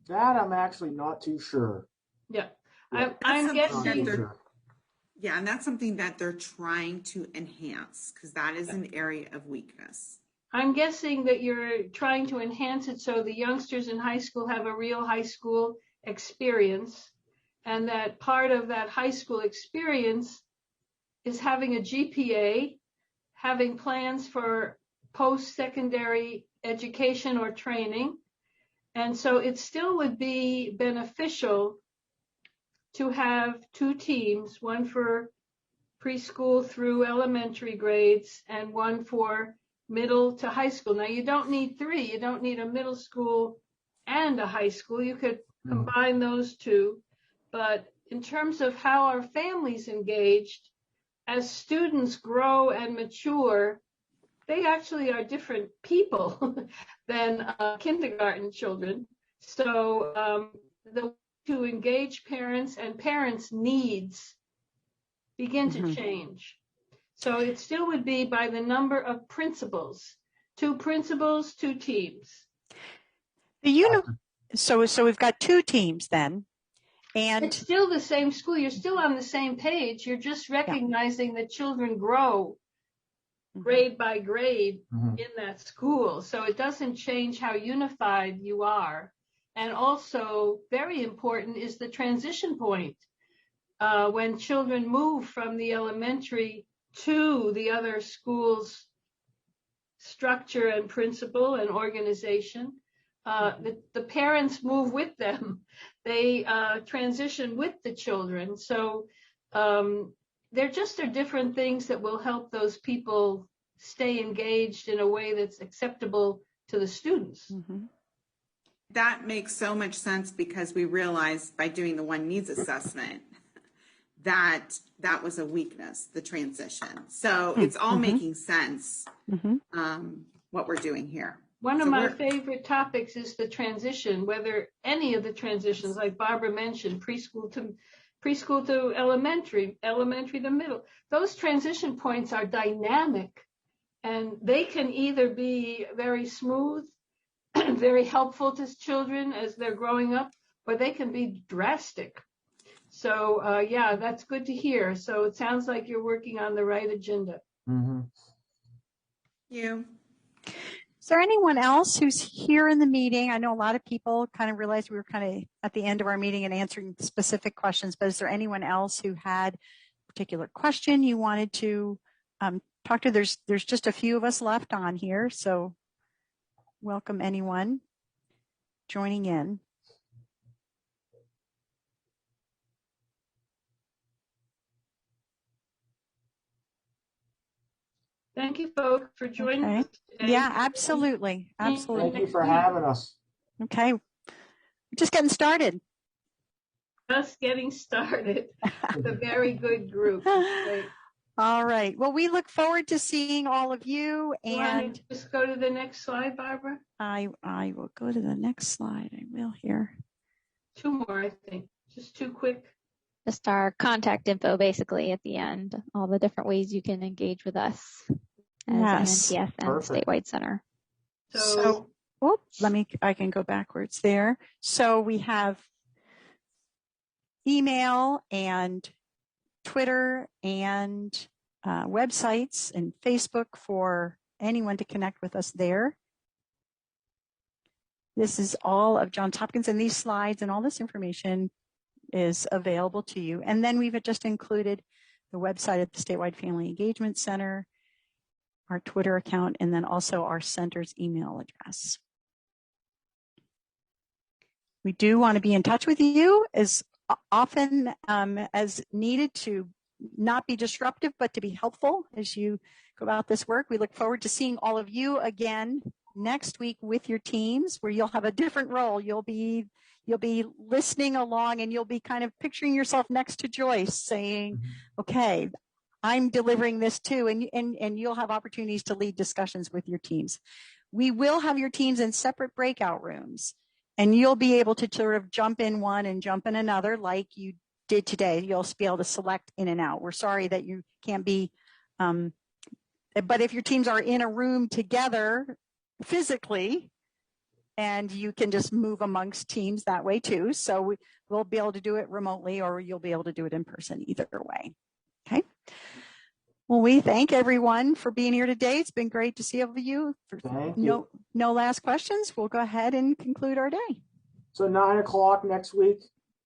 That I'm actually not too sure. Yeah. I'm guessing. Yeah, and that's something that they're trying to enhance, because that is an area of weakness. I'm guessing that you're trying to enhance it so the youngsters in high school have a real high school experience, and that part of that high school experience is having a GPA, having plans for post-secondary education or training. And so it still would be beneficial to have 2 teams, one for preschool through elementary grades and one for middle to high school. Now, you don't need three. You don't need a middle school and a high school. You could combine those two. But in terms of how our families engaged, as students grow and mature, they actually are different people than kindergarten children. So the way to engage parents and parents' needs begin to change. So it still would be by the number of principals, 2 principals, 2 teams. So we've got 2 teams then. And it's still the same school. You're still on the same page. You're just recognizing that children grow grade by grade in that school. So it doesn't change how unified you are. And also very important is the transition point. When children move from the elementary to the other school's structure and principle and organization, the parents move with them. They transition with the children. So there just are different things that will help those people stay engaged in a way that's acceptable to the students. That makes so much sense because we realized by doing the one needs assessment that that was a weakness, the transition. So it's all making sense what we're doing here. One of my favorite topics is the transition, whether any of the transitions, like Barbara mentioned, preschool to elementary, elementary to middle. Those transition points are dynamic, and they can either be very smooth, very helpful to children as they're growing up, or they can be drastic. So yeah, that's good to hear. So it sounds like you're working on the right agenda. You. Is there anyone else who's here in the meeting? I know a lot of people kind of realized we were kind of at the end of our meeting and answering specific questions, but is there anyone else who had a particular question you wanted to talk to? There's just a few of us left on here, so welcome anyone joining in. Thank you, folks, for joining us today. Yeah, absolutely. Absolutely. Thank you for having us. Okay. We're just getting started. Just getting started. It's a very good group. Great. All right. Well, we look forward to seeing all of you. And just go to the next slide, Barbara. I will go to the next slide. I will here. 2 more, I think. Just 2 quick. Just our contact info, basically, at the end. All the different ways you can engage with us as NNPS and Statewide Center. So I can go backwards there. So we have email and Twitter and websites and Facebook for anyone to connect with us there. This is all of Johns Hopkins, and these slides and all this information is available to you. And then we've just included the website of the Statewide Family Engagement Center, our Twitter account, and then also our center's email address. We do want to be in touch with you as often as needed to not be disruptive, but to be helpful as you go about this work. We look forward to seeing all of you again next week with your teams, where you'll have a different role. You'll be listening along, and you'll be kind of picturing yourself next to Joyce saying, okay, I'm delivering this too. And you'll have opportunities to lead discussions with your teams. We will have your teams in separate breakout rooms, and you'll be able to sort of jump in one and jump in another like you did today. You'll be able to select in and out. We're sorry that you can't be, but if your teams are in a room together physically, and you can just move amongst teams that way too. So we'll be able to do it remotely, or you'll be able to do it in person, either way. Okay. Well, we thank everyone for being here today. It's been great to see all of you. No last questions. We'll go ahead and conclude our day. So 9 o'clock next week.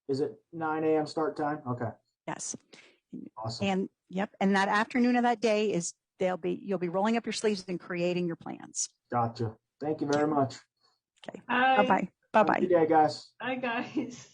Is it 9 a.m. start time? Okay. Yes. Awesome. And yep. And that afternoon of that day is you'll be rolling up your sleeves and creating your plans. Gotcha. Thank you very much. Okay. Bye. Bye-bye. Bye-bye. Good day, guys. Bye, guys.